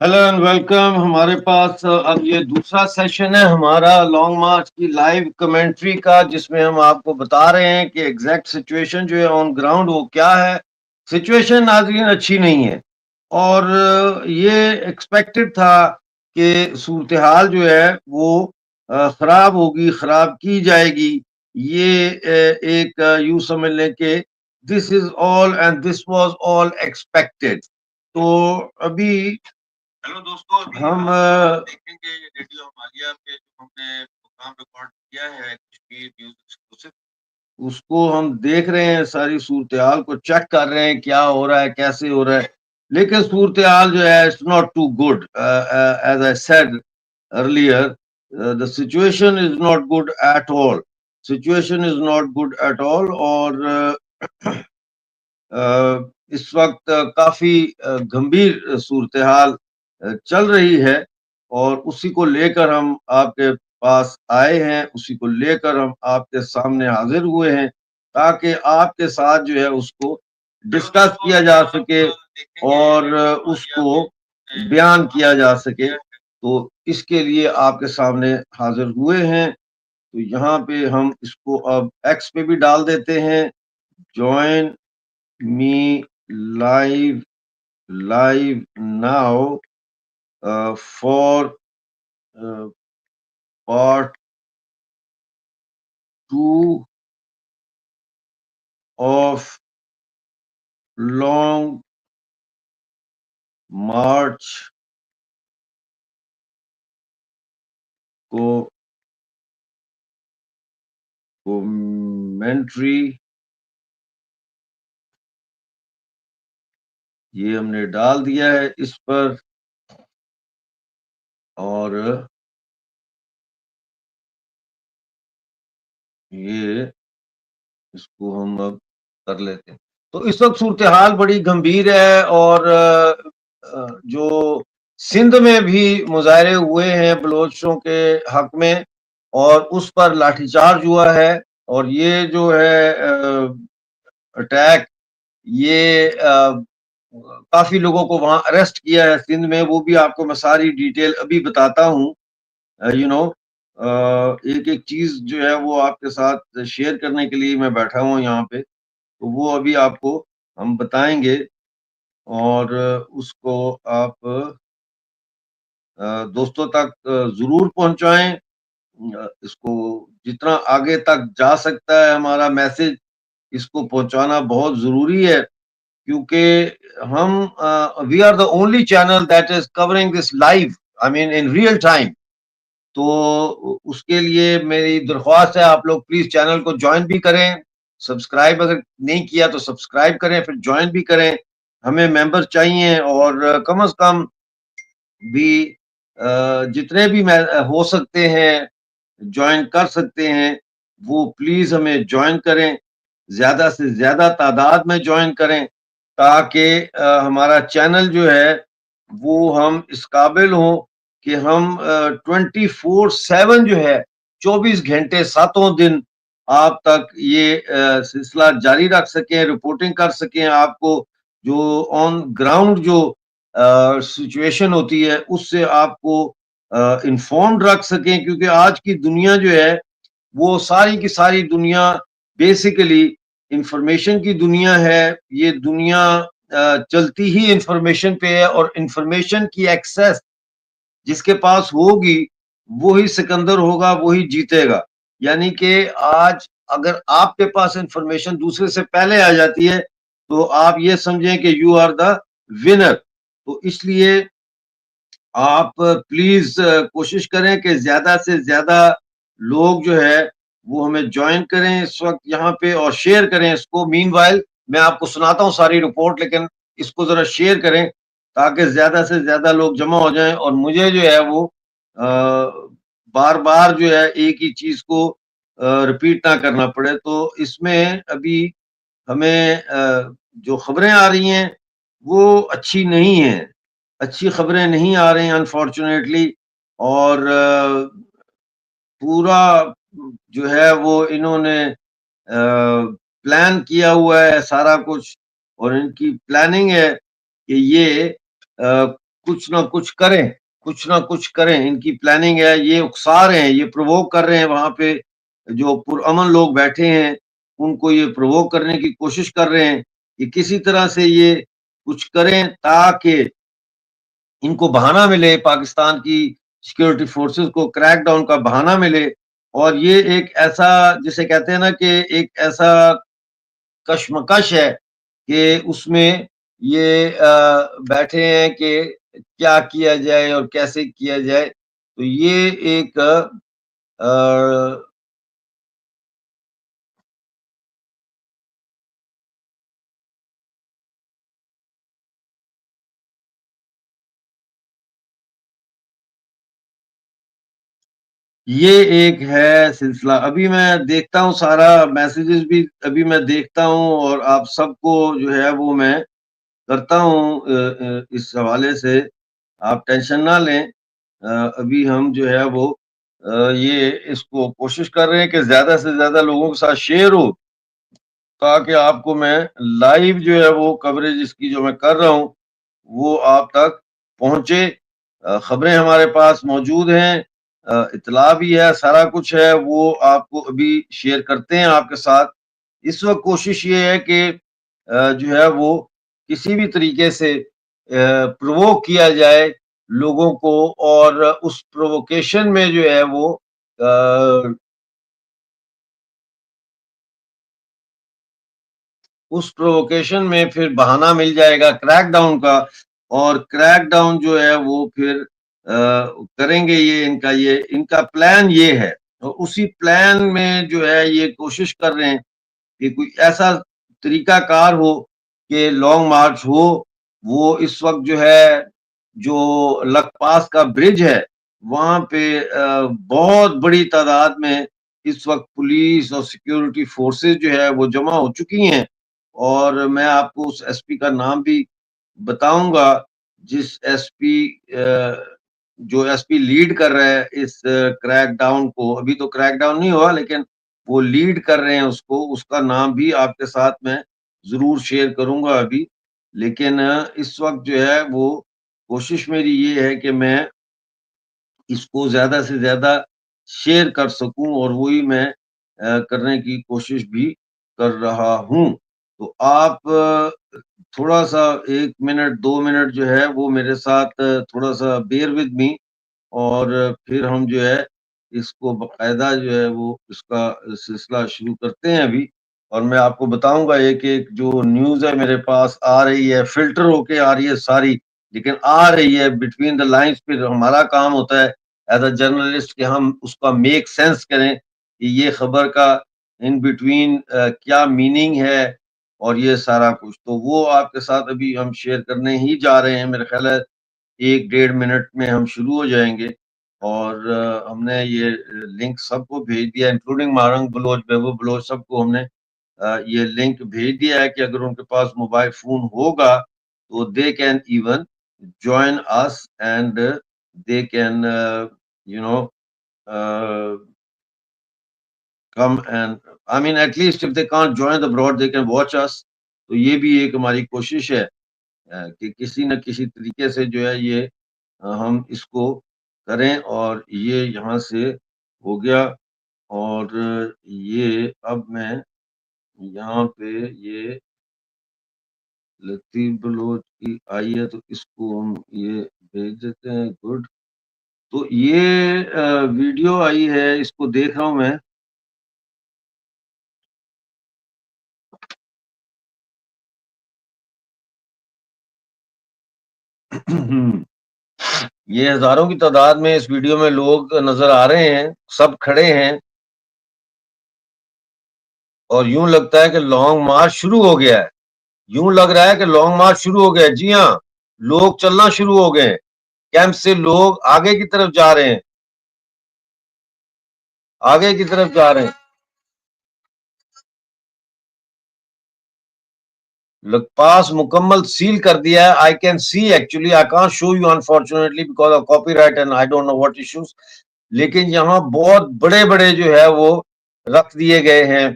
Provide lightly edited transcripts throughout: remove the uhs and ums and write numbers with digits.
Hello and welcome. हमारे पास अब ये दूसरा सेशन है हमारा लॉन्ग मार्च की लाइव कमेंट्री का, जिसमें हम आपको बता रहे हैं कि एग्जैक्ट सिचुएशन जो है ऑन ग्राउंड वो क्या है। सिचुएशन नाज़रीन अच्छी नहीं है और ये एक्सपेक्टेड था कि सूरत हाल जो है वो खराब होगी, खराब की जाएगी। ये एक यूं समझ लें कि this is all and this was all expected. तो अभी हेलो दोस्तों, अभी हम देखेंगे रेडियो हिमालय पे जो हमने प्रोग्राम रिकॉर्ड किया है कश्मीर न्यूज़ एक्सक्लूसिव। उसको हम देख रहे हैं, सारी सूरत-हाल को चेक कर रहे हैं, क्या हो रहा है, कैसे हो रहा है। लेकिन सूरत-हाल जो है it's not too good. As I said earlier, the situation is not good at all. Situation is not good at all और इस वक़्त काफ़ी गंभीर सूरत-हाल चल रही है और उसी को लेकर हम आपके पास आए हैं, उसी को लेकर हम आपके सामने हाज़िर हुए हैं, ताकि आपके साथ जो है उसको डिस्कस किया जा सके और उसको बयान किया जा सके। तो इसके लिए आपके सामने हाज़िर हुए हैं। तो यहाँ पे हम इसको अब एक्स पे भी डाल देते हैं, join me live now for uh, part 2 of long march को कमेंट्री। ये हमने डाल दिया है इस पर और ये इसको हम अब कर लेते हैं। तो इस वक्त सूरत हाल बड़ी गंभीर है और जो सिंध में भी मुजाहरे हुए हैं बलोचों के हक में और उस पर लाठीचार्ज हुआ है और ये जो है अटैक, ये काफी लोगों को वहां अरेस्ट किया है सिंध में। वो भी आपको मैं सारी डिटेल अभी बताता हूँ। यू नो एक एक चीज जो है वो आपके साथ शेयर करने के लिए मैं बैठा हूँ यहाँ पे। तो वो अभी आपको हम बताएंगे और उसको आप दोस्तों तक जरूर पहुंचाएं। इसको जितना आगे तक जा सकता है हमारा मैसेज, इसको पहुंचाना बहुत जरूरी है, क्योंकि हम we are the only channel that is covering this live, I mean in real time. तो उसके लिए मेरी दरख्वास्त है, आप लोग प्लीज चैनल को ज्वाइन भी करें। सब्सक्राइब अगर नहीं किया तो सब्सक्राइब करें, फिर ज्वाइन भी करें। हमें मेंबर चाहिए और कम से कम भी जितने भी हो सकते हैं ज्वाइन कर सकते हैं, वो प्लीज हमें ज्वाइन करें। ज्यादा से ज्यादा तादाद में ज्वाइन करें, ताकि हमारा चैनल जो है वो हम इस काबिल हों कि हम 24/7 जो है 24 घंटे सातों दिन आप तक ये सिलसिला जारी रख सकें, रिपोर्टिंग कर सकें। आपको जो ऑन ग्राउंड जो सिचुएशन होती है उससे आपको इन्फॉर्म्ड रख सकें, क्योंकि आज की दुनिया जो है वो सारी की सारी दुनिया बेसिकली इंफॉर्मेशन की दुनिया है। ये दुनिया चलती ही इंफॉर्मेशन पे है और इंफॉर्मेशन की एक्सेस जिसके पास होगी वही सिकंदर होगा, वही जीतेगा। यानी कि आज अगर आपके पास इंफॉर्मेशन दूसरे से पहले आ जाती है तो आप ये समझें कि यू आर द विनर। तो इसलिए आप प्लीज कोशिश करें कि ज्यादा से ज्यादा लोग जो है वो हमें ज्वाइन करें इस वक्त यहाँ पे और शेयर करें इसको। मीनवाइल मैं आपको सुनाता हूँ सारी रिपोर्ट, लेकिन इसको जरा शेयर करें ताकि ज्यादा से ज्यादा लोग जमा हो जाएं और मुझे जो है वो बार बार जो है एक ही चीज को रिपीट ना करना पड़े। तो इसमें अभी हमें जो खबरें आ रही हैं वो अच्छी नहीं है, अच्छी खबरें नहीं आ रही हैं अनफॉर्चुनेटली। और पूरा जो है वो इन्होंने प्लान किया हुआ है सारा कुछ, और इनकी प्लानिंग है कि ये कुछ ना कुछ करें, कुछ ना कुछ करें, इनकी प्लानिंग है, ये उकसा रहे हैं, ये प्रोवोक कर रहे हैं वहाँ पे जो पुरअमन लोग बैठे हैं, उनको ये प्रोवोक करने की कोशिश कर रहे हैं कि किसी तरह से ये कुछ करें ताकि इनको बहाना मिले, पाकिस्तान की सिक्योरिटी फोर्सेस को क्रैक डाउन का बहाना मिले और ये एक ऐसा जिसे कहते हैं ना कि एक ऐसा कशमकश है कि उसमें ये बैठे हैं कि क्या किया जाए और कैसे किया जाए। तो ये एक ये एक है सिलसिला। अभी मैं देखता हूँ सारा मैसेजेस भी अभी मैं देखता हूँ और आप सबको जो है वो मैं करता हूँ इस हवाले से आप टेंशन ना लें। अभी हम जो है वो ये इसको कोशिश कर रहे हैं कि ज़्यादा से ज़्यादा लोगों के साथ शेयर हो, ताकि आपको मैं लाइव जो है वो कवरेज इसकी जो मैं कर रहा हूँ, वो आप तक पहुँचे। खबरें हमारे पास मौजूद हैं, इत्तला भी है, सारा कुछ है, वो आपको अभी शेयर करते हैं आपके साथ। इस वक़्त कोशिश ये है कि जो है वो किसी भी तरीके से प्रोवोक किया जाए लोगों को और उस प्रोवोकेशन में जो है वो अ, उस प्रोवोकेशन में फिर बहाना मिल जाएगा क्रैकडाउन का और क्रैकडाउन जो है वो फिर करेंगे ये इनका प्लान ये है और उसी प्लान में जो है ये कोशिश कर रहे हैं कि कोई ऐसा तरीकाकार हो कि लॉन्ग मार्च हो। वो इस वक़्त जो है, जो लखपास का ब्रिज है, वहाँ पे बहुत बड़ी तादाद में इस वक़्त पुलिस और सिक्योरिटी फोर्सेस जो है वो जमा हो चुकी हैं और मैं आपको उस एसपी का नाम भी बताऊँगा, जिस एसपी जो एसपी लीड कर रहा है इस क्रैकडाउन को। अभी तो क्रैकडाउन नहीं हुआ लेकिन वो लीड कर रहे हैं उसको, उसका नाम भी आपके साथ मैं ज़रूर शेयर करूँगा अभी। लेकिन इस वक़्त जो है वो कोशिश मेरी ये है कि मैं इसको ज़्यादा से ज़्यादा शेयर कर सकूँ और वही मैं करने की कोशिश भी कर रहा हूँ। तो आप थोड़ा-सा 1 मिनट, 2 मिनट जो है वो मेरे साथ थोड़ा-सा बेयर विद मी और फिर हम जो है इसको बाकायदा जो है वो इसका सिलसिला शुरू करते हैं अभी और मैं आपको बताऊँगा एक-एक जो न्यूज़ है मेरे पास आ रही है, फ़िल्टर होके आ रही है सारी, लेकिन आ रही है बिटवीन द लाइन्स फिर हमारा काम होता है एज़ अ जर्नलिस्ट कि हम उसका मेक सेंस करें कि ये खबर का इन बिटवीन क्या मीनिंग है और ये सारा कुछ। तो वो आपके साथ अभी हम शेयर करने ही जा रहे हैं, मेरा ख़्याल है 1 डेढ़ मिनट में हम शुरू हो जाएँगे और हमने ये लिंक सबको भेज दिया इंक्लूडिंग मारंग बलोच, महबूब बलोच सबको हमने ये लिंक भेज दिया है कि अगर उनके पास मोबाइल फ़ोन होगा, तो they can even join us and they can you know uh, come and I mean at least if they can't join the broad they can watch us। तो ये भी एक हमारी कोशिश है कि किसी न किसी तरीके से जो है ये हम इसको करें और ये यहाँ से हो गया और ये अब मैं यहाँ पे ये लतीफ़ बलोच की आई है तो इसको हम ये भेज देते हैं गुड। तो ये वीडियो आई है इसको देख रहा हूँ मैं। ये हज़ारों की तादाद में इस वीडियो में लोग नज़र आ रहे हैं, सब खड़े हैं और यूँ लगता है कि लॉन्ग मार्च शुरू हो गया है। यूँ लग रहा है कि लॉन्ग मार्च शुरू हो गया है। जी हाँ, लोग चलना शुरू हो गए हैं। कैंप से लोग आगे की तरफ जा रहे हैं, आगे की तरफ जा रहे हैं। लखपास मुकम्मल सील कर दिया है। I can see actually I can't show you unfortunately because of copyright and I don't know what issues. लेकिन यहाँ बहुत बड़े-बड़े जो है वो रख दिए गए हैं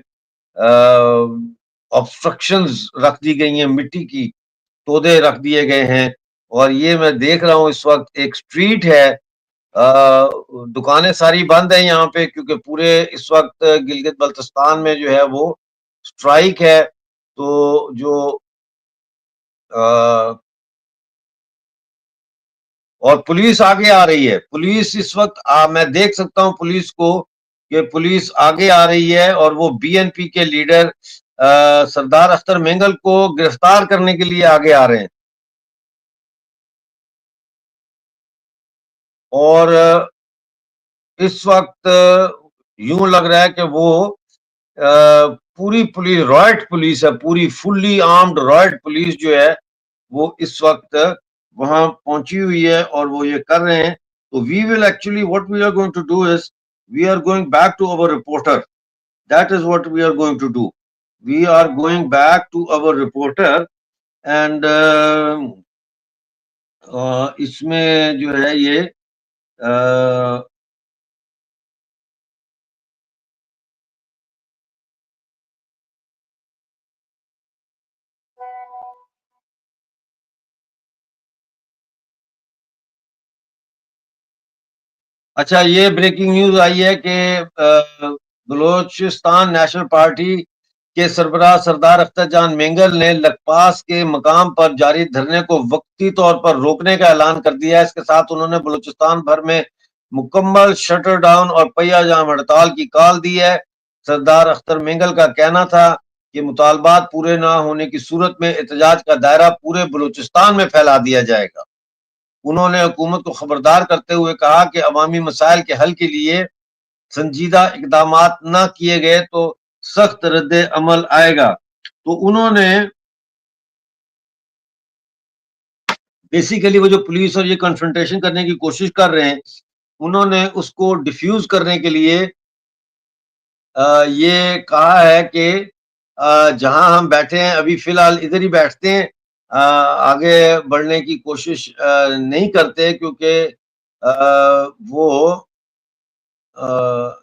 ऑब्स्ट्रक्शंस रख दी गई हैं, मिट्टी की तोदे रख दिए गए हैं और ये मैं देख रहा हूँ इस वक़्त एक स्ट्रीट है, दुकानें सारी बंद हैं यहाँ पे क्योंकि पूरे इस वक़्त गिलगित-बाल्टिस्तान में जो है वो स्ट्राइक है। तो जो अ, और पुलिस आगे आ रही है। पुलिस इस वक़्त मैं देख सकता हूँ पुलिस को कि पुलिस आगे आ रही है और वो बीएनपी के लीडर सरदार अख्तर मेंगल को गिरफ्तार करने के लिए आगे आ रहे हैं। और इस वक़्त यूँ लग रहा है कि वो पूरी पुलिस रॉयट पुलिस है, पूरी फुल्ली आर्म्ड रॉयट पुलिस जो है, वो इस वक़्त वहाँ पहुँची हुई है और वो ये कर रहे हैं। तो we will actually what we are going to do is we are going back to our reporter. That is what we are going to do. We are going back to our reporter and इसमें जो है ये अ अच्छा, ये breaking news आई है कि Balochistan national party के सरबराह सरदार अख्तर जान मेंगल ने लखपास के मकाम पर जारी धरने को वक्ती तौर पर रोकने का ऐलान कर दिया है। इसके साथ उन्होंने बलूचिस्तान भर में मुकम्मल शटर डाउन और पहिया जाम हड़ताल की कॉल दी है। सरदार अख्तर मेंगल का कहना था कि मुतालबात पूरे न होने की सूरत में एहतजाज का दायरा पूरे बलूचिस्तान में फैला दिया जाएगा। उन्होंने हुकूमत को खबरदार करते हुए कहा कि अवामी मसाइल के हल के लिए संजीदा इकदामात न किए गए तो सख्त रद्द अमल आएगा। तो उन्होंने बेसिकली वो जो पुलिस और ये कन्फ्रंटेशन करने की कोशिश कर रहे हैं, उन्होंने उसको डिफ्यूज़ करने के लिए ये कहा है कि जहाँ हम बैठे हैं अभी फ़िलहाल इधर ही बैठते हैं, आगे बढ़ने की कोशिश नहीं करते क्योंकि वो अ,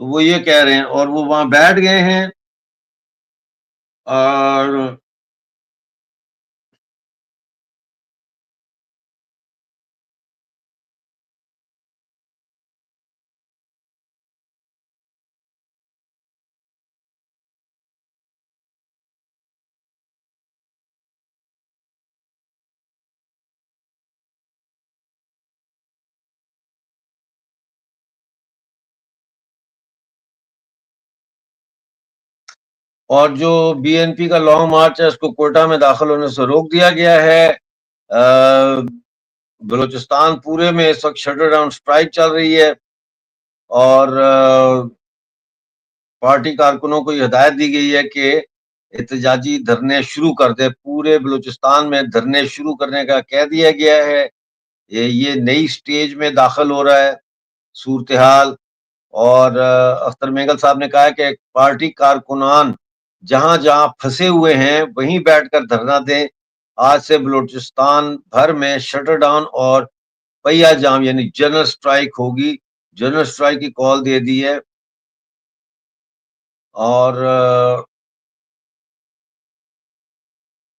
तो वो ये कह रहे हैं और वो वहाँ बैठ गए हैं और जो बीएनपी का लॉन्ग मार्च है उसको कोटा में दाखिल होने से रोक दिया गया है। बलूचिस्तान पूरे में इस वक़्त शटर डाउन स्ट्राइक चल रही है और पार्टी कारकुनों को ये हिदायत दी गई है कि एहतजाजी धरने शुरू कर दें। पूरे बलूचिस्तान में धरने शुरू करने का कह दिया गया है। ये नई स्टेज में दाखिल हो रहा है सूरत-ए-हाल। और अख्तर मेंगल साहब ने कहा है कि पार्टी कारकुनान जहाँ-जहाँ फँसे हुए हैं, वहीं बैठकर धरना दें। आज से बलूचिस्तान भर में शटर डाउन और पहिया जाम यानी जनरल स्ट्राइक होगी। जनरल स्ट्राइक की कॉल दे दी है और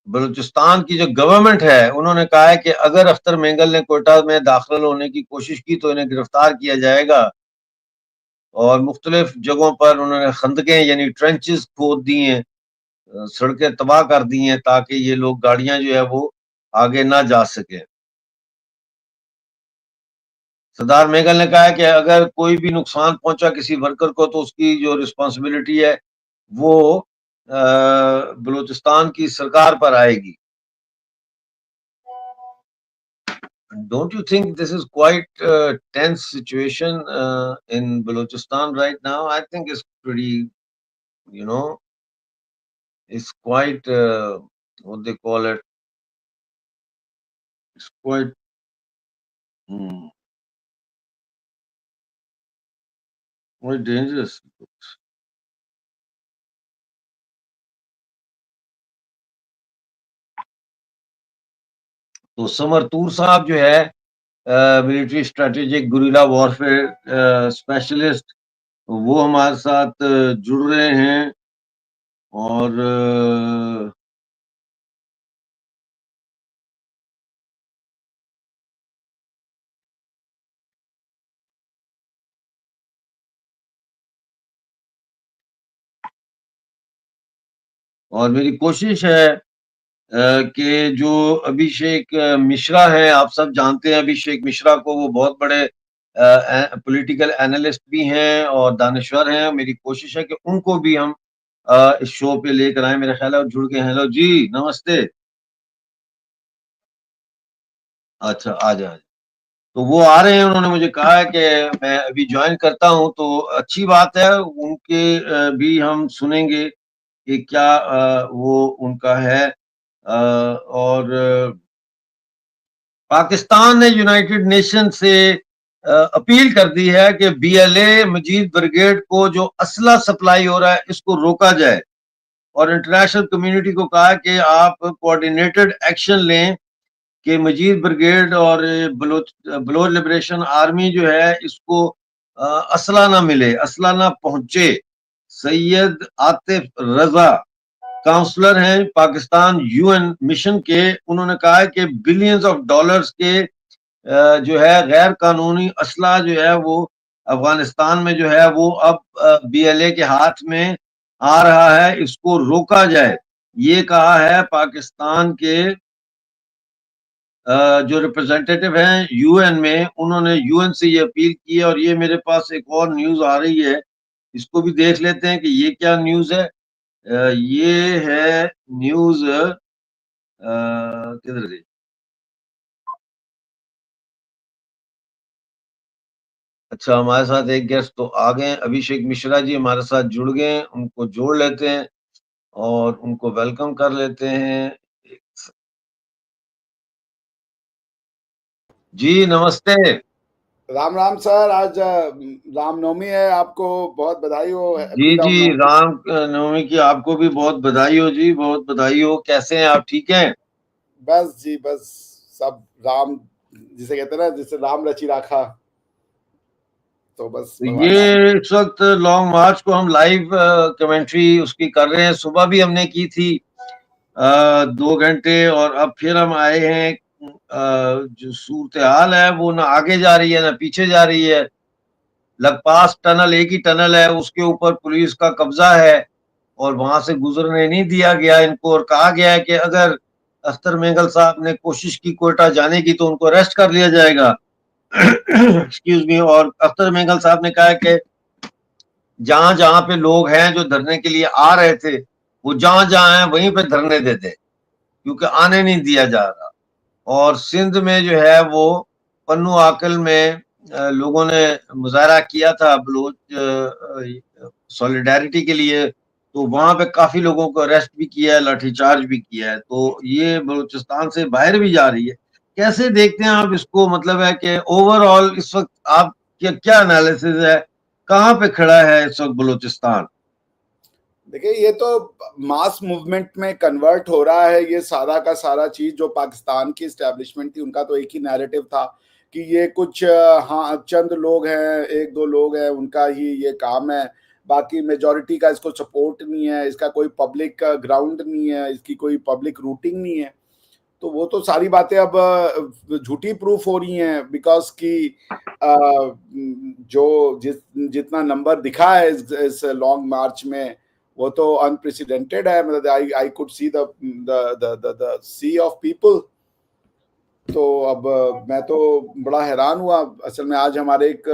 बलूचिस्तान की जो गवर्नमेंट है, उन्होंने कहा है कि अगर अख्तर मेंगल ने कोयटा में दाखिल होने की कोशिश की, तो इन्हें गिरफ्तार किया जाएगा। और मुख्तलिफ जगहों पर उन्होंने खंदकें यानी ट्रेंचेस खोद दिए हैं, सड़कें तबाह कर दी हैं ताकि ये लोग गाड़ियाँ जो है वो आगे ना जा सकें। सरदार मेघल ने कहा है कि अगर कोई भी नुकसान पहुँचा किसी वर्कर को तो उसकी जो रिस्पॉन्सिबिलिटी है वो बलूचिस्तान की सरकार पर आएगी। Don't you think this is quite a tense situation in Balochistan right now? I think it's pretty, you know, it's quite what they call it. It's quite hmm, quite dangerous. तो समरतूर साहब जो है military strategic guerrilla warfare specialist वो हमारे साथ जुड़ रहे हैं और मेरी कोशिश है कि जो अभिषेक मिश्रा हैं, आप सब जानते हैं अभिषेक मिश्रा को, वो बहुत बड़े पॉलिटिकल एनालिस्ट भी हैं और दानश्वर हैं। मेरी कोशिश है कि उनको भी हम इस शो पे लेकर आए। मेरा ख्याल है वो जुड़ गए। हेलो जी, नमस्ते। अच्छा, आ जाए। तो वो आ रहे हैं, उन्होंने मुझे कहा है कि मैं अभी ज्वाइन करता हूं, तो अच्छी बात है। उनके भी हम सुनेंगे कि क्या वो उनका है। और पाकिस्तान ने यूनाइटेड नेशन से अपील कर दी है कि बीएलए मजीद ब्रिगेड को जो असला सप्लाई हो रहा है इसको रोका जाए, और इंटरनेशनल कम्युनिटी को कहा है कि आप कोऑर्डिनेटेड एक्शन लें कि मजीद ब्रिगेड और बलोच लिबरेशन आर्मी जो है इसको असला ना मिले, असला ना पहुंचे। सैयद आतिफ रजा काउंसलर हैं पाकिस्तान यूएन मिशन के, उन्होंने कहा है कि बिलियंस ऑफ डॉलर्स के जो है गैर कानूनी असला जो है वो अफगानिस्तान में जो है वो अब बीएलए के हाथ में आ रहा है, इसको रोका जाए। ये कहा है पाकिस्तान के जो रिप्रेजेंटेटिव हैं यूएन में, उन्होंने यूएन से ये अपील की है। और ये मेरे पास एक और न्यूज आ रही है, इसको भी देख लेते हैं कि ये क्या न्यूज है। ये है न्यूज किधर गई। अच्छा, हमारे साथ एक गेस्ट तो आ गए हैं, अभिषेक मिश्रा जी हमारे साथ जुड़ गए हैं, उनको जोड़ लेते हैं और उनको वेलकम कर लेते हैं। जी नमस्ते। राम राम सर। आज रामनवमी है, आपको बहुत बधाई हो। जी हैप्पी जी, रामनवमी। राम नवमी की आपको भी बहुत बधाई हो जी, बहुत बधाई हो। कैसे हैं आप, ठीक हैं? बस जी बस, सब राम जिसे कहते हैं ना, जिसे राम रची राखा, तो बस तो भगवान राम। ये इस वक्त लॉन्ग मार्च को हम लाइव कमेंट्री उसकी कर रहे हैं। सुबह भी हमने की थी 2 घंटे, और अब फिर हम आए हैं। जो सूरत हाल है वो ना आगे जा रही है ना पीछे जा रही है। लगपास टनल, एक ही टनल है, उसके ऊपर पुलिस का कब्जा है और वहां से गुजरने नहीं दिया गया इनको, और कहा गया है कि अगर अख्तर मेंगल साहब ने कोशिश की कोयटा जाने की तो उनको अरेस्ट कर लिया जाएगा। Excuse me. और अख्तर मेंगल साहब ने कहा है कि जहां जहां पे लोग हैं जो धरने के लिए आ रहे थे, वो जहां जहां हैं वहीं पे धरने देते, क्योंकि आने नहीं दिया जा रहा। और सिंध में जो है वो पन्नू आकल में लोगों ने मुजाहरा किया था बलोच सॉलिडारिटी के लिए, तो वहां पे काफी लोगों को अरेस्ट भी किया है, लाठीचार्ज भी किया है। तो ये बलूचिस्तान से बाहर भी जा रही है। कैसे देखते हैं आप इसको? मतलब है कि ओवरऑल इस वक्त आप क्या क्या एनालिसिस है, कहाँ पे खड़ा है इस वक्त बलूचिस्तान? देखिए, ये तो मास मूवमेंट में कन्वर्ट हो रहा है। ये सारा का सारा चीज जो पाकिस्तान की स्टैब्लिशमेंट थी, उनका तो एक ही नैरेटिव था कि ये कुछ हाँ चंद लोग हैं, एक दो लोग हैं, उनका ही ये काम है। बाकी मेजोरिटी का इसको सपोर्ट नहीं है, इसका कोई पब्लिक ग्राउंड नहीं है, इसकी कोई पब्लिक रूटिंग नहीं है। तो वो तो सारी बातें अब झूठी प्रूफ हो रही हैं, बिकॉज की जो जितना नंबर दिखा है इस लॉन्ग मार्च में, वो तो अनप्रेसिडेंटेड है। मतलब I could see the sea of people. तो अब मैं तो बड़ा हैरान हुआ असल में। आज हमारे एक,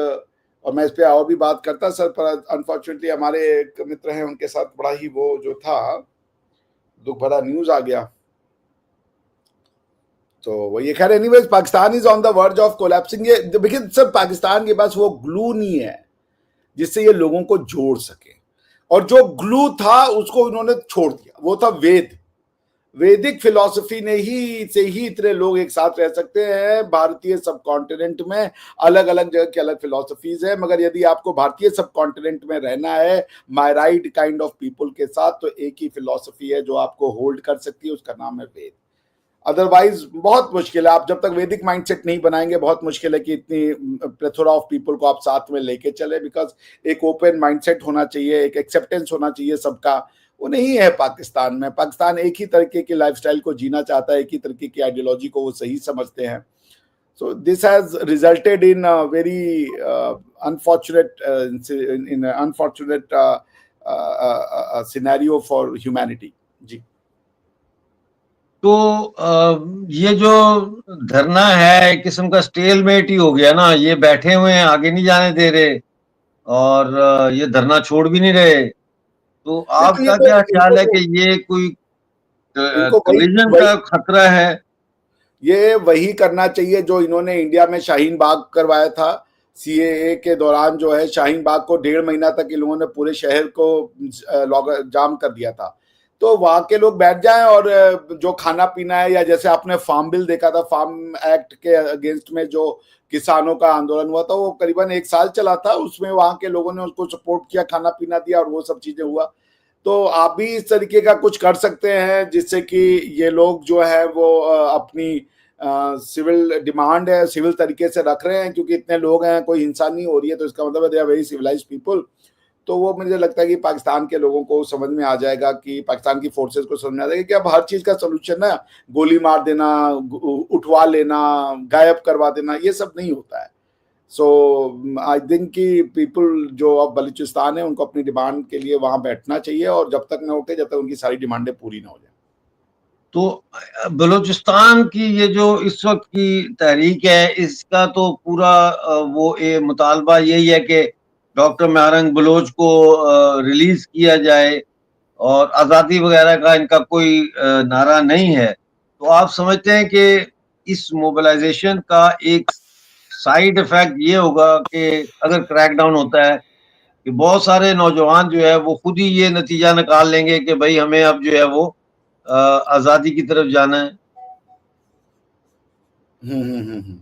और मैं इस पे और भी बात करता सर, पर अनफॉर्चुनेटली हमारे एक मित्र हैं, उनके साथ बड़ा ही वो जो था दुख भरा न्यूज आ गया। तो वो ये खैर, anyways, Pakistan is on the verge of collapsing. ये देखिए सर, पाकिस्तान के पास वो ग्लू नहीं है जिससे ये लोगों को जोड़ सके, और जो ग्लू था उसको उन्होंने छोड़ दिया, वो था वैदिक फिलॉसफी ने ही से ही इतने लोग एक साथ रह सकते हैं। भारतीय सब कॉन्टिनेंट में अलग अलग जगह की अलग फिलॉसफीज है, मगर यदि आपको भारतीय सब कॉन्टिनेंट में रहना है मायराइड काइंड ऑफ पीपल के साथ, तो एक ही फिलॉसफी है जो आपको होल्ड कर सकती है, उसका नाम है वेद। अदरवाइज बहुत मुश्किल है। आप जब तक वैदिक माइंडसेट नहीं बनाएंगे, बहुत मुश्किल है कि इतनी प्लेथोरा ऑफ पीपल को आप साथ में लेके चले, बिकॉज एक ओपन माइंडसेट होना चाहिए, एक एक्सेप्टेंस होना चाहिए सबका। वो नहीं है पाकिस्तान में। पाकिस्तान एक ही तरीके की लाइफस्टाइल को जीना चाहता है, एक ही तरीके की आइडियोलॉजी को वो सही समझते हैं। So this has resulted in a very unfortunate in an unfortunate scenario for humanity. जी। तो ये जो धरना है एक किस्म का स्टेलमेट ही हो गया ना, ये बैठे हुए हैं, आगे नहीं जाने दे रहे और ये धरना छोड़ भी नहीं रहे। तो नहीं तो ये आपका तो क्या ख्याल है इनको कि ये कोई इनको वही कोलिजन वही का खतरा है? ये वही करना चाहिए जो इन्होंने इंडिया में शाहीन बाग करवाया था। सीएए के दौरान जो है शाहीन बाग को 1.5 महीना तक इन लोगों ने पूरे शहर को जाम कर दिया था। तो वहां के लोग बैठ जाएं और जो खाना पीना है, या जैसे आपने फार्म बिल देखा था, फार्म एक्ट के अगेंस्ट में जो किसानों का आंदोलन हुआ था, वो करीबन 1 साल चला था। उसमें वहां के लोगों ने उसको सपोर्ट किया, खाना पीना दिया और वो सब चीजें हुआ। तो आप भी इस तरीके का कुछ कर सकते हैं जिससे कि ये लोग जो है वो अपनी सिविल डिमांड है सिविल तरीके से रख रहे हैं, क्योंकि इतने लोग हैं, कोई हिंसा नहीं हो रही है, तो इसका मतलब है they are very civilised people. तो वो मुझे लगता है कि पाकिस्तान के लोगों को समझ में आ जाएगा, कि पाकिस्तान की फोर्सेस को समझ में आ जाएगा कि अब हर चीज का सोल्यूशन ना गोली मार देना, उठवा लेना, गायब करवा देना, ये सब नहीं होता है। सो आई थिंक कि पीपल जो अब बलूचिस्तान है उनको अपनी डिमांड के लिए वहां बैठना चाहिए, और जब तक न उठे जब तक उनकी सारी डिमांडें पूरी ना हो जाए। तो बलूचिस्तान की ये जो इस वक्त की तहरीक है, इसका तो पूरा वो मुतालबा यही है कि डॉक्टर महारंग बलोच को रिलीज किया जाए और आज़ादी वगैरह का इनका कोई नारा नहीं है। तो आप समझते हैं कि इस मोबिलाइजेशन का एक साइड इफेक्ट ये होगा कि अगर क्रैकडाउन होता है कि बहुत सारे नौजवान जो है वो खुद ही ये नतीजा निकाल लेंगे कि भाई हमें अब जो है वो आज़ादी की तरफ जाना है? हम्म।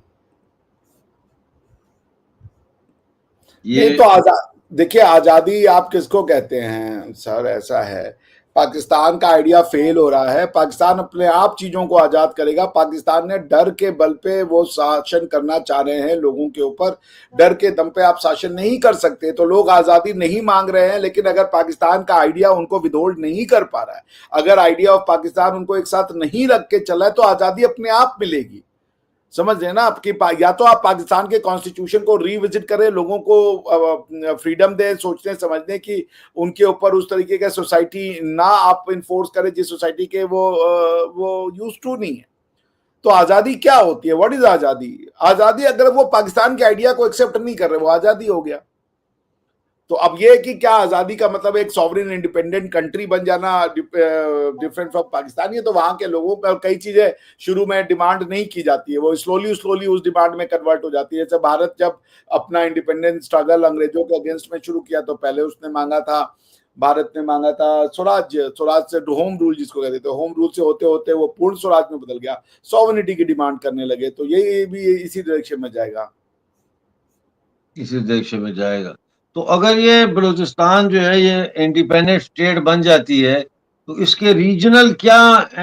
नहीं ये तो आजाद देखिए, आजादी आप किसको कहते हैं सर? ऐसा है, पाकिस्तान का आइडिया फेल हो रहा है। पाकिस्तान अपने आप चीजों को आजाद करेगा। पाकिस्तान ने डर के बल पे वो शासन करना चाह रहे हैं लोगों के ऊपर। डर के दम पे आप शासन नहीं कर सकते, तो लोग आजादी नहीं मांग रहे हैं। लेकिन अगर पाकिस्तान का आइडिया उनको विदोल्ड नहीं कर पा रहा है, अगर आइडिया ऑफ पाकिस्तान उनको एक साथ नहीं रख के चला है, तो आजादी अपने आप मिलेगी। समझ रहे हैं ना आपकी? या तो आप पाकिस्तान के कॉन्स्टिट्यूशन को रिविजिट करें, लोगों को फ्रीडम दें सोचने समझने की, उनके ऊपर उस तरीके का सोसाइटी ना आप इन्फोर्स करें जिस सोसाइटी के वो यूज टू नहीं है। तो आजादी क्या होती है? व्हाट इज आजादी? आजादी अगर वो पाकिस्तान के आइडिया को एक्सेप्ट नहीं कर रहे, वो आजादी हो गया। तो अब ये कि क्या आजादी का मतलब एक सॉवरेन इंडिपेंडेंट कंट्री बन जाना डिफरेंट फ्रॉम पाकिस्तान? ये तो वहां के लोगों का कई चीजें शुरू में डिमांड नहीं की जाती है, वो स्लोली स्लोली उस डिमांड में कन्वर्ट हो जाती है। जैसे भारत जब अपना इंडिपेंडेंस स्ट्रगल अंग्रेजों के अगेंस्ट में शुरू किया, तो पहले उसने मांगा था, भारत ने मांगा था स्वराज्य, स्वराज से होम रूल जिसको कहते थे, होम रूल से होते होते वो पूर्ण स्वराज में बदल गया, सॉवरेनिटी की डिमांड करने लगे। तो ये भी इसी डायरेक्शन में जाएगा। इसी डायरेक्शन में जाएगा। तो अगर ये बलूचिस्तान जो है ये इंडिपेंडेंट स्टेट बन जाती है, तो इसके रीजनल क्या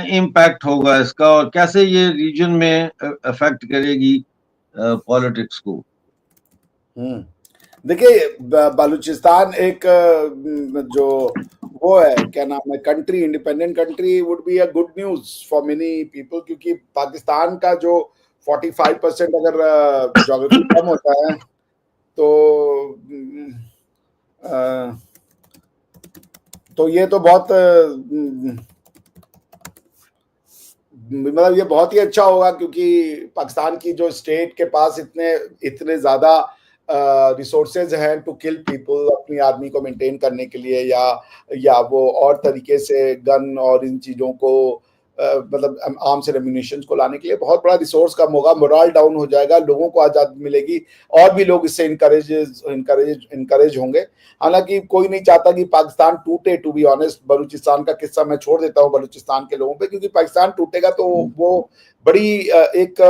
इम्पैक्ट होगा इसका, और कैसे ये रीजन में अफेक्ट करेगी पॉलिटिक्स को? देखिए, बलूचिस्तान एक जो वो है, क्या नाम है, country, independent country would be a good news for many people, क्योंकि पाकिस्तान का जो 45% अगर ज्योग्राफी कम होता है, तो अ, तो ये तो बहुत मतलब ये बहुत ही अच्छा होगा, क्योंकि पाकिस्तान की जो स्टेट के पास इतने इतने ज्यादा रिसोर्सेज हैं टू किल पीपल, अपनी आर्मी को मेंटेन करने के लिए, या वो और तरीके से गन और इन चीजों को मतलब आर्म्स एंड एम्यूनिशन को लाने के लिए बहुत बड़ा रिसोर्स कम होगा, मोरल डाउन हो जाएगा, लोगों को आजादी मिलेगी, और भी लोग इससे इनकरेज होंगे। हालांकि कोई नहीं चाहता कि पाकिस्तान टूटे, टू बी ऑनेस्ट। बलूचिस्तान का किस्सा मैं छोड़ देता हूँ बलूचिस्तान के लोगों पे, क्योंकि पाकिस्तान टूटेगा तो वो बड़ी एक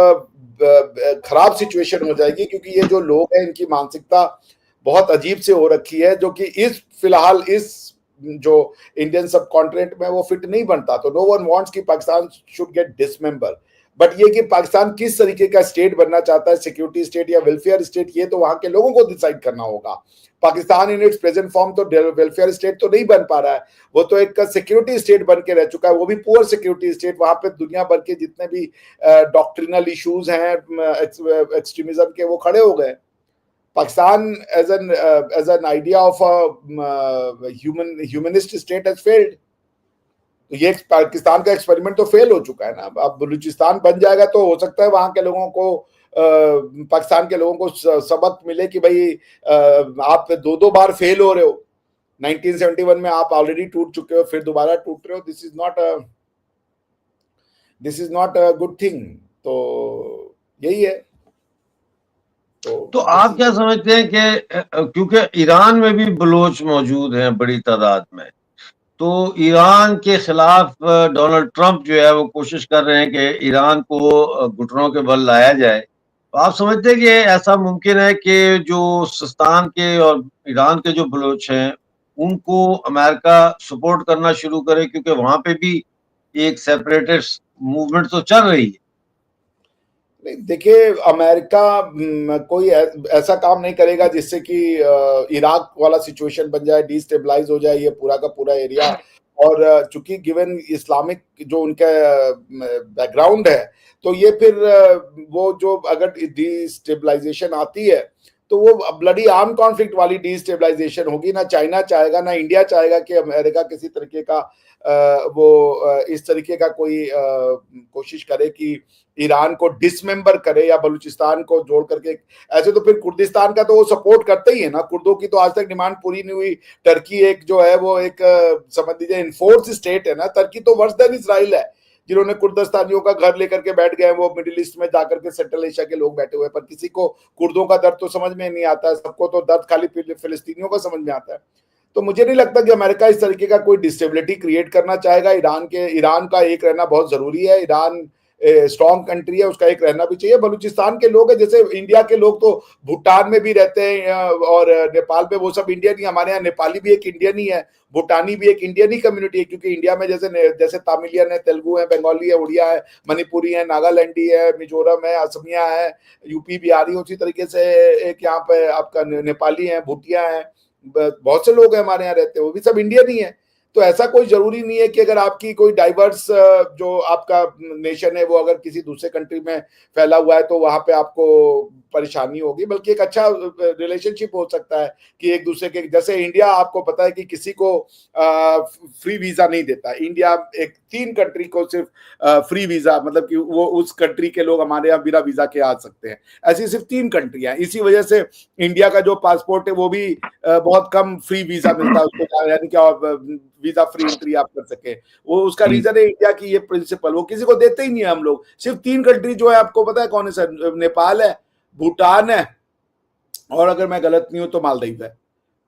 खराब सिचुएशन हो जाएगी, क्योंकि ये जो लोग हैं इनकी मानसिकता बहुत अजीब से हो रखी है, जो कि फिलहाल इस जो इंडियन सब कॉन्टिनेंट में वो फिट नहीं बनता। तो नो वन वांट्स कि पाकिस्तान शुड गेट डिसमेंबर। बट ये कि पाकिस्तान किस तरीके का स्टेट बनना चाहता है, सिक्योरिटी स्टेट या वेलफेयर स्टेट, ये तो वहां के लोगों को डिसाइड करना होगा। Pakistan in its present form तो वेलफेयर स्टेट तो नहीं बन पा रहा है, वो तो एक सिक्योरिटी स्टेट बन के रह चुका है, वो भी पुअर सिक्योरिटी स्टेट। वहां पे दुनिया भर के जितने भी डॉक्ट्रिनल इश्यूज हैं एक्सट्रीमिज्म के, वो खड़े हो गए। Pakistan as an idea of humanist state has failed. तो ये पाकिस्तान का एक्सपेरिमेंट तो फेल हो चुका है ना। अब बलूचिस्तान बन जाएगा तो हो सकता है वहां के लोगों को, पाकिस्तान के लोगों को सबक मिले कि भाई आप दो बार फेल हो रहे हो। 1971 में आप ऑलरेडी टूट चुके हो, फिर दोबारा टूट रहे हो। This is not a good thing. तो यही है। तो आप क्या समझते हैं कि क्योंकि ईरान में भी बलोच मौजूद हैं बड़ी तादाद में, तो ईरान के खिलाफ डोनाल्ड ट्रंप जो है वो कोशिश कर रहे हैं कि ईरान को घुटनों के बल लाया जाए। तो आप समझते हैं कि ऐसा मुमकिन है कि जो सिस्तान के और ईरान के जो बलोच हैं उनको अमेरिका सपोर्ट करना शुरू करे, क्योंकि वहां पे भी एक सेपरेटिस्ट मूवमेंट तो चल रही है। देखिए, अमेरिका कोई ऐसा काम नहीं करेगा जिससे कि इराक वाला सिचुएशन बन जाए, डिस्टेबलाइज हो जाए ये पूरा का पूरा एरिया। और चूंकि गिवन इस्लामिक जो उनका बैकग्राउंड है, तो ये फिर वो जो अगर डिस्टेबलाइजेशन आती है तो वो ब्लडी आर्म कॉन्फ्लिक्ट वाली डिस्टेबलाइजेशन होगी। ना चाइना चाहेगा, ना इंडिया चाहेगा कि अमेरिका किसी तरीके का इस तरीके का कोई कोशिश करे कि ईरान को डिसमेंबर करे या बलूचिस्तान को जोड़ करके। ऐसे तो फिर कुर्दिस्तान का तो वो सपोर्ट करते ही है ना, कुर्दों की तो आज तक डिमांड पूरी नहीं हुई। टर्की एक जो है वो एक समझ लीजिए इनफोर्स स्टेट है ना। टर्की तो वर्स देन इसराइल है, जिन्होंने कुर्दिस्तानियों का घर लेकर के बैठ गए, वो मिडिल ईस्ट में जाकर के सेंट्रल एशिया के लोग बैठे हुए। पर किसी को कुर्दों का दर्द तो समझ में नहीं आता है, सबको तो दर्द खाली फिलिस्तीनियों का समझ में आता है। तो मुझे नहीं लगता कि अमेरिका इस तरीके का कोई डिस्टेबिलिटी क्रिएट करना चाहेगा। ईरान का एक रहना बहुत जरूरी है। ईरान स्ट्रॉन्ग कंट्री है, उसका एक रहना भी चाहिए। बलूचिस्तान के लोग हैं, जैसे इंडिया के लोग तो भूटान में भी रहते हैं और नेपाल में, वो सब इंडियन ही। हमारे यहाँ नेपाली भी एक इंडियन ही है, भूटानी भी एक इंडियन ही कम्युनिटी है। क्योंकि इंडिया में जैसे तमिलियन है, तेलुगु है, बंगाली है, उड़िया है, मणिपुरी है, नागालैंडी है, मिजोरम है, असमिया है, यूपी बिहारी, उसी तरीके से एक यहाँ पे आपका नेपाली है, भूटिया है, बहुत से लोग हैं हमारे यहाँ रहते हैं, वो भी सब इंडियन ही है। तो ऐसा कोई जरूरी नहीं है कि अगर आपकी कोई डाइवर्स जो आपका नेशन है वो अगर किसी दूसरे कंट्री में फैला हुआ है तो वहां पे आपको परेशानी होगी, बल्कि एक अच्छा रिलेशनशिप हो सकता है कि एक दूसरे के, जैसे इंडिया आपको पता है कि किसी को फ्री वीजा नहीं देता। इंडिया एक 3 कंट्री को सिर्फ फ्री वीजा, मतलब कि वो उस कंट्री के लोग हमारे यहाँ बिना वीजा के आ सकते हैं। ऐसी सिर्फ 3 कंट्री हैं। इसी वजह से इंडिया का जो पासपोर्ट है वो भी बहुत कम फ्री वीजा मिलता है उसको, यानी कि वीजा फ्री एंट्री आप कर सके। वो उसका रीजन है इंडिया की ये प्रिंसिपल, वो किसी को देते ही नहीं है। हम लोग सिर्फ 3 कंट्री जो है, आपको पता है कौन है सर? नेपाल है, भूटान है, और अगर मैं गलत नहीं हूं तो मालदीव है।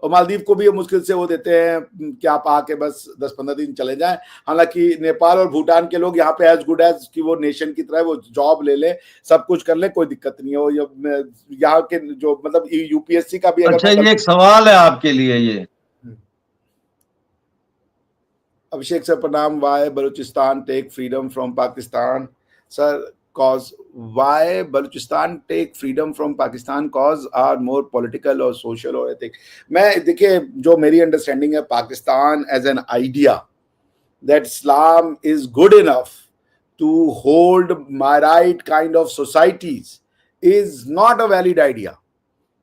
और मालदीव को भी मुश्किल से वो देते हैं कि आप आके बस 10-15 दिन चले जाएं। हालांकि नेपाल और भूटान के लोग यहाँ पे एज गुड एज कि वो नेशन की तरह वो जॉब ले ले, सब कुछ कर ले, कोई दिक्कत नहीं है। वो यहाँ के जो मतलब यूपीएससी का भी अगर अच्छा, ये एक सवाल है आपके लिए ये। अभिषेक सर प्रणाम। Why Balochistan take freedom from Pakistan sir? cause why Balochistan take freedom from Pakistan? Cause are more political or social or ethic? मैं देखिए, जो मेरी अंडरस्टैंडिंग है, Pakistan as an idea that Islam is good enough to hold Mairite kind of societies is not a valid idea.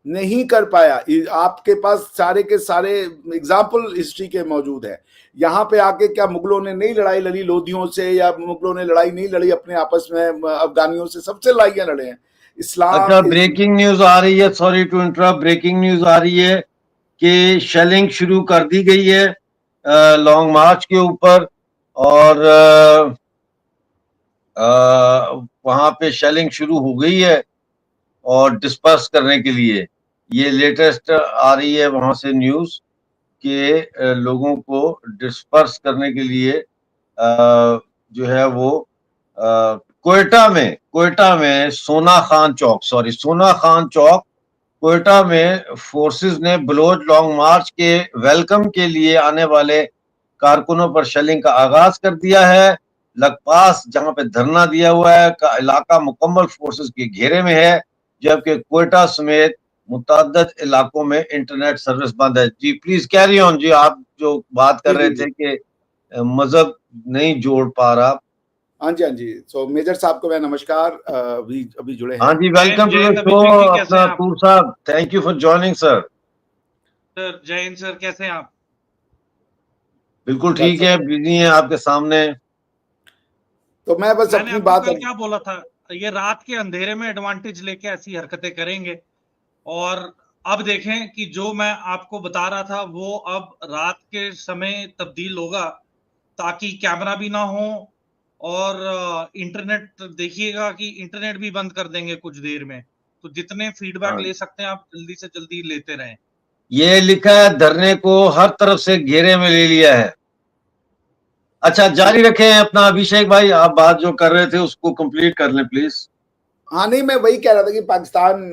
नहीं कर पाया। आपके पास सारे के सारे एग्जाम्पल हिस्ट्री के मौजूद है। यहाँ पे आके क्या मुगलों ने नहीं लड़ाई लड़ी लोधियों से, या मुगलों ने लड़ाई नहीं लड़ी अपने आपस में अफगानियों से? सबसे लड़ाइयां लड़े हैं। इस्लाम। अच्छा, ब्रेकिंग न्यूज आ रही है, sorry to interrupt, breaking news आ रही है कि शेलिंग शुरू कर दी गई है लॉन्ग मार्च के ऊपर, और वहां पे शेलिंग शुरू हो गई है और डिस्पर्स करने के लिए। ये लेटेस्ट आ रही है वहां से न्यूज कि लोगों को डिस्पर्स करने के लिए जो है वो कोयटा में सोना खान चौक कोयटा में फोर्सेस ने बलोच लॉन्ग मार्च के वेलकम के लिए आने वाले कारकुनों पर शेलिंग का आगाज कर दिया है। लखपास जहां पे धरना दिया हुआ है का इलाका मुकम्मल फोर्सेस के घेरे में है, जबकि कोयटा समेत मुतअद्दिद इलाकों में इंटरनेट सर्विस बंद है। जी प्लीज कैरी ऑन जी, आप जो बात कर जी रहे जी जी। थे कि मजहब नहीं जोड़ पा रहा। हाँ जी, हाँ जी। सो मेजर साहब को मैं नमस्कार, अभी अभी जुड़े हाँ हैं। जी, जय हिंद, वेलकम टू जय द हिंद शो अभिषेक जी, कैसे हैं अपना आप? तूर साहब, thank you for joining sir. Sir जय हिंद सर, कैसे हैं आप? बिल्कुल बस ठीक है, बिजी हैं आपके सामने। तो मैं बस मैंने अपनी आपको बात कल क्या बोला था, ये रात के अंधेरे में एडवांटेज लेके ऐसी हरकतें करेंगे, और अब देखें कि जो मैं आपको बता रहा था वो अब रात के समय तब्दील होगा, ताकि कैमरा भी ना हो और इंटरनेट देखिएगा कि इंटरनेट भी बंद कर देंगे कुछ देर में। तो जितने फीडबैक हाँ, ले सकते हैं आप जल्दी से जल्दी लेते रहें। ये लिखा है धरने को हर तरफ से घेरे में ले लिया है। अच्छा जारी रखें अपना अभिषेक भाई, आप बात जो कर रहे थे उसको कंप्लीट कर लें प्लीज। हाँ नहीं, मैं वही कह रहा था कि Pakistan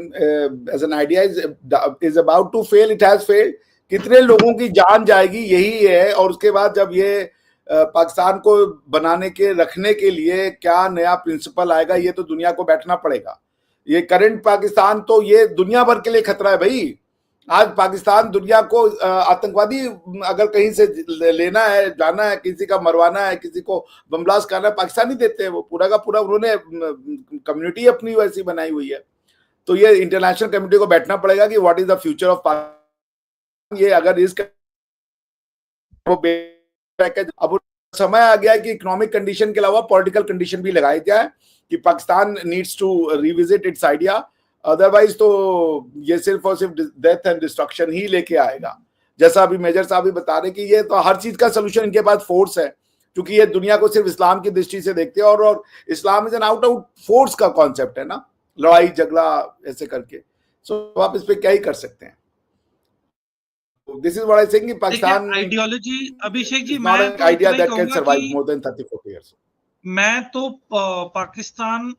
as an idea is about to fail, it has failed. कितने लोगों की जान जाएगी यही है, और उसके बाद जब ये पाकिस्तान को बनाने के रखने के लिए क्या नया प्रिंसिपल आएगा, ये तो दुनिया को बैठना पड़ेगा। ये करंट पाकिस्तान तो ये दुनिया भर के लिए खतरा है भाई। आज पाकिस्तान दुनिया को आतंकवादी अगर कहीं से लेना है, जाना है, किसी का मरवाना है, किसी को बम ब्लास्ट करना है, पाकिस्तानी देते हैं वो पूरा का पूरा। उन्होंने कम्युनिटी अपनी वैसी बनाई हुई है। तो ये इंटरनेशनल कम्युनिटी को बैठना पड़ेगा कि what is the future of Pakistan. ये अगर इस वो पैकेज, अब समय आ गया है कि इकोनॉमिक कंडीशन के अलावा पॉलिटिकल कंडीशन भी लगाई जाए कि Pakistan needs to revisit its idea. Otherwise तो ये सिर्फ और सिर्फ डेथ एंड डिस्ट्रक्शन ही लेके आएगा। जैसा अभी मेजर साहब भी बता रहे कि ये तो हर चीज का सोल्यूशन इनके पास फोर्स है, क्योंकि ये दुनिया को सिर्फ इस्लाम की दृष्टि से देखते हैं, और Islam is an out force का कॉन्सेप्ट है ना, लड़ाई झगड़ा ऐसे करके। सो आप इस पे क्या ही कर सकते हैं। This is what I saying कि देखिए Pakistan ideology, Abhishek ji is not मैं एन तो आइडिया इतना ही दैट कैन कहूंगा कि सर्वाइव मोर देन 30-40 years। मैं तो पाकिस्तान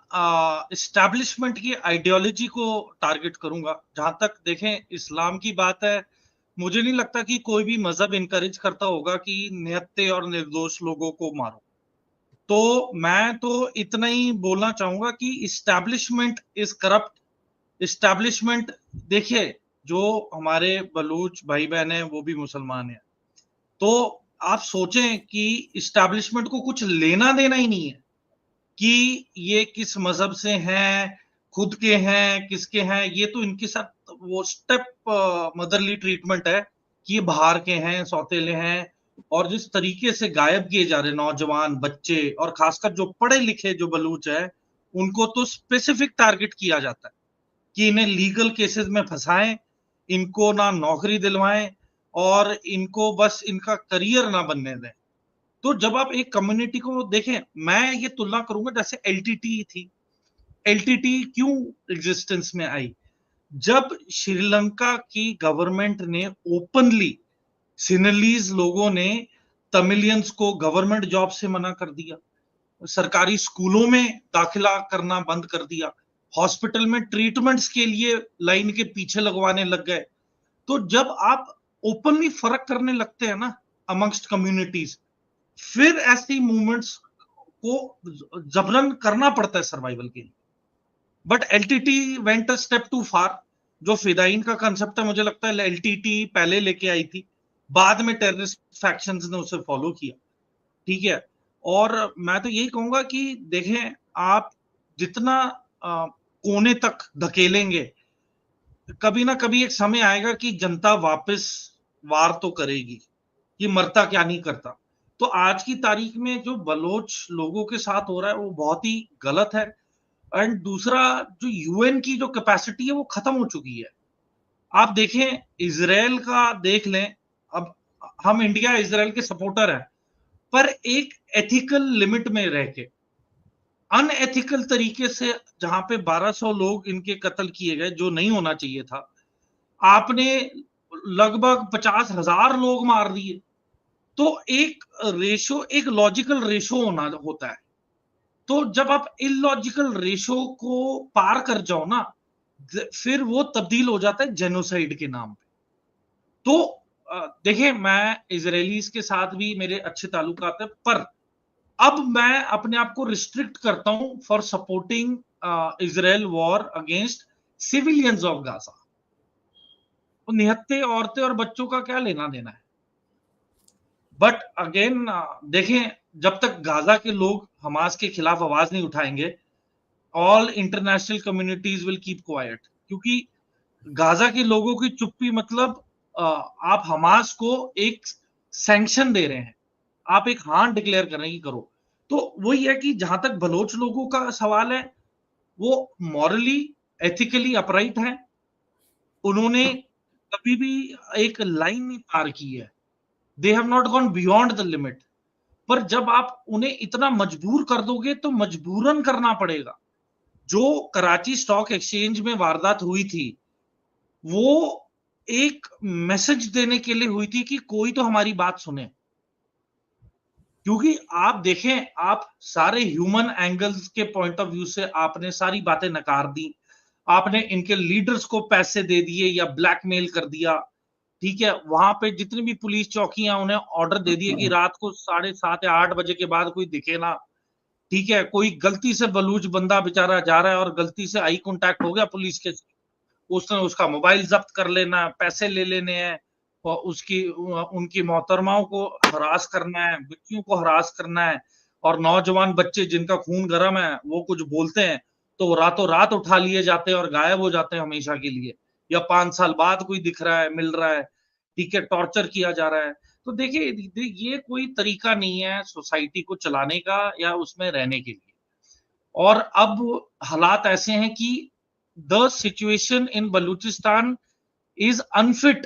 इस्टेब्लिशमेंट की आइडियोलॉजी को टारगेट करूंगा। जहां तक देखें इस्लाम की बात है, मुझे नहीं लगता कि कोई भी मजहब इनकरेज करता होगा कि निहत्थे और निर्दोष लोगों को मारो। तो मैं तो इतना ही बोलना चाहूंगा कि इस्टेब्लिशमेंट इज करप्ट। इस्टेब्लिशमेंट, देखिए जो हमारे बलूच भाई बहन हैं वो भी मुसलमान हैं, तो आप सोचें कि इस्टेब्लिशमेंट को कुछ लेना देना ही नहीं है कि ये किस मजहब से हैं, खुद के हैं, किसके हैं। ये तो इनके साथ वो स्टेप मदरली ट्रीटमेंट है कि ये बाहर के हैं, सौतेले हैं। और जिस तरीके से गायब किए जा रहे नौजवान बच्चे, और खासकर जो पढ़े लिखे जो बलूच है, उनको तो स्पेसिफिक टारगेट किया जाता है कि इन्हें लीगल केसेस में फंसाएं, इनको ना नौकरी दिलवाएं, और इनको बस इनका करियर ना बनने दें। तो जब आप एक कम्युनिटी को देखें, मैं ये तुलना करूंगा जैसे एलटीटी थी। एलटीटी क्यों एग्जिस्टेंस में आई? जब श्रीलंका की गवर्नमेंट ने ओपनली, सिनेलीज लोगों ने तमिलियंस को गवर्नमेंट जॉब से मना कर दिया, सरकारी स्कूलों में दाखिला करना बंद कर दिया, हॉस्पिटल में ट्रीटमेंट्स के लिए लाइन के पीछे लगवाने लग गए। तो जब आप ओपनली फर्क करने लगते हैं ना अमंगस्ट कम्युनिटीज, फिर ऐसी मूवमेंट्स को जबरन करना पड़ता है सर्वाइवल के लिए। But LTT went a step too far. जो फिदाइन का कंसेप्ट है, मुझे लगता है एलटीटी पहले लेके आई थी, बाद में टेररिस्ट फैक्शंस ने उसे फॉलो किया। ठीक है, और मैं तो यही कहूंगा कि देखें आप जितना कोने तक धकेलेंगे, कभी ना कभी एक समय आएगा कि जनता वापस वार तो करेगी। ये मरता क्या नहीं करता। तो आज की तारीख में जो बलोच लोगों के साथ हो रहा है वो बहुत ही गलत है। एंड दूसरा, जो यूएन की जो कैपेसिटी है वो खत्म हो चुकी है। आप देखें इसराइल का देख लें। अब हम इंडिया इसराइल के सपोर्टर हैं, पर एक एथिकल लिमिट में रह के, अनएथिकल तरीके से जहां पे 1200 लोग इनके कत्ल किए गए जो नहीं होना चाहिए था, आपने लगभग 50,000 लोग मार दिए। तो एक रेशो, एक लॉजिकल रेशो होना होता है। तो जब आप इलॉजिकल रेशो को पार कर जाओ ना, फिर वो तब्दील हो जाता है जेनोसाइड के नाम पे। तो देखिए मैं इजरायलीज के साथ भी मेरे अच्छे ताल्लुकात है, पर अब मैं अपने आप को रिस्ट्रिक्ट करता हूं for supporting Israel war against civilians of Gaza. निहत्थे औरतें और बच्चों का क्या लेना देना है। बट अगेन देखें, जब तक गाजा के लोग हमास के खिलाफ आवाज नहीं उठाएंगे, all international communities will keep quiet, क्योंकि गाजा के लोगों की चुप्पी मतलब आप हमास को एक सैंक्शन दे रहे हैं, आप एक हां डिक्लेयर कर रहे हैं कि करो। तो वही है कि जहां तक बलोच लोगों का सवाल है, वो मॉरली एथिकली अपराइट है, उन्होंने कभी भी एक लाइन नहीं पार की है, they have not gone beyond the limit. पर जब आप उन्हें इतना मजबूर कर दोगे तो मजबूरन करना पड़ेगा। जो कराची स्टॉक एक्सचेंज में वारदात हुई थी, वो एक मैसेज देने के लिए हुई थी कि कोई तो हमारी बात सुने। क्योंकि आप देखें, आप सारे ह्यूमन एंगल्स के पॉइंट ऑफ व्यू से आपने सारी बातें नकार दी, आपने इनके लीडर्स को पैसे दे दिए या ब्लैकमेल कर दिया, ठीक है। वहां पे जितनी भी पुलिस चौकियां, उन्हें ऑर्डर दे दिए कि रात को 7:30 या 8 बजे के बाद कोई दिखे ना, ठीक है। कोई गलती से बलूच बंदा बेचारा जा रहा है और गलती से आई कांटेक्ट हो गया पुलिस के, उसने उसका मोबाइल जब्त कर लेना, पैसे ले लेने हैं, और उसकी उनकी मोहतरमाओं को हरास करना है, बच्चियों को हरास करना है, और नौजवान बच्चे जिनका खून गर्म है वो कुछ बोलते हैं तो रातों रात उठा लिए जाते हैं और गायब हो जाते हैं हमेशा के लिए, या 5 साल बाद कोई दिख रहा है, मिल रहा है, ठीक है, टॉर्चर किया जा रहा है। तो देखिए, ये कोई तरीका नहीं है सोसाइटी को चलाने का या उसमें रहने के लिए। और अब हालात ऐसे हैं कि the situation in Balochistan is unfit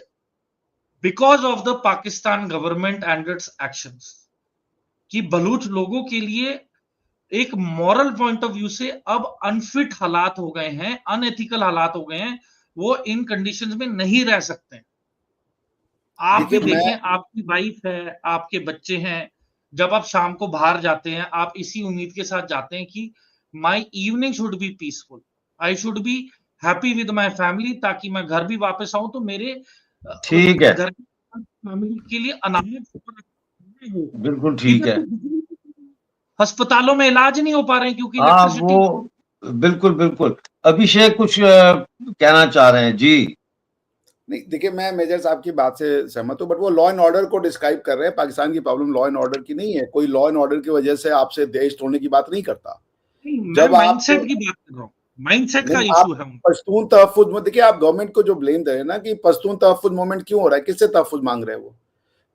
because of the Pakistan government and it's actions. कि बलूच लोगों के लिए एक मॉरल पॉइंट ऑफ व्यू से अब अनफिट हालात हो गए हैं, अनएथिकल हालात हो गए हैं, वो इन कंडीशंस में नहीं रह सकते। आप भी देखें, आपकी वाइफ है, आपके बच्चे हैं, जब आप शाम को बाहर जाते हैं, आप इसी उम्मीद के साथ जाते हैं कि माई evening should be peaceful, I should be happy with my family, ताकि मैं घर भी वापस आऊं तो मेरे ठीक है, घर फैमिली के लिए अनाज हो। बिल्कुल ठीक है। अस्पतालों में इलाज नहीं हो पा रहे हैं क्योंकि हाँ, इलेक्ट्रिसिटी। वो बिल्कुल बिल्कुल। अभिषेक कुछ कहना चाह रहे हैं जी। नहीं, देखिए, मैं मेजर साहब की बात से सहमत हूँ, बट वो लॉ एंड ऑर्डर को डिस्क्राइब कर रहे हैं। पाकिस्तान की प्रॉब्लम लॉ एंड ऑर्डर की नहीं है। कोई लॉ एंड ऑर्डर की वजह से आपसे देश तोड़ने की बात नहीं करता। मैं माइंडसेट की बात कर रहा हूँ, माइंडसेट का इशू है। पश्तून तहफ्फुज में देखिए, आप गवर्नमेंट को जो ब्लेम दे रहे हैं ना कि पश्तून तहफ्फुज मूवमेंट क्यों हो रहा है, किससे तहफ्फुज मांग रहे हैं वो।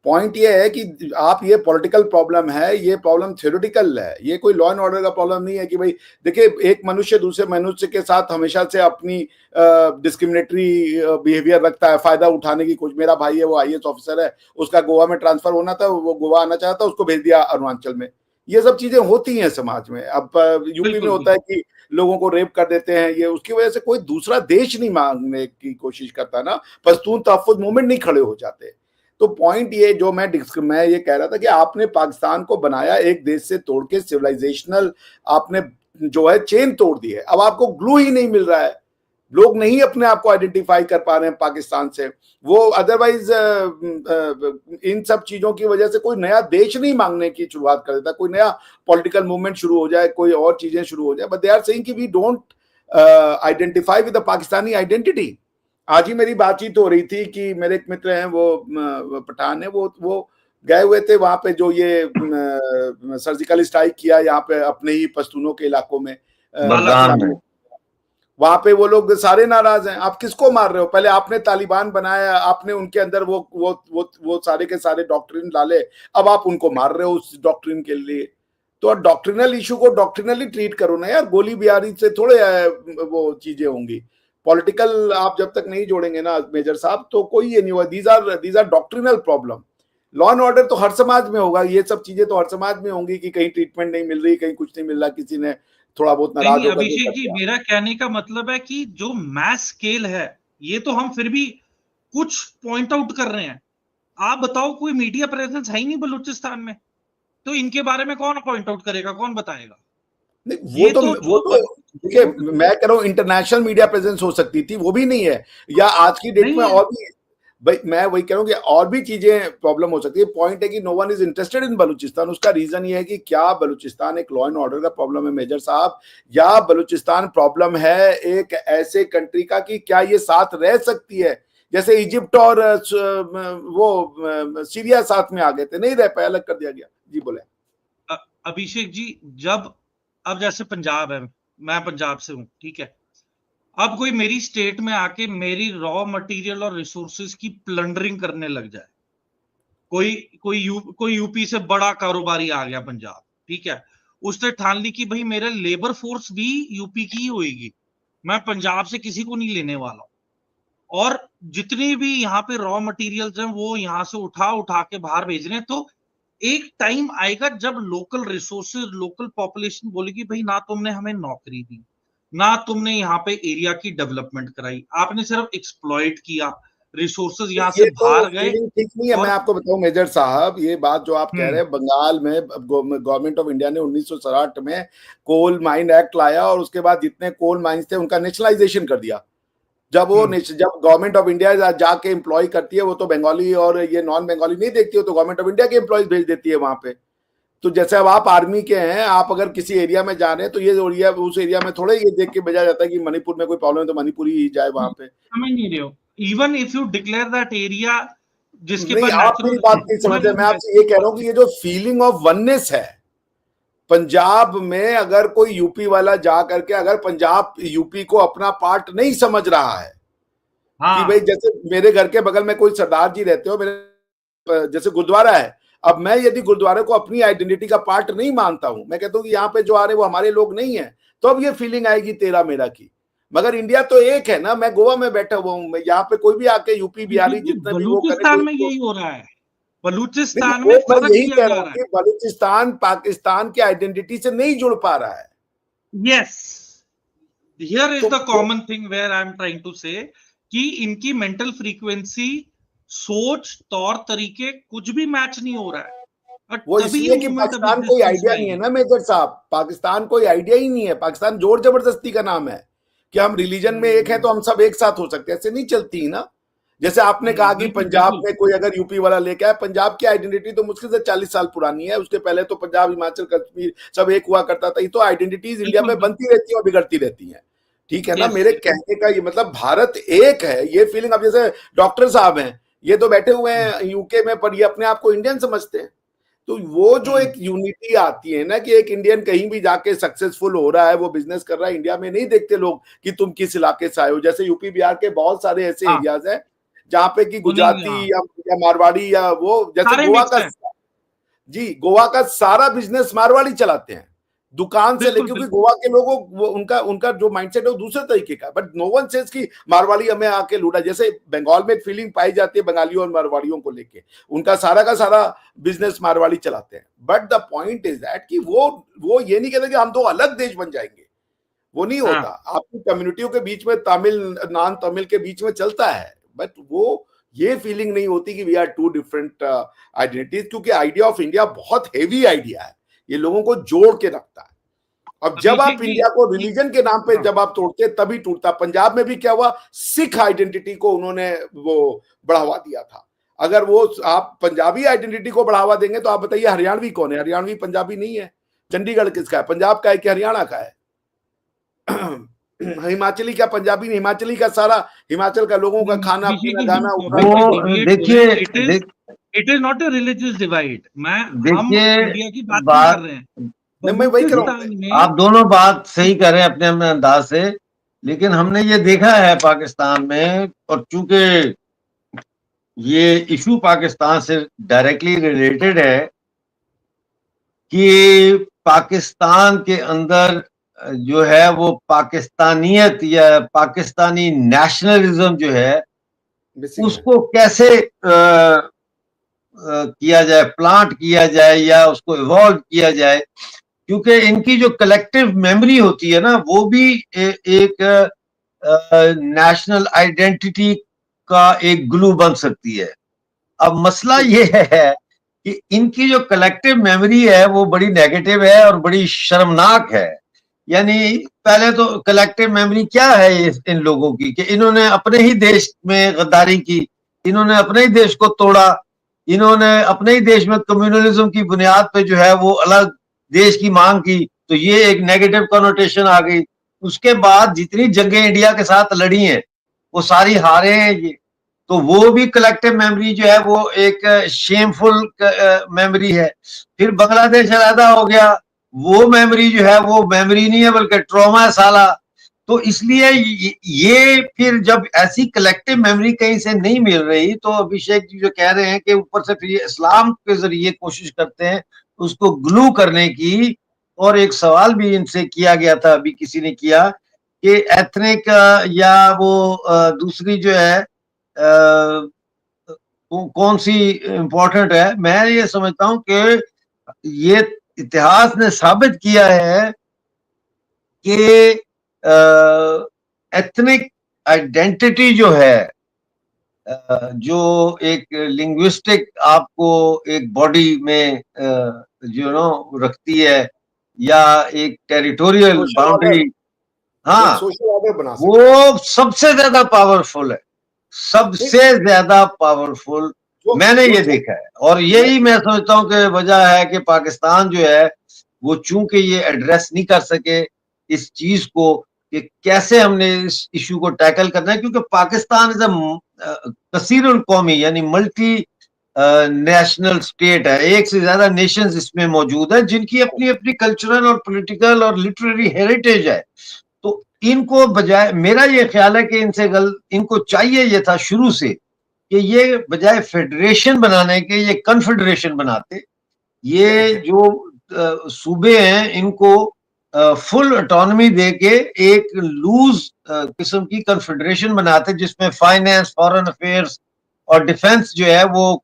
पॉइंट ये है कि आप, ये पॉलिटिकल प्रॉब्लम है, ये प्रॉब्लम थ्योरेटिकल है, ये कोई लॉ एंड ऑर्डर का प्रॉब्लम नहीं है। कि भाई देखिए, एक मनुष्य दूसरे मनुष्य के साथ हमेशा से अपनी डिस्क्रिमिनेटरी बिहेवियर रखता है, फायदा उठाने की कुछ। मेरा भाई है, वो आईएएस ऑफिसर है, उसका गोवा में ट्रांसफर होना था, वो गोवा आना चाहता, उसको भेज दिया अरुणाचल में। ये सब चीजें होती हैं समाज में। अब यूपी में होता है कि लोगों को रेप कर देते हैं, ये उसकी वजह से कोई दूसरा देश नहीं मांगने की कोशिश करता ना, पश्तून तहफ्फुज मूवमेंट नहीं खड़े हो जाते। तो पॉइंट ये जो मैं ये कह रहा था कि आपने पाकिस्तान को बनाया एक देश से तोड़ के, सिविलाइजेशनल आपने जो है चेन तोड़ दी है। अब आपको ग्लू ही नहीं मिल रहा है, लोग नहीं अपने आप को आइडेंटिफाई कर पा रहे हैं पाकिस्तान से। वो अदरवाइज इन सब चीजों की वजह से कोई नया देश नहीं मांगने की शुरुआत कर देता, कोई नया पॉलिटिकल मूवमेंट शुरू हो जाए, कोई और चीजें शुरू हो जाए, बट दे आर सेइंग कि we don't identify with the Pakistani identity. आज ही मेरी बातचीत हो रही थी कि मेरे एक मित्र हैं, वो पठान है, वो गए हुए थे वहां पे, जो ये सर्जिकल स्ट्राइक किया यहाँ पे अपने ही पश्तूनों के इलाकों में, वहां पे वो लोग सारे नाराज हैं। आप किसको मार रहे हो? पहले आपने तालिबान बनाया, आपने उनके अंदर वो सारे के सारे डॉक्ट्रिन डाले, अब आप उनको मार रहे हो उस डॉक्ट्रिन के लिए। तो डॉक्ट्रिनल इशू को डॉक्ट्रिनली ट्रीट करो ना यार, गोली बिहारी से थोड़े वो चीजें होंगी। पॉलिटिकल आप जब तक नहीं जोड़ेंगे ना मेजर साहब, तो कोई ये नहीं हुआ। These are doctrinal problem. Law and order तो हर समाज में होगा, ये सब चीजें तो हर समाज में होंगी कि कहीं ट्रीटमेंट नहीं मिल रही, कहीं कुछ नहीं मिल रहा, किसी ने थोड़ा बहुत नाराज होकर। अभिषेक जी, मेरा कहने का मतलब है कि जो मैस स्केल है, ये तो हम फिर भी कुछ पॉइंट आउट कर रहे हैं। आप बताओ, कोई मीडिया प्रेजेंस है ही नहीं बलूचिस्तान में, तो इनके बारे में कौन पॉइंट आउट करेगा, कौन बताएगा? नहीं, वो तो देखिए, मैं कह रहा हूँ इंटरनेशनल मीडिया प्रेजेंस हो सकती थी, वो भी नहीं है। या आज की डेट में और भी, भाई मैं वही कह रहा हूँ कि और भी चीजें प्रॉब्लम हो सकती है। पॉइंट है कि no one is interested in Balochistan. उसका रीजन ये है कि क्या बलूचिस्तान एक लॉ एंड ऑर्डर का प्रॉब्लम है मेजर साहब, या बलूचिस्तान प्रॉब्लम है एक ऐसे कंट्री का कि क्या ये साथ रह सकती है, जैसे इजिप्ट और वो सीरिया साथ में आ गए थे, नहीं रह पाए, अलग कर दिया गया। जी बोले। अभिषेक जी, जब अब जैसे पंजाब है, मैं पंजाब से हूं, ठीक है, अब कोई मेरी स्टेट में आके मेरी रॉ मटेरियल और रिसोर्सेज की प्लंडरिंग करने लग जाए, कोई यूपी से बड़ा कारोबारी आ गया पंजाब, ठीक है, उसने ठान ली कि भाई मेरा लेबर फोर्स भी यूपी की ही होगी, मैं पंजाब से किसी को नहीं लेने वाला हूं, और जितनी भी यहाँ पे रॉ मटेरियल्स हैं वो यहाँ से उठा के बाहर भेज रहे हैं, तो एक टाइम आएगा जब लोकल रिसोर्सेज, लोकल पॉपुलेशन बोलेगी भाई ना तुमने हमें नौकरी दी, ना तुमने यहाँ पे एरिया की डेवलपमेंट कराई, आपने सिर्फ एक्सप्लॉइट किया, रिसोर्सेज यहाँ से ये तो बाहर गए। फीलिंग ठीक नहीं है। मैं आपको बताऊं मेजर साहब, ये बात जो आप कह रहे हैं, बंगाल में गवर्नमेंट ऑफ इंडिया ने 1967 में कोल माइन एक्ट लाया और उसके बाद जितने कोल माइंस थे उनका नेशनलाइजेशन कर दिया। जब गवर्नमेंट ऑफ इंडिया जाके एम्प्लॉय करती है, वो तो बंगाली और ये नॉन बंगाली नहीं देखती हो, तो गवर्नमेंट ऑफ इंडिया के एम्प्लॉयज भेज देती है वहां पे। तो जैसे अब आप आर्मी के हैं, आप अगर किसी एरिया में जा रहे हैं तो ये एरिया, उस एरिया में थोड़ा ये देख के भेजा जाता है कि मणिपुर में कोई प्रॉब्लम है तो मणिपुरी ही जाए वहां पे। समझ नहीं रहे हो, even if you declare that area जिसके नहीं, पास आप मेरी बात नहीं समझ रहे। मैं आपसे ये कह रहा हूँ कि ये जो फीलिंग ऑफ वननेस है पंजाब में, अगर कोई यूपी वाला जा करके, अगर पंजाब यूपी को अपना पार्ट नहीं समझ रहा है, कि भाई जैसे मेरे घर के बगल में कोई सरदार जी रहते हो, मेरे जैसे गुरुद्वारा है, अब मैं यदि गुरुद्वारे को अपनी आइडेंटिटी का पार्ट नहीं मानता हूं, मैं कहता हूं कि यहाँ पे जो आ रहे वो हमारे लोग नहीं है, तो अब ये फीलिंग आएगी तेरा मेरा की। मगर इंडिया तो एक है ना। मैं गोवा में बैठा हुआ हूँ, यहाँ पे कोई भी आके यूपी बिहारी जितना भी वो करे, बलूचिस्तान में यही हो रहा है, बलूचिस्तान में मैं फर्क यही किया कह जा रहा रहा हूँ कि बलूचिस्तान पाकिस्तान की आइडेंटिटी से नहीं जुड़ पा रहा है। Yes, here is the common thing where I am trying to say कि इनकी मेंटल फ्रीक्वेंसी, सोच, तौर तरीके कुछ भी मैच नहीं हो रहा है। वो इसलिए कि पाकिस्तान कोई आइडिया नहीं है ना मेजर साहब, पाकिस्तान कोई आइडिया ही नहीं है। पाकिस्तान जोर जबरदस्ती का नाम है कि हम रिलीजन में एक हैं तो हम सब एक साथ हो सकते हैं, ऐसे नहीं चलती ना। जैसे आपने कहा कि पंजाब में कोई अगर यूपी वाला लेके आए, पंजाब की आइडेंटिटी तो मुश्किल से 40 साल पुरानी है, उसके पहले तो पंजाब, हिमाचल, कश्मीर सब एक हुआ करता था। ये तो आइडेंटिटीज इंडिया में बनती रहती है और बिगड़ती रहती है, ठीक है ना। मेरे कहने का ये मतलब भारत एक है, ये फीलिंग। अब जैसे डॉक्टर साहब हैं, ये तो बैठे हुए हैं यूके में, पर ये अपने आप को इंडियन समझते हैं। तो वो जो एक यूनिटी आती है ना, कि एक इंडियन कहीं भी जाके सक्सेसफुल हो रहा है, वो बिजनेस कर रहा है, इंडिया में नहीं देखते लोग कि तुम किस इलाके से आए हो। जैसे यूपी बिहार के बहुत सारे ऐसे एरियाज हैं जहाँ पे कि गुजराती या मारवाड़ी या वो, जैसे गोवा का, जी गोवा का सारा बिजनेस मारवाड़ी चलाते हैं, दुकान से लेकर, क्योंकि गोवा के लोगों वो उनका जो माइंडसेट है वो दूसरे तरीके का। बट नो वन सेज कि मारवाड़ी हमें आके लूटा। जैसे बंगाल में एक फीलिंग पाई जाती है बंगालियों और मारवाड़ियों को लेके, उनका सारा का सारा बिजनेस मारवाड़ी चलाते हैं। But the point is that कि वो ये नहीं कहते कि हम दो अलग देश बन जाएंगे, वो नहीं होता। आपकी कम्युनिटियों के बीच में तमिल, नॉन तमिल के बीच में चलता है, बट वो ये फीलिंग नहीं होती कि we are two different identities, क्योंकि आइडिया ऑफ इंडिया बहुत हेवी आइडिया है, ये लोगों को जोड़ के रखता है। अब जब आप इंडिया को रिलीजन के नाम पे जब आप तोड़ते तभी टूटता। पंजाब में भी क्या हुआ, सिख आइडेंटिटी को उन्होंने वो बढ़ावा दिया था। अगर वो आप पंजाबी आइडेंटिटी को बढ़ावा देंगे तो आप बताइए हरियाणवी कौन है? हरियाणवी पंजाबी नहीं है। चंडीगढ़ किसका है? पंजाब का है कि हरियाणा का है? हिमाचली क्या पंजाबी नहीं? हिमाचली का सारा हिमाचल का लोगों का खाना पीना गाना देखिए, it is not a religious divide. हम इंडिया की बात बात कर रहे हैं, मैं वही कह रहा हूं, आप दोनों बात सही कर रहे हैं अपने अपने अंदाज से, लेकिन हमने ये देखा है पाकिस्तान में, और चूंकि ये इशू पाकिस्तान से डायरेक्टली रिलेटेड है कि पाकिस्तान के अंदर जो है वो पाकिस्तानियत या पाकिस्तानी नेशनलिज्म जो है उसको कैसे किया जाए, प्लांट किया जाए या उसको इवॉल्व किया जाए, क्योंकि इनकी जो कलेक्टिव मेमोरी होती है ना, वो भी एक नेशनल आइडेंटिटी का एक ग्लू बन सकती है। अब मसला ये है कि इनकी जो कलेक्टिव मेमोरी है वो बड़ी नेगेटिव है और बड़ी शर्मनाक है। यानी पहले तो कलेक्टिव मेमोरी क्या है इन लोगों की, कि इन्होंने अपने ही देश में गद्दारी की, इन्होंने अपने ही देश को तोड़ा, इन्होंने अपने ही देश में कम्युनलिज्म की बुनियाद पे जो है वो अलग देश की मांग की, तो ये एक नेगेटिव कॉनोटेशन आ गई। उसके बाद जितनी जंगें इंडिया के साथ लड़ी हैं वो सारी हारे हैं ये। तो वो भी कलेक्टिव मेमोरी जो है वो एक शेमफुल मेमोरी है। फिर बांग्लादेश अलहदा हो गया, वो मेमोरी जो है वो मेमोरी नहीं है बल्कि ट्रॉमा है साला। तो इसलिए ये फिर जब ऐसी कलेक्टिव मेमोरी कहीं से नहीं मिल रही, तो अभिषेक जी जो कह रहे हैं कि ऊपर से फिर ये इस्लाम के जरिए कोशिश करते हैं उसको ग्लू करने की। और एक सवाल भी इनसे किया गया था, अभी किसी ने किया कि एथनिक या वो दूसरी जो है कौन सी इंपॉर्टेंट है। मैं ये समझता हूं कि ये इतिहास ने साबित किया है कि एथनिक आइडेंटिटी जो है, जो एक लिंग्विस्टिक आपको एक बॉडी में जो नो रखती है, या एक टेरिटोरियल सोशल ऑर्डर, बाउंड्री, एक हाँ, सोशल ऑर्डर बना सकते वो सबसे ज्यादा पावरफुल है, हैं। सबसे ज्यादा पावरफुल मैंने जो ये जो देखा है। और यही मैं समझता हूँ कि वजह है कि पाकिस्तान जो है वो चूंकि ये एड्रेस नहीं कर सके इस चीज को कि कैसे हमने इस इशू को टैकल करना है, क्योंकि पाकिस्तान इज अ कसीरुल कौमी यानी मल्टी नेशनल स्टेट है। एक से ज्यादा नेशंस इसमें मौजूद है जिनकी अपनी अपनी कल्चरल और पॉलिटिकल और लिटरेरी हेरिटेज है। तो इनको बजाय, मेरा ये ख्याल है कि इनको चाहिए ये था शुरू से कि ये बजाय फेडरेशन बनाने के ये कन्फेडरेशन बनाते। ये जो सूबे हैं इनको फुल ऑटोनॉमी देके एक लूज किस्म की कन्फेडरेशन बनाते जिसमें फाइनेंस, फॉरेन अफेयर्स और डिफेंस जो है वो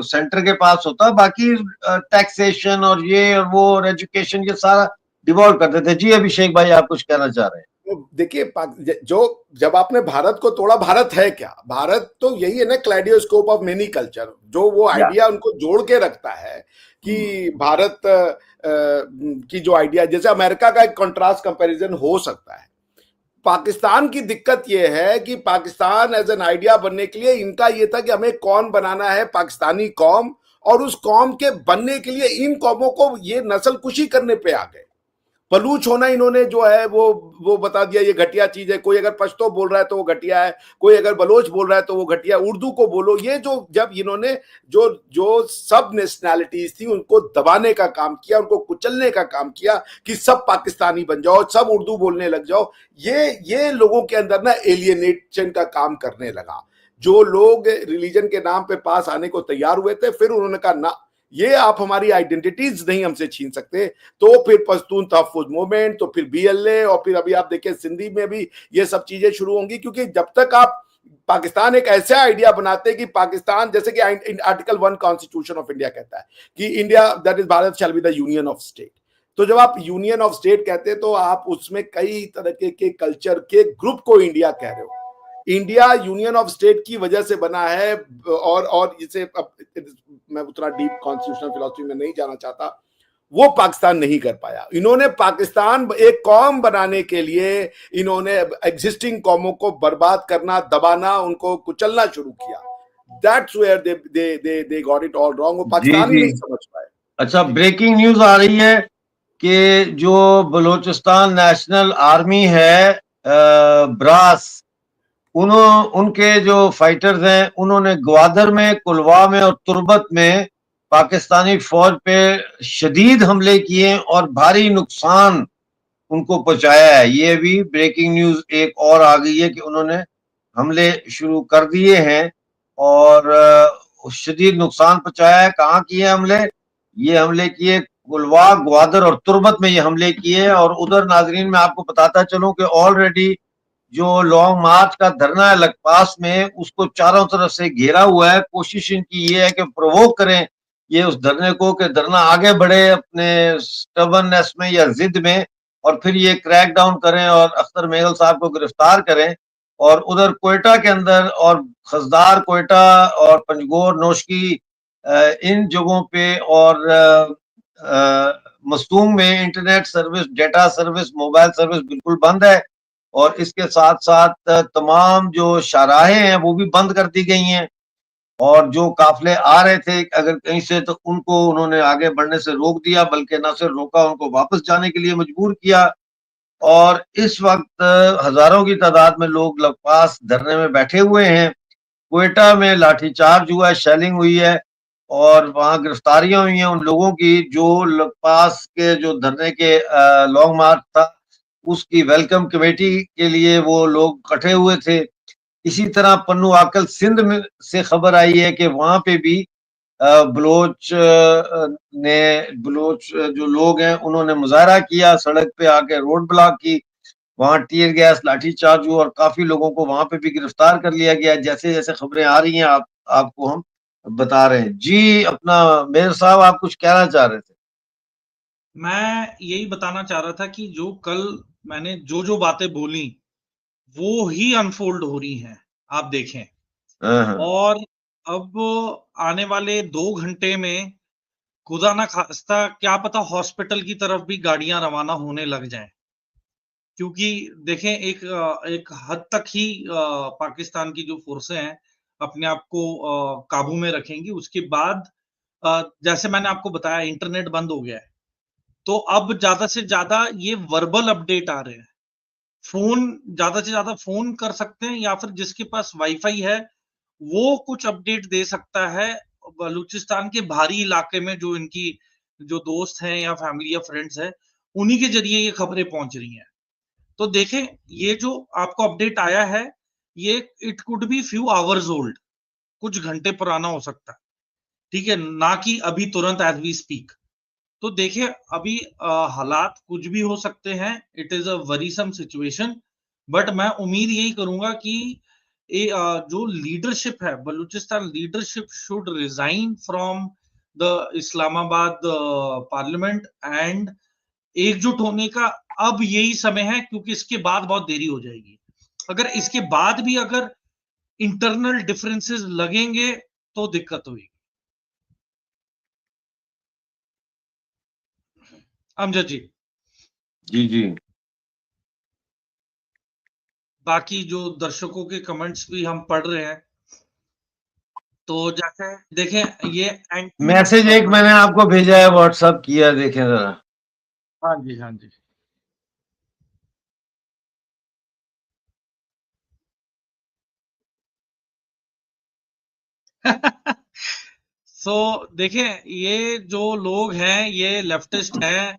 सेंटर के पास होता, बाकी टैक्सेशन और ये और वो और एजुकेशन ये सारा डिवॉल्व करते थे। जी अभिषेक भाई, आप कुछ कहना चाह रहे हैं? तो देखिए, जो जब आपने भारत को तोड़ा, भारत है क्या? भारत तो यही है ना, क्लैडियोस्कोप ऑफ मेनी कल्चर। जो वो या आइडिया उनको जोड़ के रखता है कि भारत की जो आइडिया, जैसे अमेरिका का एक कंट्रास्ट कंपैरिजन हो सकता है। पाकिस्तान की दिक्कत यह है कि पाकिस्तान एज एन आइडिया बनने के लिए इनका यह था कि हमें कौन बनाना है, पाकिस्तानी कौम, और उस कौम के बनने के लिए इन कौमों को ये नस्लकुशी करने पे आ गए। बलूच होना इन्होंने जो है वो बता दिया ये घटिया चीज है। कोई अगर पश्तो बोल रहा है तो वो घटिया है, कोई अगर बलोच बोल रहा है तो वो घटिया, उर्दू को बोलो। ये जो जब इन्होंने जो जो सब नेशनैलिटीज थी उनको दबाने का काम किया, उनको कुचलने का काम किया कि सब पाकिस्तानी बन जाओ, सब उर्दू बोलने लग जाओ, ये लोगों के अंदर ना एलियनेशन का काम करने लगा। जो लोग रिलीजन के नाम पे पास आने को तैयार हुए थे, फिर उन्होंने कहा ना, ये आप हमारी आइडेंटिटीज नहीं हमसे छीन सकते। तो फिर पश्तून तहफ्फुज मूवमेंट, तो फिर बीएलए, और फिर अभी आप देखिए सिंधी में भी ये सब चीजें शुरू होंगी। क्योंकि जब तक आप पाकिस्तान एक ऐसा आइडिया बनाते हैं कि पाकिस्तान, जैसे कि आर्टिकल 1 कॉन्स्टिट्यूशन ऑफ इंडिया कहता है कि India that is Bharat shall be the union of state. तो जब आप यूनियन ऑफ स्टेट कहते हैं तो आप उसमें कई तरह के कल्चर के ग्रुप को इंडिया कह रहे हो। इंडिया यूनियन ऑफ स्टेट की वजह से बना है, और इसे मैं उतना डीप कॉन्स्टिट्यूशनल फिलॉसफी में नहीं जाना चाहता, वो पाकिस्तान नहीं कर पाया। इन्होंने पाकिस्तान एक कौम बनाने के लिए इन्होंने एग्जिस्टिंग कौमों को बर्बाद करना, दबाना, उनको कुचलना शुरू किया। That's where they got it all wrong. वो पाकिस्तान ही नहीं समझ पाए। अच्छा, ब्रेकिंग न्यूज आ रही है कि जो बलूचिस्तान नेशनल आर्मी है ब्रास, उनके जो फाइटर्स हैं उन्होंने ग्वादर में, कुलवा में और तुर्बत में पाकिस्तानी फौज पे शदीद हमले किए और भारी नुकसान उनको पहुंचाया है। ये भी ब्रेकिंग न्यूज एक और आ गई है कि उन्होंने हमले शुरू कर दिए हैं और शदीद नुकसान पहुंचाया है। कहाँ किए हमले? ये हमले किए कुलवा, ग्वादर और तुर्बत में ये हमले किए। और उधर नाजरीन मैं आपको बताता चलूं कि ऑलरेडी जो लॉन्ग मार्च का धरना है लखपास में, उसको चारों तरफ से घेरा हुआ है। कोशिश इनकी ये है कि प्रोवोक करें ये उस धरने को कि धरना आगे बढ़े अपने स्टबर्ननेस में या जिद में, और फिर ये क्रैक डाउन करें और अख्तर मेगल साहब को गिरफ्तार करें। और उधर कोयटा के अंदर और खजदार, कोयटा और पंजगोर, नोशकी, इन जगहों पे और मस्तूंग में internet service, data service, mobile service बिल्कुल बंद है। और इसके साथ साथ तमाम जो शाहराहें हैं वो भी बंद कर दी गई हैं। और जो काफिले आ रहे थे अगर कहीं से, तो उनको उन्होंने आगे बढ़ने से रोक दिया, बल्कि न सिर्फ रोका, उनको वापस जाने के लिए मजबूर किया। और इस वक्त हजारों की तादाद में लोग लखपास धरने में बैठे हुए हैं। क्वेटा में लाठीचार्ज हुआ है, शेलिंग हुई है और वहां गिरफ्तारियां हुई हैं उन लोगों की जो पास के जो धरने के लॉन्ग मार्च था उसकी वेलकम कमेटी के लिए वो लोग इकट्ठे हुए थे। इसी तरह पन्नू आकल सिंध में से खबर आई है कि वहां पे भी बलोच जो लोग हैं उन्होंने मुजाहरा किया, सड़क पे आके रोड ब्लॉक की, वहां टीयर गैस लाठीचार्ज हुआ और काफी लोगों को वहां पे भी गिरफ्तार कर लिया गया। जैसे जैसे खबरें आ रही हैं आपको हम बता रहे हैं। जी अपना मेयर साहब आप कुछ कहना चाह रहे थे? मैं यही बताना चाह रहा था कि जो कल मैंने जो बातें बोली वो ही अनफोल्ड हो रही हैं, आप देखें। हाँ। और अब आने वाले 2 घंटे में खुदा ना खास्ता क्या पता हॉस्पिटल की तरफ भी गाड़ियां रवाना होने लग जाएं, क्योंकि देखें एक हद तक ही पाकिस्तान की जो फोर्सें हैं अपने आप को काबू में रखेंगी। उसके बाद जैसे मैंने आपको बताया इंटरनेट बंद हो गया है, तो अब ज्यादा से ज्यादा ये वर्बल अपडेट आ रहे हैं। फोन ज्यादा से ज्यादा फोन कर सकते हैं या फिर जिसके पास वाईफाई है वो कुछ अपडेट दे सकता है। बलूचिस्तान के बाहरी इलाके में जो इनकी जो दोस्त हैं या फैमिली या फ्रेंड्स हैं उन्हीं के जरिए ये खबरें पहुंच रही हैं। तो देखें ये जो आपको अपडेट आया है ये it could be few hours old, कुछ घंटे पुराना हो सकता है, ठीक है, ना कि अभी तुरंत एज वी स्पीक। तो देखिए अभी हालात कुछ भी हो सकते हैं, it is a worrisome situation, but मैं उम्मीद यही करूंगा कि जो लीडरशिप है Balochistan leadership should resign from the Islamabad parliament and एकजुट होने का अब यही समय है, क्योंकि इसके बाद बहुत देरी हो जाएगी। अगर इसके बाद भी अगर इंटरनल डिफरेंसेस लगेंगे तो दिक्कत होगी। अमजद जी, जी। बाकी जो दर्शकों के कमेंट्स भी हम पढ़ रहे हैं, तो जैसे देखें ये एंटी मैसेज एक मैंने आपको भेजा है, व्हाट्सएप किया, देखें जरा। हाँ जी हाँ जी। सो देखें ये जो लोग हैं ये लेफ्टिस्ट हैं,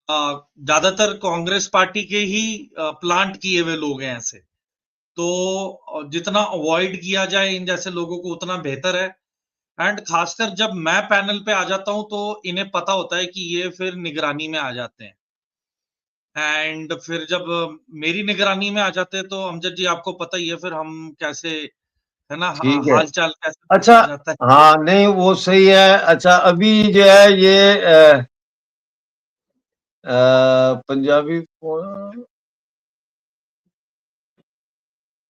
ज्यादातर कांग्रेस पार्टी के ही प्लांट किए हुए लोग हैं ऐसे। तो जितना अवॉइड किया जाए इन जैसे लोगों को उतना बेहतर है। एंड खासकर जब मैं पैनल पे आ जाता हूं तो इन्हें पता होता है कि ये फिर निगरानी में आ जाते हैं। एंड फिर जब मेरी निगरानी में आ जाते हैं तो अमजद जी आपको पता ही है फिर हम कैसे, है ना, ठीक है। हाल चाल कैसे अच्छा, पूछा जाता है। हाँ नहीं वो सही है। अच्छा अभी जो है ये पंजाबी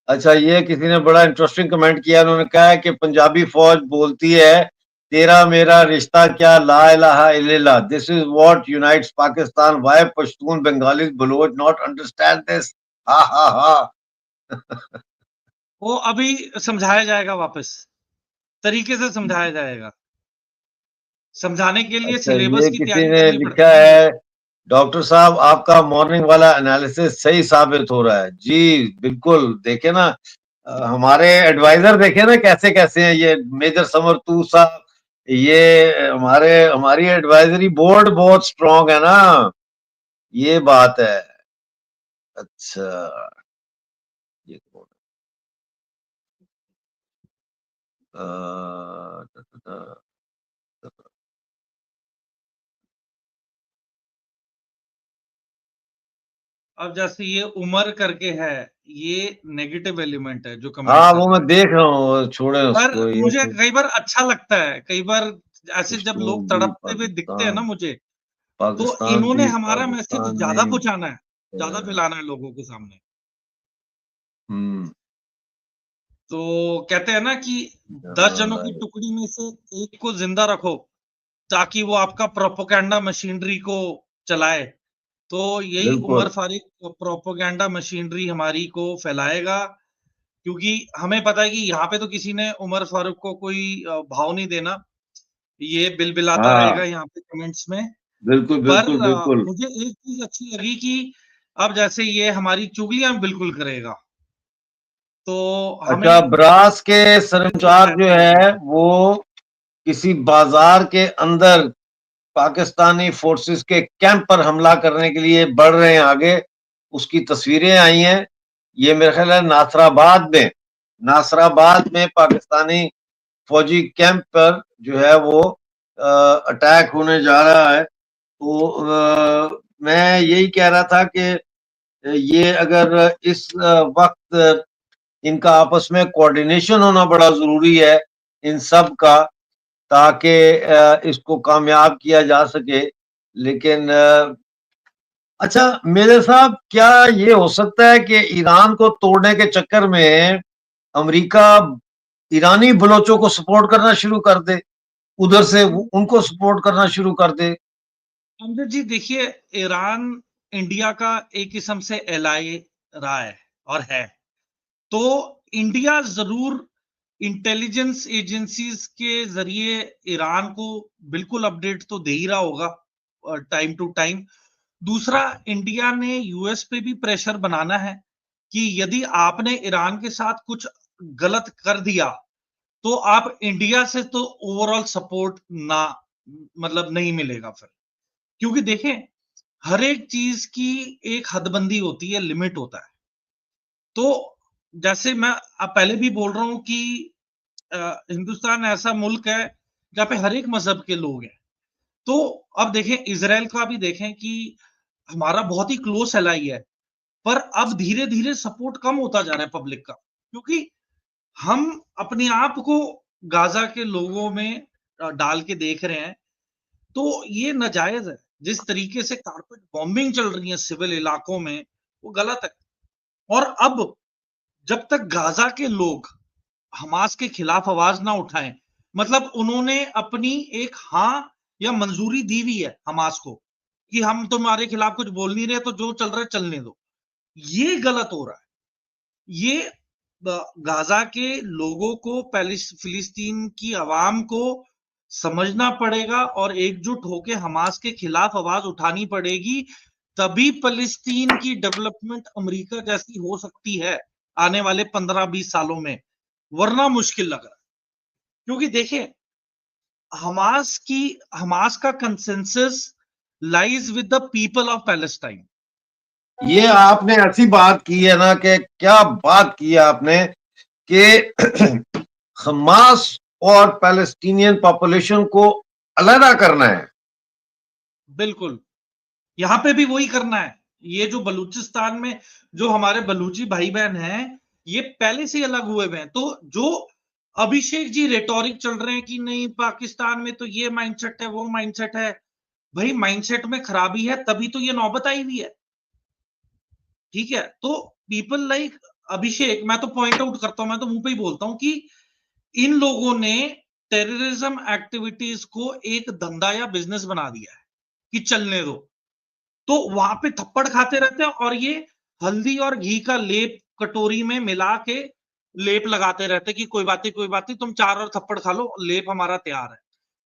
अच्छा ये किसी ने बड़ा इंटरेस्टिंग कमेंट किया, उन्होंने कहा है कि पंजाबी फौज बोलती है तेरा मेरा रिश्ता क्या ला इलाहा इल्लल्लाह, this is what unites Pakistan, why Pashtun Bengalis Baloch not understand this, ha ha हा। वो अभी समझाया जाएगा, वापस तरीके से समझाया जाएगा। समझाने के लिए अच्छा सिलेबस ये की किसी तैयारी ने करनी लिखा पड़ती है मुझे। है, डॉक्टर साहब आपका मॉर्निंग वाला एनालिसिस सही साबित हो रहा है। जी बिल्कुल, देखे ना हमारे एडवाइजर देखे ना कैसे कैसे हैं, ये मेजर समरतू साहब, ये हमारी एडवाइजरी बोर्ड बहुत स्ट्रांग है ना, ये बात है। अच्छा ये कौन है? अब जैसे ये उमर करके है, ये नेगेटिव एलिमेंट है जो कमेंट हाँ कर वो रहा मैं है। देख रहा हूँ, छोड़े पर उसको, ये मुझे तो कई बार अच्छा लगता है, कई बार ऐसे जब लोग पश्तून भी तड़पते हुए दिखते हैं ना पाकिस्तान, मुझे, तो पाकिस्तान इन्होंने भी हमारा मैसेज पाकिस्तान ज्यादा नहीं पहुंचाना है, ज्यादा है। फैलाना है लोगों के सामने। हम्म। तो कहते हैं ना कि 10 जनों की टुकड़ी में से एक को जिंदा रखो ताकि वो आपका प्रोपोगंडा मशीनरी को चलाए। तो यही उमर बिल्कुल। फारूक प्रोपोगंडा मशीनरी हमारी को फैलाएगा, क्योंकि हमें पता है कि यहाँ पे तो किसी ने उमर फारूक को कोई भाव नहीं देना, ये बिलबिलाता हाँ रहेगा यहाँ पे कमेंट्स में। बिल्कुल पर बिल्कुल बिल्कुल। मुझे एक चीज अच्छी लगी कि अब जैसे ये हमारी चुगलियां बिल्कुल करेगा, तो अच्छा, हमें ब्रास के संचार जो है वो किसी बाजार के अंदर पाकिस्तानी फोर्सेस के कैंप पर हमला करने के लिए बढ़ रहे हैं आगे, उसकी तस्वीरें आई हैं। ये मेरे ख्याल है नासराबाद में पाकिस्तानी फौजी कैंप पर जो है वो अटैक होने जा रहा है। तो मैं यही कह रहा था कि ये अगर इस वक्त इनका आपस में कोऑर्डिनेशन होना बड़ा जरूरी है इन सब का, ताकि इसको कामयाब किया जा सके। लेकिन अच्छा मेरे साहब, क्या ये हो सकता है कि ईरान को तोड़ने के चक्कर में अमेरिका ईरानी बलोचों को सपोर्ट करना शुरू कर दे, उधर से उनको सपोर्ट करना शुरू कर दे? अमजद जी देखिए, ईरान इंडिया का एक किस्म से एलाई रहा है और है, तो इंडिया जरूर इंटेलिजेंस एजेंसीज के जरिए ईरान को बिल्कुल अपडेट तो दे ही रहा होगा टाइम टू टाइम। दूसरा, इंडिया ने यूएस पे भी प्रेशर बनाना है कि यदि आपने ईरान के साथ कुछ गलत कर दिया तो आप इंडिया से तो ओवरऑल सपोर्ट ना मतलब नहीं मिलेगा फिर, क्योंकि देखें हर एक चीज की एक हदबंदी होती है, लिमिट होता है। तो जैसे मैं अब पहले भी बोल रहा हूं कि हिंदुस्तान ऐसा मुल्क है जहां पे हर एक मजहब के लोग हैं। तो अब देखें इसराइल का भी देखें कि हमारा बहुत ही क्लोज एलाई है, पर अब धीरे धीरे सपोर्ट कम होता जा रहा है पब्लिक का, क्योंकि हम अपने आप को गाजा के लोगों में डाल के देख रहे हैं। तो ये नाजायज है, जिस तरीके से कारपेट बॉम्बिंग चल रही है सिविल इलाकों में, वो गलत है। और अब जब तक गाजा के लोग हमास के खिलाफ आवाज ना उठाएं, मतलब उन्होंने अपनी एक हाँ या मंजूरी दी हुई है हमास को कि हम तुम्हारे खिलाफ कुछ बोल नहीं रहे, तो जो चल रहा है चलने दो, ये गलत हो रहा है। ये गाजा के लोगों को, फिलिस्तीन की आवाम को समझना पड़ेगा और एकजुट होकर हमास के खिलाफ आवाज उठानी पड़ेगी, तभी फिलिस्तीन की डेवलपमेंट अमेरिका जैसी हो सकती है आने वाले 15-20 सालों में, वरना मुश्किल लग रहा है। क्योंकि देखिए हमास का consensus lies with the people of Palestine. ये आपने ऐसी बात की है ना, कि क्या बात की है आपने कि हमास और पैलेस्टीनियन पॉपुलेशन को अलग करना है। बिल्कुल, यहां पे भी वही करना है। ये जो बलूचिस्तान में जो हमारे बलूची भाई बहन हैं, ये पहले से अलग हुए हुए हैं। तो जो अभिषेक जी रेटोरिक चल रहे हैं कि नहीं पाकिस्तान में तो ये माइंडसेट है, वो माइंडसेट है, भाई माइंडसेट में खराबी है तभी तो ये नौबत आई हुई है। ठीक है, तो पीपल लाइक अभिषेक, मैं तो पॉइंट आउट करता हूं, मैं तो मुंह पे ही बोलता हूं कि इन लोगों ने टेररिज्म एक्टिविटीज को एक धंधा या बिजनेस बना दिया है कि चलने दो। तो वहां पे थप्पड़ खाते रहते हैं और ये हल्दी और घी का लेप कटोरी में मिला के लेप लगाते रहते हैं कि कोई बात नहीं, कोई बात नहीं, तुम 4 और थप्पड़ खा लो, लेप हमारा तैयार है।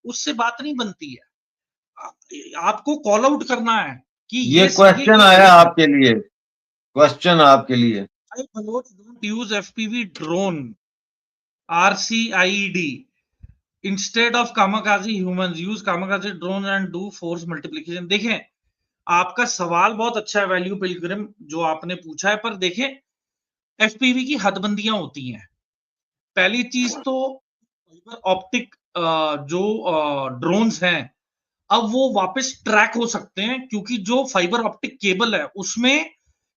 उससे बात नहीं बनती है। आपको कॉल आउट करना है कि ये ये सीखे क्वेश्चन कि आया आपके लिए, क्वेश्चन आपके लिए। Baloch don't use FPV drone RCIED instead of kamikaze humans, use kamikaze drone and do force multiplication। देखें आपका सवाल बहुत अच्छा है वैल्यू पिलग्रिम जो आपने पूछा है, पर देखें एफपीवी की हदबंदियां होती हैं। पहली चीज तो फाइबर ऑप्टिक जो ड्रोन्स हैं अब वो वापस ट्रैक हो सकते हैं, क्योंकि जो फाइबर ऑप्टिक केबल है उसमें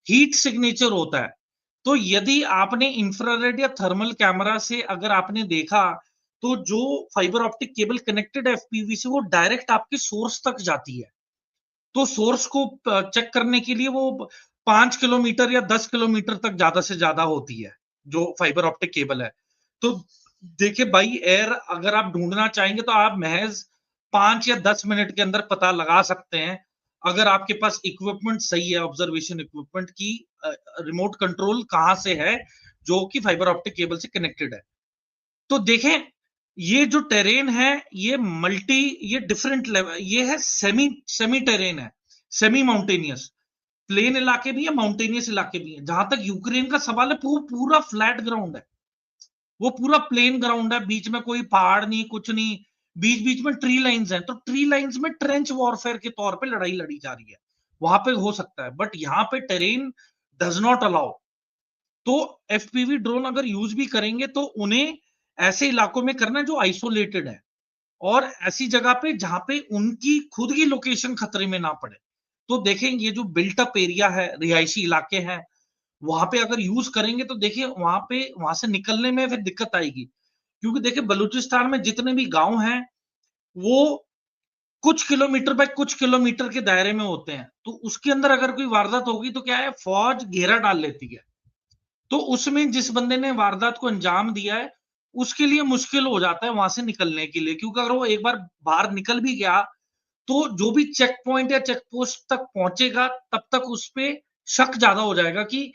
हीट सिग्नेचर होता है। तो यदि आपने इंफ्रारेड या थर्मल कैमरा से अगर आपने देखा, तो जो फाइबर ऑप्टिक केबल कनेक्टेड है एफपीवी से, वो डायरेक्ट आपके सोर्स तक जाती है। तो सोर्स को चेक करने के लिए वो 5 किलोमीटर या 10 किलोमीटर तक ज्यादा से ज्यादा होती है जो फाइबर ऑप्टिक केबल है। तो देखिए बाई एयर अगर आप ढूंढना चाहेंगे तो आप महज 5 या 10 मिनट के अंदर पता लगा सकते हैं, अगर आपके पास इक्विपमेंट सही है, ऑब्जर्वेशन इक्विपमेंट की रिमोट कंट्रोल कहां से है जो कि फाइबर ऑप्टिक केबल से कनेक्टेड है। तो देखें ये जो टेरेन है ये डिफरेंट लेवल, ये है सेमी टेरेन है, सेमी माउंटेनियस। प्लेन इलाके भी है, माउंटेनियस इलाके भी है। जहां तक यूक्रेन का सवाल है, पूरा फ्लैट ग्राउंड है, वो पूरा प्लेन ग्राउंड है, बीच में कोई पहाड़ नहीं, कुछ नहीं, बीच बीच में ट्री लाइंस हैं, तो ट्री लाइंस में ट्रेंच वॉरफेयर के तौर पे लड़ाई लड़ी जा रही है, वहां पे हो सकता है, बट यहाँ पे टेरेन डज नॉट अलाउ। तो एफपीवी ड्रोन अगर यूज भी करेंगे तो उन्हें ऐसे इलाकों में करना है जो आइसोलेटेड है, और ऐसी जगह पे जहां पे उनकी खुद की लोकेशन खतरे में ना पड़े। तो देखें, ये जो बिल्ट अप एरिया है, रिहायशी इलाके हैं, वहां पे अगर यूज करेंगे तो देखिए वहां से निकलने में फिर दिक्कत आएगी, क्योंकि देखिए बलूचिस्तान में जितने भी गांव हैं वो कुछ किलोमीटर बाय कुछ किलोमीटर के दायरे में होते हैं, तो उसके अंदर अगर कोई वारदात होगी तो क्या है, फौज घेरा डाल लेती है, तो उसमें जिस बंदे ने वारदात को अंजाम दिया है उसके लिए मुश्किल हो जाता है वहां से निकलने के लिए, क्योंकि अगर वो एक बार बाहर निकल भी गया तो जो भी चेक पॉइंट या चेक पोस्ट तक पहुंचेगा तब तक उस पे शक ज्यादा हो जाएगा कि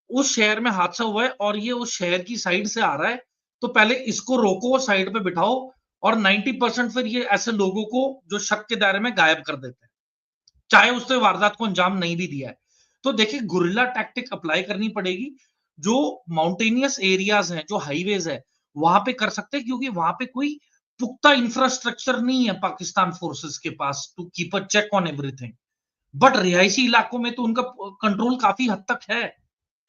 उस शहर में हादसा हुआ है और ये उस शहर की साइड से आ रहा है, तो पहले इसको रोको, साइड पे बिठाओ, और 90% फिर ये ऐसे लोगों को जो शक के दायरे में गायब कर देते हैं, चाहे उसने वारदात को अंजाम नहीं भी दिया है। तो देखिए गुरिल्ला टैक्टिक अप्लाई करनी पड़ेगी, जो माउंटेनियस एरियाज हैं, जो हाईवेज है, वहां पे कर सकते हैं, क्योंकि वहां पे कोई पुख्ता इंफ्रास्ट्रक्चर नहीं है पाकिस्तान फोर्सेस के पास to keep a check on everything. But रिहायशी इलाकों में तो उनका कंट्रोल काफी हद तक है,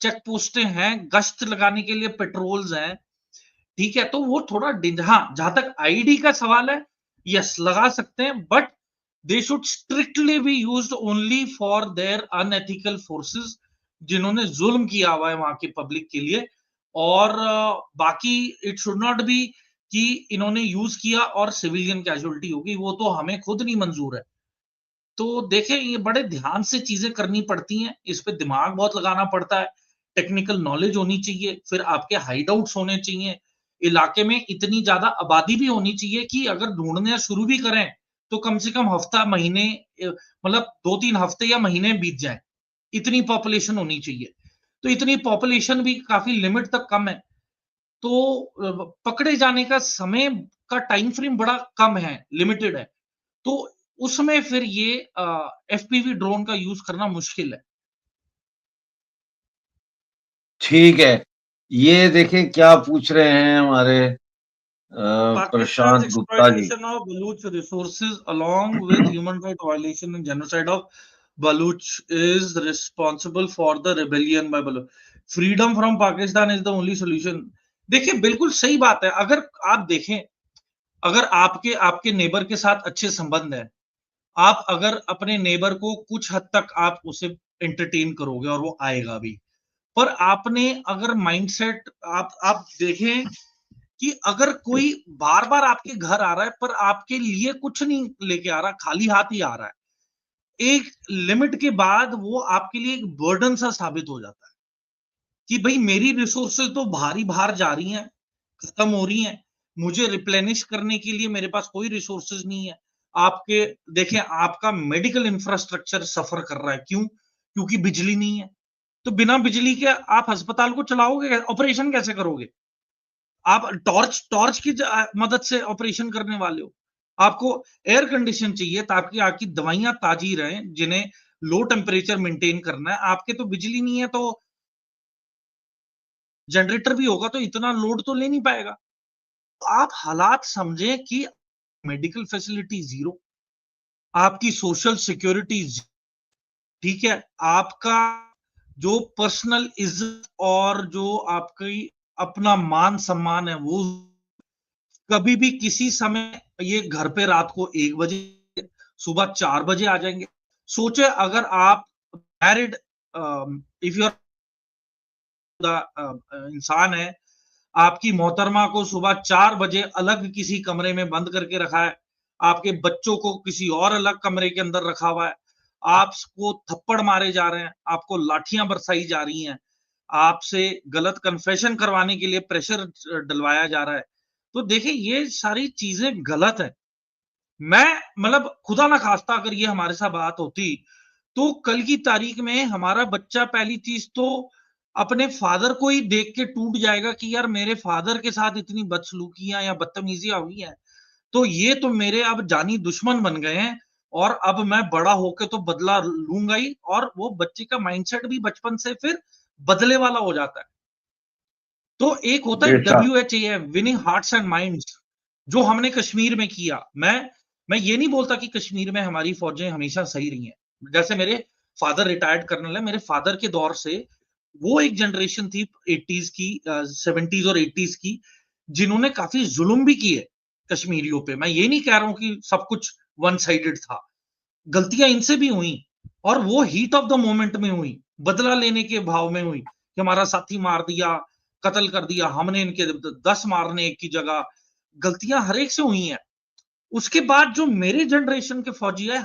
चेक पोस्टें हैं, गश्त लगाने के लिए पेट्रोल्स हैं, ठीक है, तो वो थोड़ा डेंजर। हाँ, जहां तक आईडी का सवाल है, यस लगा सकते हैं, but they should strictly be used only for their unethical forces, जिन्होंने जुल्म किया हुआ है वहां की पब्लिक के लिए, और बाकी इट शुड नॉट बी कि इन्होंने यूज किया और सिविलियन कैजुअलिटी होगी, वो तो हमें खुद नहीं मंजूर है। तो देखें, ये बड़े ध्यान से चीजें करनी पड़ती हैं, इस पे दिमाग बहुत लगाना पड़ता है, टेक्निकल नॉलेज होनी चाहिए, फिर आपके हाइड आउट्स होने चाहिए, इलाके में इतनी ज्यादा आबादी भी होनी चाहिए कि अगर ढूंढना शुरू भी करें तो कम से कम हफ्ता महीने, मतलब 2-3 हफ्ते या महीने बीत जाए, इतनी पॉपुलेशन होनी चाहिए। तो इतनी पॉपुलेशन भी काफी लिमिट तक कम है, तो पकड़े जाने का समय का टाइम फ्रेम बड़ा कम है, लिमिटेड है, तो उसमें फिर ये एफपीवी ड्रोन का यूज करना मुश्किल है। ठीक है। ये देखें क्या पूछ रहे हैं हमारे Pakistan's Prashant Gupta ji. exploitation of Baluch resources along with human rights violation and genocide of Baluch is responsible for the rebellion by Baluch. Freedom from Pakistan is the only solution. देखिए बिल्कुल सही बात है, अगर आप देखें, अगर आपके आपके नेबर के साथ अच्छे संबंध है, आप अगर अपने नेबर को कुछ हद तक आप उसे एंटरटेन करोगे और वो आएगा भी, पर आपने अगर माइंडसेट आप देखें कि अगर कोई बार बार आपके घर आ रहा है पर आपके लिए कुछ नहीं लेके आ रहा, खाली हाथ ही आ रहा है, एक लिमिट के बाद वो आपके लिए एक बर्डन सा साबित हो जाता है कि भाई मेरी रिसोर्सेज तो भारी बाहर जा रही हैं, खत्म हो रही हैं, मुझे रिप्लेनिश करने के लिए मेरे पास कोई रिसोर्सेज नहीं है। आपके देखें, आपका मेडिकल इंफ्रास्ट्रक्चर सफर कर रहा है, क्यों? क्योंकि बिजली नहीं है। तो बिना बिजली के आप अस्पताल को चलाओगे, ऑपरेशन कैसे करोगे? आप टॉर्च टॉर्च की मदद से ऑपरेशन करने वाले हो। आपको एयर कंडीशन चाहिए ताकि आपकी दवाइयां ताजी रहें, जिन्हें लो टेम्परेचर मेंटेन करना है। आपके तो बिजली नहीं है, तो जनरेटर भी होगा तो इतना लोड तो ले नहीं पाएगा। तो आप हालात समझें कि मेडिकल फैसिलिटी जीरो, आपकी सोशल सिक्योरिटी, ठीक है, आपका जो पर्सनल इज्जत और जो आपकी अपना मान सम्मान है वो कभी भी किसी समय, ये घर पे रात को 1 बजे, सुबह 4 बजे आ जाएंगे। सोचे अगर आप मैरिड, इफ यू आर इंसान है, आपकी मोहतरमा को सुबह 4 बजे अलग किसी कमरे में बंद करके रखा है, आपके बच्चों को किसी और अलग कमरे के अंदर रखा हुआ है, आपको थप्पड़ मारे जा रहे हैं, आपको लाठियां बरसाई जा रही हैं, आपसे गलत कन्फेशन करवाने के लिए प्रेशर डलवाया जा रहा है, तो देखिए ये सारी चीजें गलत है। मैं मतलब खुदा ना खास्ता अगर ये हमारे साथ बात होती तो कल की तारीख में हमारा बच्चा पहली चीज तो अपने फादर को ही देख के टूट जाएगा कि यार मेरे फादर के साथ इतनी बदसलूकियां या बदतमीजियां हुई हैं, तो ये तो मेरे अब जानी दुश्मन बन गए हैं, और अब मैं बड़ा होके तो बदला लूंगा ही, और वो बच्चे का माइंडसेट भी बचपन से फिर बदले वाला हो जाता है। तो एक होता है बेशक। WHA, winning hearts and minds, जो हमने कश्मीर में किया। मैं ये नहीं बोलता कि कश्मीर में हमारी फौजें हमेशा सही रही हैं। जैसे मेरे फादर रिटायर्ड कर्नल है, मेरे फादर के दौर से वो एक जनरेशन थी 80s की, 70s और 80s की, जिन्होंने काफी जुल्म भी किए कश्मीरियों पे। मैं ये नहीं कह रहा हूं कि सब कुछ वन साइडेड था, गलतियां इनसे भी हुई, और वो हीट ऑफ द मोमेंट में हुई, बदला लेने के भाव में हुई कि हमारा साथी मार दिया, कत्ल कर दिया, हमने इनके 10 मारने एक की जगह। गलतियां हर एक से हुई हैं। उसके बाद जो मेरे जनरेशन के फौजी है,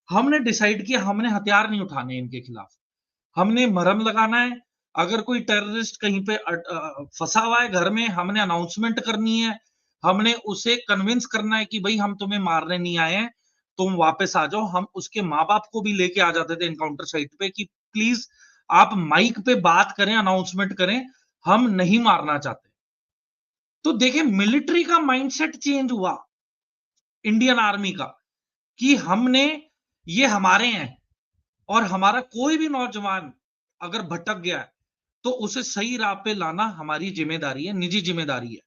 हमने डिसाइड किया हमने हथियार नहीं उठाने इनके खिलाफ, हमने मरहम लगाना है। अगर कोई टेररिस्ट कहीं पे फंसा हुआ है घर में, हमने अनाउंसमेंट करनी है, हमने उसे कन्विंस करना है कि भाई हम तुम्हें मारने नहीं आए हैं, तुम वापस आ जाओ। हम उसके माँ बाप को भी लेके आ जाते थे एनकाउंटर साइट पे कि प्लीज आप माइक पे बात करें, अनाउंसमेंट करें, हम नहीं मारना चाहते। तो देखिए मिलिट्री का माइंडसेट चेंज हुआ इंडियन आर्मी का, कि हमने, ये हमारे हैं, और हमारा कोई भी नौजवान अगर भटक गया है तो उसे सही राह पे लाना हमारी जिम्मेदारी है, निजी जिम्मेदारी है।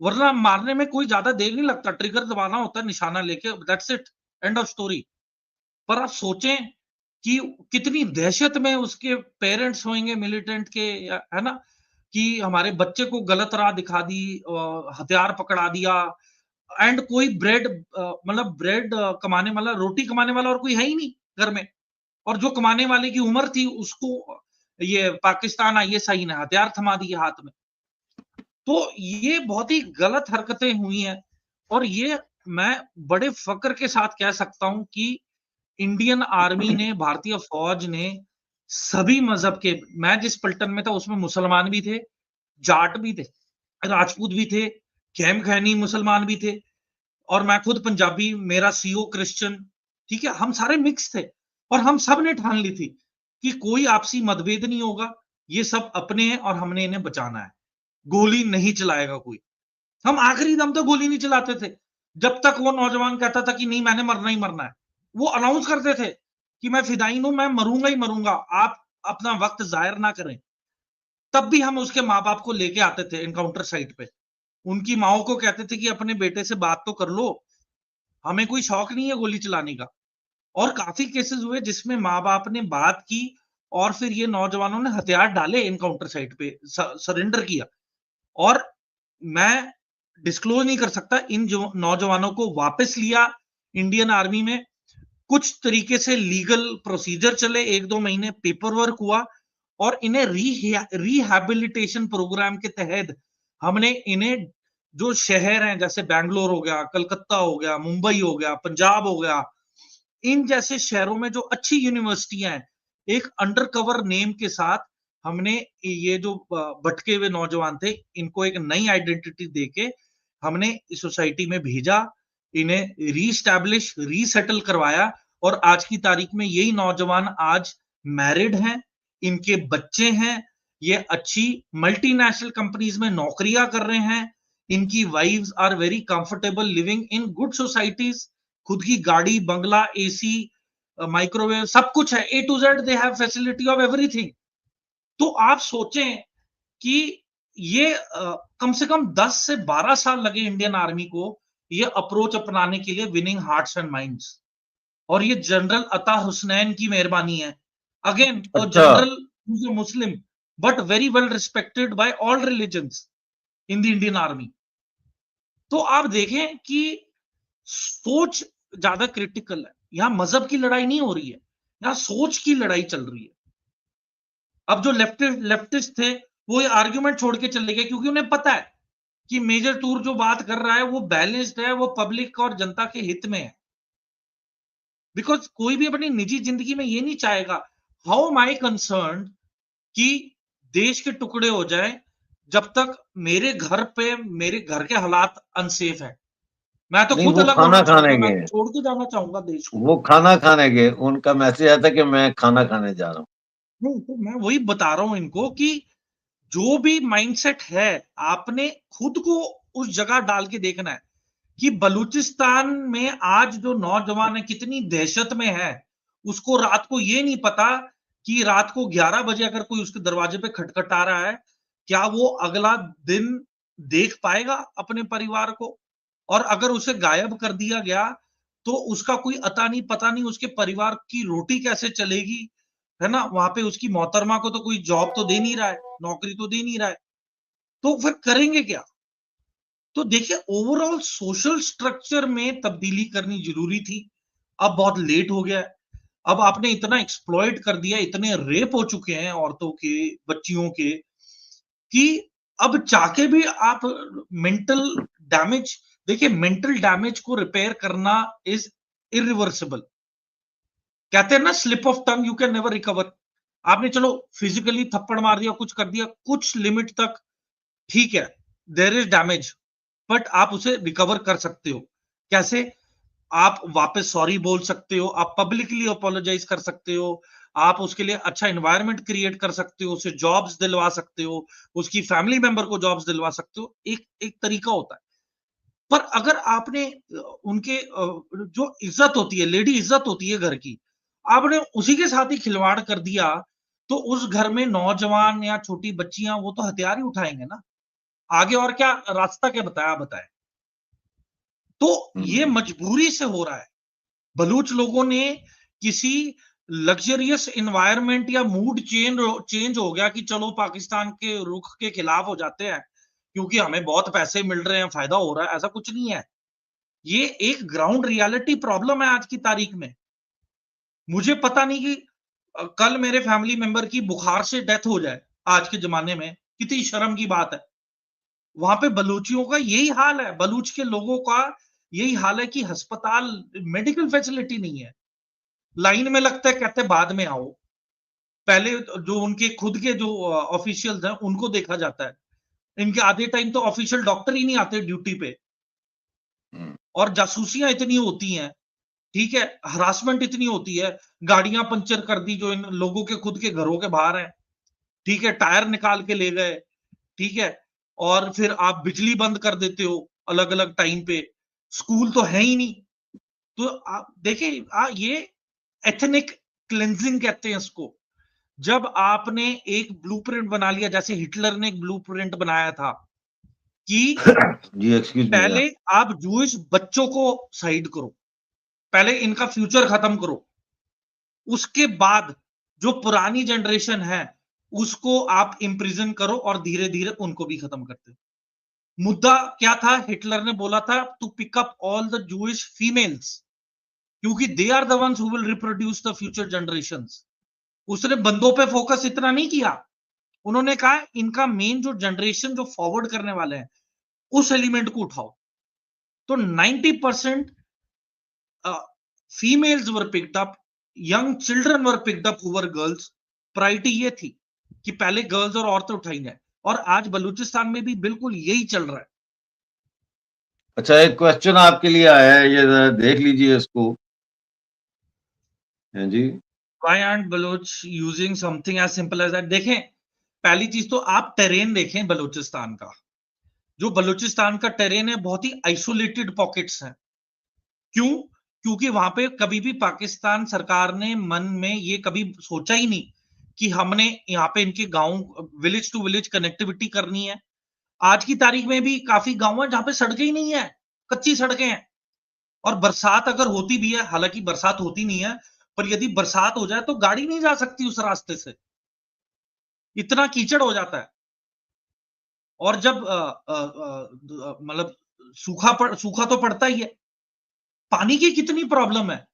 वरना मारने में कोई ज्यादा देर नहीं लगता, ट्रिगर दबाना होता है निशाना लेके, that's it, end of story. पर आप सोचें कि कितनी दहशत में उसके पेरेंट्स होंगे मिलिटेंट के, है ना, कि हमारे बच्चे को गलत राह दिखा दी, हथियार पकड़ा दिया, एंड कोई ब्रेड, मतलब ब्रेड कमाने वाला, रोटी कमाने वाला और कोई है ही नहीं घर में, और जो कमाने वाले की उम्र थी उसको ये पाकिस्तान ISI ने हथियार थमा दिए हाथ में। तो ये बहुत ही गलत हरकतें हुई हैं, और ये मैं बड़े फक्र के साथ कह सकता हूं कि इंडियन आर्मी ने, भारतीय फौज ने सभी मजहब के, मैं जिस पलटन में था उसमें मुसलमान भी थे, जाट भी थे, राजपूत भी थे, खैम खैनी मुसलमान भी थे, और मैं खुद पंजाबी, मेरा CO क्रिश्चियन, ठीक है, हम सारे मिक्स थे। और हम सब ने ठान ली थी कि कोई आपसी मतभेद नहीं होगा, ये सब अपने हैं और हमने इन्हें बचाना है, गोली नहीं चलाएगा कोई। हम आखिरी दम तक गोली नहीं चलाते थे, जब तक वो नौजवान कहता था कि नहीं मैंने मरना ही मरना है। वो अनाउंस करते थे कि मैं फिदाइन हूं, मैं मरूंगा ही मरूंगा, आप अपना वक्त जाहिर ना करें। तब भी हम उसके माँ बाप को लेके आते थे एनकाउंटर साइट पे, उनकी माओ को कहते थे कि अपने बेटे से बात तो कर लो, हमें कोई शौक नहीं है गोली चलाने का। और काफी केसेस हुए जिसमें माँ बाप ने बात की और फिर ये नौजवानों ने हथियार डाले एनकाउंटर साइट पे, सरेंडर किया। और मैं डिस्क्लोज नहीं कर सकता, इन जो नौजवानों को वापस लिया इंडियन आर्मी में, कुछ तरीके से लीगल प्रोसीजर चले, 1-2 महीने पेपर वर्क हुआ, और इन्हें रिहैबिलिटेशन प्रोग्राम के तहत हमने इन्हें, जो शहर हैं जैसे बैंगलोर हो गया, कलकत्ता हो गया, मुंबई हो गया, पंजाब हो गया, इन जैसे शहरों में जो अच्छी यूनिवर्सिटियां हैं, एक अंडर कवर नेम के साथ हमने ये जो भटके हुए नौजवान थे, इनको एक नई आइडेंटिटी देके हमने इस सोसाइटी में भेजा, इन्हें रीस्टैब्लिश, रीसेटल करवाया, और आज की तारीख में यही नौजवान आज मैरिड हैं, इनके बच्चे हैं, ये अच्छी मल्टीनेशनल कंपनीज में नौकरियां कर रहे हैं, इनकी wives are very comfortable living in good societies, खुद की गाड़ी, बंगला, AC, माइक्रोवेव, सब कुछ है, A to Z they have facility of everything. तो आप सोचें कि ये कम से कम 10 से 12 साल लगे इंडियन आर्मी को ये अप्रोच अपनाने के लिए, विनिंग हार्ट्स एंड माइंड्स। और ये जनरल अता हुसनैन की मेहरबानी है। अगेन अच्छा। General Muslim, but very well respected by all religions in the Indian army. तो आप देखें कि सोच ज्यादा क्रिटिकल है, यहां मजहब की लड़ाई नहीं हो रही है, यहां सोच की लड़ाई चल रही है। अब जो लेफ्टिस्ट थे वो ये आर्ग्यूमेंट छोड़ के चले गए, क्योंकि उन्हें पता है कि मेजर टूर जो बात कर रहा है वो बैलेंस्ड है, वो पब्लिक और जनता के हित में है। बिकॉज कोई भी अपनी निजी जिंदगी में ये नहीं चाहेगा, हाउ एम आई कंसर्न कि देश के टुकड़े हो जाए जब तक मेरे घर पे, मेरे घर के हालात अनसेफ है। मैं तो नहीं, खुद वो अलग खाना होना खाने चाहूंगा, मैं गए, तो छोड़ के जाना चाहूंगा देश को। वो खाना खाने गए, उनका मैसेज आया था कि मैं खाना खाने जा रहा हूँ। नहीं, तो मैं वही बता रहा हूं इनको कि जो भी माइंडसेट है, आपने खुद को उस जगह डाल के देखना है। कि बलूचिस्तान में आज जो नौजवान है कितनी दहशत में है, उसको रात को ये नहीं पता कि रात को 11 बजे अगर कोई उसके दरवाजे पे खटखटा रहा है, क्या वो अगला दिन देख पाएगा अपने परिवार को? और अगर उसे गायब कर दिया गया, तो उसका कोई अता नहीं पता नहीं, उसके परिवार की रोटी कैसे चलेगी, है ना? वहाँ पे उसकी मोहतरमा को तो कोई जॉब तो दे नहीं रहा है, नौकरी तो दे नहीं रहा है, तो फिर करेंगे क्या? तो देखिए ओवरऑल सोशल स्ट्रक्चर में तब्दीली करनी जरूरी थी। अब बहुत लेट हो गया है। अब आपने इतना एक्सप्लॉइट कर दिया, इतने रेप हो चुके हैं औरतों के, बच्चियों के, कि अब चाके भी आप मेंटल डैमेज, देखिए मेंटल डैमेज को रिपेयर करना इज इरिवर्सिबल। कहते हैं ना slip of tongue you can never recover. आपने चलो फिजिकली थप्पड़ मार दिया, कुछ कर दिया, कुछ लिमिट तक ठीक है, देयर इज डैमेज, बट आप उसे रिकवर कर सकते हो। कैसे? आप वापस सॉरी बोल सकते हो, आप पब्लिकली अपोलोजाइज कर सकते हो, आप उसके लिए अच्छा एनवायरनमेंट क्रिएट कर सकते हो, उसे जॉब्स दिलवा सकते हो, उसकी फैमिली मेंबर को जॉब्स दिलवा सकते हो। एक एक तरीका होता है। पर अगर आपने उनके जो इज्जत होती है, लेडी इज्जत होती है घर की, आपने उसी के साथ ही खिलवाड़ कर दिया, तो उस घर में नौजवान या छोटी बच्चियां वो तो हथियार ही उठाएंगे ना। आगे और क्या रास्ता, क्या बताया आप बताएं। तो ये मजबूरी से हो रहा है। बलूच लोगों ने किसी लग्जरियस एनवायरनमेंट या मूड चेंज हो गया कि चलो पाकिस्तान के रुख के खिलाफ हो जाते हैं क्योंकि हमें बहुत पैसे मिल रहे हैं, फायदा हो रहा है, ऐसा कुछ नहीं है। ये एक ग्राउंड रियलिटी प्रॉब्लम है आज की तारीख में। मुझे पता नहीं कि कल मेरे फैमिली मेंबर की बुखार से डेथ हो जाए आज के जमाने में, कितनी शर्म की बात है। वहां पे बलूचियों का यही हाल है, बलूच के लोगों का यही हाल है कि अस्पताल, मेडिकल फैसिलिटी नहीं है। लाइन में लगता है, कहते हैं बाद में आओ। पहले जो उनके खुद के जो ऑफिशियल्स हैं उनको देखा जाता है। इनके आधे टाइम तो ऑफिशियल डॉक्टर ही नहीं आते ड्यूटी पे, और जासूसियां इतनी होती हैं, ठीक है, हरासमेंट इतनी होती है, गाड़ियां पंचर कर दी जो इन लोगों के खुद के घरों के बाहर हैं, ठीक है, टायर निकाल के ले गए, ठीक है, और फिर आप बिजली बंद कर देते हो अलग अलग टाइम पे, स्कूल तो है ही नहीं। तो आप देखिए ये एथनिक क्लेंजिंग कहते हैं इसको। जब आपने एक ब्लूप्रिंट बना लिया, जैसे हिटलर ने एक ब्लूप्रिंट बनाया था कि जी एक्सक्यूज मी। पहले आप जूइश बच्चों को साइड करो, पहले इनका फ्यूचर खत्म करो, उसके बाद जो पुरानी जनरेशन है उसको आप इम्प्रिजन करो और धीरे धीरे उनको भी खत्म करते हो। मुद्दा क्या था? हिटलर ने बोला था to pick up all the Jewish females, क्योंकि they are the ones who will reproduce the future generations. उसने बंदों पे फोकस इतना नहीं किया। उन्होंने कहा इनका मेन जो जनरेशन जो फॉरवर्ड करने वाले हैं उस एलिमेंट को उठाओ। तो 90% females were picked up, young children were picked up who were girls. Priority ये थी कि पहले गर्ल्स और औरतें उठाई जाए, और आज बलूचिस्तान में भी बिल्कुल यही चल रहा है। अच्छा, एक क्वेश्चन आपके लिए आया है, ये जरा देख लीजिए इसको। हाँ जी। Why aren't Baloch using something as simple as that? देखें, पहली चीज तो आप टेरेन देखें बलूचिस्तान का। जो बलूचिस्तान का टेरेन है बहुत ही आइसोलेटेड पॉकेट्स हैं। क्यों? क्योंकि वहां पे कभी भी पाकिस्तान सरकार ने मन में ये कभी सोचा ही नहीं कि हमने यहाँ पे इनके गांव, विलेज टू विलेज कनेक्टिविटी करनी है। आज की तारीख में भी काफी गांव है जहां पे सड़कें ही नहीं है, कच्ची सड़कें हैं। और बरसात अगर होती भी है, हालांकि बरसात होती नहीं है, पर यदि बरसात हो जाए तो गाड़ी नहीं जा सकती उस रास्ते से, इतना कीचड़ हो जाता है। और जब मतलब सूखा तो पड़ता ही है। पानी की कितनी प्रॉब्लम है।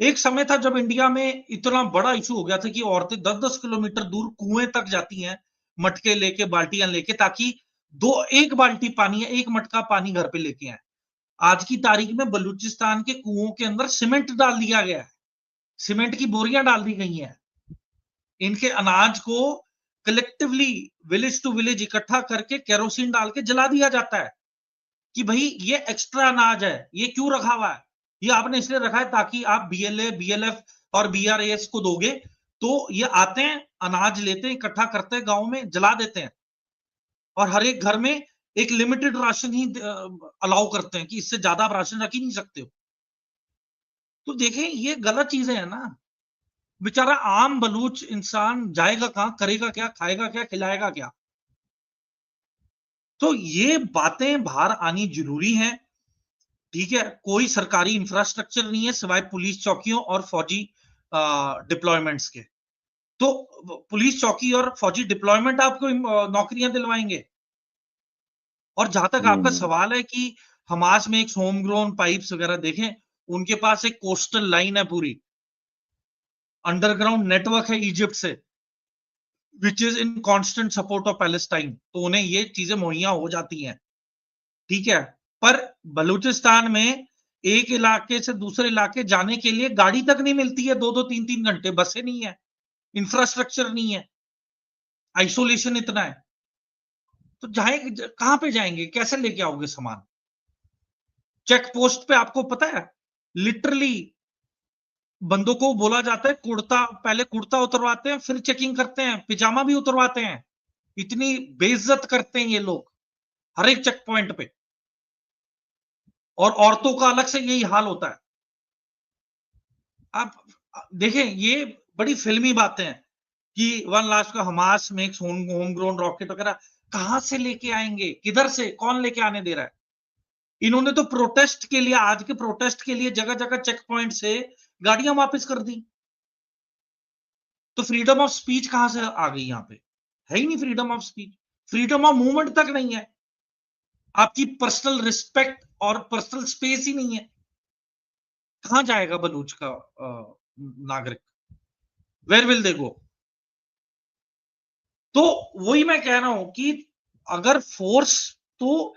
एक समय था जब इंडिया में इतना बड़ा इशू हो गया था कि औरतें 10-10 किलोमीटर दूर कुएं तक जाती हैं, मटके लेके, बाल्टियां लेके, ताकि एक बाल्टी पानी है, एक मटका पानी घर पे लेके आए। आज की तारीख में बलूचिस्तान के कुओं के अंदर सीमेंट डाल दिया गया है, सीमेंट की बोरियां डाल दी गई हैं। इनके अनाज को कलेक्टिवली विलेज टू विलेज इकट्ठा करके केरोसिन डाल के जला दिया जाता है कि भाई ये एक्स्ट्रा अनाज है, ये क्यों रखा हुआ है? ये आपने इसलिए रखा है ताकि आप बीएलए, बीएलएफ और बीआरएस को दोगे तो ये आते हैं, अनाज लेते हैं, इकट्ठा करते हैं, गांव में जला देते हैं, और हर एक घर में एक लिमिटेड राशन ही अलाउ करते हैं कि इससे ज्यादा आप राशन रख ही नहीं सकते हो। तो देखें ये गलत चीजें है ना। बेचारा आम बलूच इंसान जाएगा कहां, करेगा क्या, खाएगा क्या, खिलाएगा क्या। तो ये बातें बाहर आनी जरूरी हैं। ठीक है, कोई सरकारी इंफ्रास्ट्रक्चर नहीं है सिवाय पुलिस चौकियों और फौजी डिप्लॉयमेंट्स के। तो पुलिस चौकी और फौजी डिप्लॉयमेंट आपको नौकरियां दिलवाएंगे। और जहां तक आपका सवाल है कि हमास में एक होम ग्रोन पाइप्स वगैरह, देखें उनके पास एक कोस्टल लाइन है, पूरी अंडरग्राउंड नेटवर्क है इजिप्ट से, which is in constant support of Palestine. तो उन्हें ये चीजें मुहैया हो जाती हैं। ठीक है, पर बलूचिस्तान में एक इलाके से दूसरे इलाके जाने के लिए गाड़ी तक नहीं मिलती है, 2-2 3-3 घंटे, बसें नहीं है, इंफ्रास्ट्रक्चर नहीं है, आइसोलेशन इतना है। तो जाएंगे कहां पे, जाएंगे कैसे, लेके आओगे सामान। चेक पोस्ट पे आपको पता है लिटरली बंदों को बोला जाता है कुर्ता, पहले कुर्ता उतरवाते हैं, फिर चेकिंग करते हैं, पिजामा भी उतरवाते हैं। इतनी बेइज्जत करते हैं ये लोग हर एक चेक पॉइंट पे। और औरतों का अलग से यही हाल होता है। आप देखें ये बड़ी फिल्मी बातें हैं कि वन लास्ट का Hamas makes home grown rocket वगैरह, कहां से लेके आएंगे, किधर से, कौन लेके आने दे रहा है। इन्होंने तो प्रोटेस्ट के लिए, आज के प्रोटेस्ट के लिए जगह जगह चेक पॉइंट से गाड़ियां वापस कर दी। तो फ्रीडम ऑफ स्पीच कहां से आ गई, यहां पे है ही नहीं freedom of speech, freedom of movement तक नहीं है, आपकी पर्सनल रिस्पेक्ट और पर्सनल स्पेस ही नहीं है। कहां जाएगा बलूच का नागरिक, वेयर विल दे गो। तो वही मैं कह रहा हूं कि अगर फोर्स, तो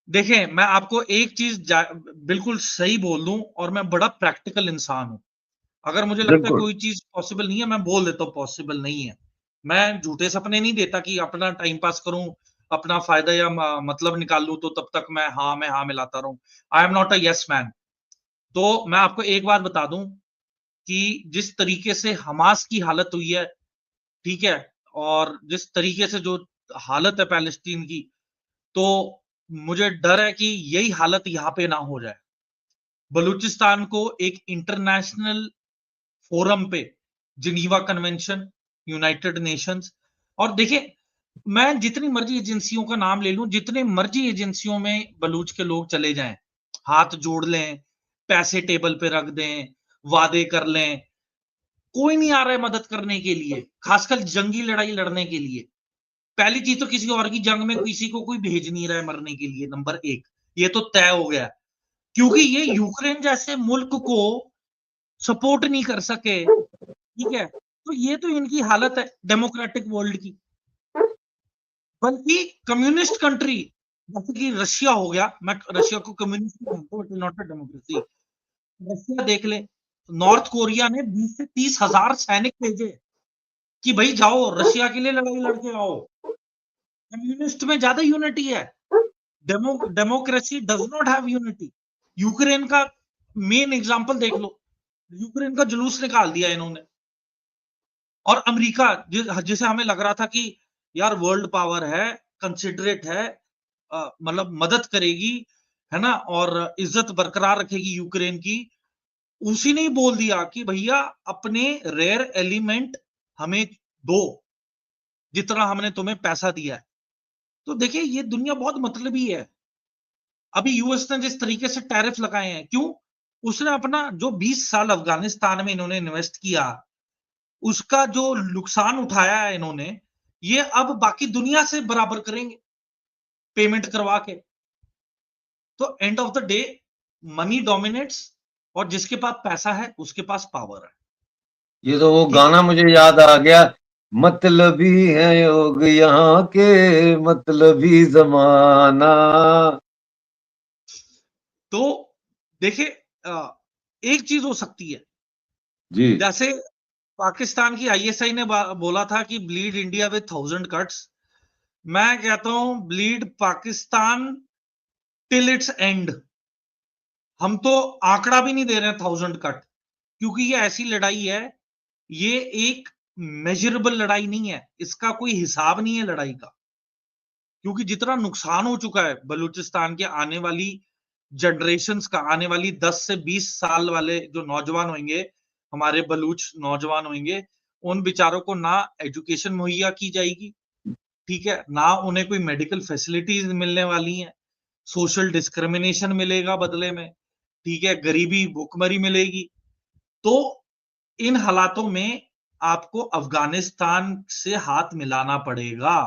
देखें मैं आपको एक चीज बिल्कुल सही बोल दूं, और मैं बड़ा प्रैक्टिकल इंसान हूं। अगर मुझे लगता है कोई चीज पॉसिबल नहीं है, मैं बोल देता हूं पॉसिबल नहीं है। मैं झूठे सपने नहीं देता कि अपना टाइम पास करूं, अपना फायदा या मतलब निकाल लूं, तो तब तक मैं हाँ मिलाता रहूं। I am not a yes man. तो मैं आपको एक बात बता दूं कि जिस तरीके से हमास की हालत हुई है, ठीक है, और जिस तरीके से जो हालत है पैलेस्टीन की, तो मुझे डर है कि यही हालत यहां पे ना हो जाए। बलूचिस्तान को एक इंटरनेशनल फोरम पे, जिनीवा कन्वेंशन, यूनाइटेड नेशंस, और देखिए मैं जितनी मर्जी एजेंसियों का नाम ले लूं, जितने मर्जी एजेंसियों में बलूच के लोग चले जाएं, हाथ जोड़ लें, पैसे टेबल पे रख दें, वादे कर लें, कोई नहीं आ रहा है मदद करने के लिए, खासकर जंगी लड़ाई लड़ने के लिए। पहली चीज तो किसी और की जंग में किसी को कोई भेज नहीं रहा है मरने के लिए, नंबर एक, ये तो तय हो गया, क्योंकि ये यूक्रेन जैसे मुल्क को सपोर्ट नहीं कर सके। ठीक है, तो ये तो इनकी हालत है डेमोक्रेटिक वर्ल्ड की। बल्कि कम्युनिस्ट कंट्री जैसे कि रशिया हो गया, मैं रशिया को कम्युनिस्ट मानता हूं, नॉट अ डेमोक्रेसी। रशिया देख ले, नॉर्थ कोरिया ने 20 से 30 हजार सैनिक भेजे कि भाई जाओ रशिया के लिए लड़ाई लड़के आओ। कम्युनिस्ट में ज्यादा यूनिटी है, democracy does not have unity. Ukraine का मेन एग्जांपल देख लो, यूक्रेन का जुलूस निकाल दिया इन्होंने। और अमेरिका जिसे हमें लग रहा था कि यार वर्ल्ड पावर है, कंसिडरेट है, मतलब मदद करेगी, है ना, और इज्जत बरकरार रखेगी यूक्रेन की, उसी ने ही बोल दिया कि भैया अपने रेयर एलिमेंट हमें दो, जितना हमने तुम्हें पैसा दिया है। तो देखिए ये दुनिया बहुत मतलबी है। अभी यूएस ने जिस तरीके से टैरिफ लगाए हैं, क्यों, उसने अपना जो 20 साल अफगानिस्तान में इन्होंने इन्वेस्ट किया, उसका जो नुकसान उठाया है इन्होंने, ये अब बाकी दुनिया से बराबर करेंगे पेमेंट करवा के। तो end of the day money dominates, और जिसके पास पैसा है उसके पास पावर है। ये तो वो ठीक है, गाना मुझे याद आ गया, मतलबी है योग यहाँ के, मतलबी जमाना। तो देखिए एक चीज हो सकती है, जी जैसे पाकिस्तान की आईएसआई ने बोला था कि ब्लीड इंडिया विद 1000 कट्स। मैं कहता हूं bleed Pakistan till it's and. हम तो आंकड़ा भी नहीं दे रहे 1000 कट, क्योंकि ये ऐसी लड़ाई है, ये एक मेजरेबल लड़ाई नहीं है, इसका कोई हिसाब नहीं है लड़ाई का। क्योंकि जितना नुकसान हो चुका है बलूचिस्तान के आने वाली जनरेशंस का, आने वाली 10 से 20 साल वाले जो नौजवान होंगे, हमारे बलूच नौजवान होंगे, उन बेचारों को ना एजुकेशन मुहैया की जाएगी, ठीक है, ना उन्हें कोई मेडिकल फैसिलिटीज मिलने वाली हैं, सोशल डिस्क्रिमिनेशन मिलेगा बदले में, ठीक है, गरीबी भुखमरी मिलेगी। तो इन हालातों में आपको अफगानिस्तान से हाथ मिलाना पड़ेगा।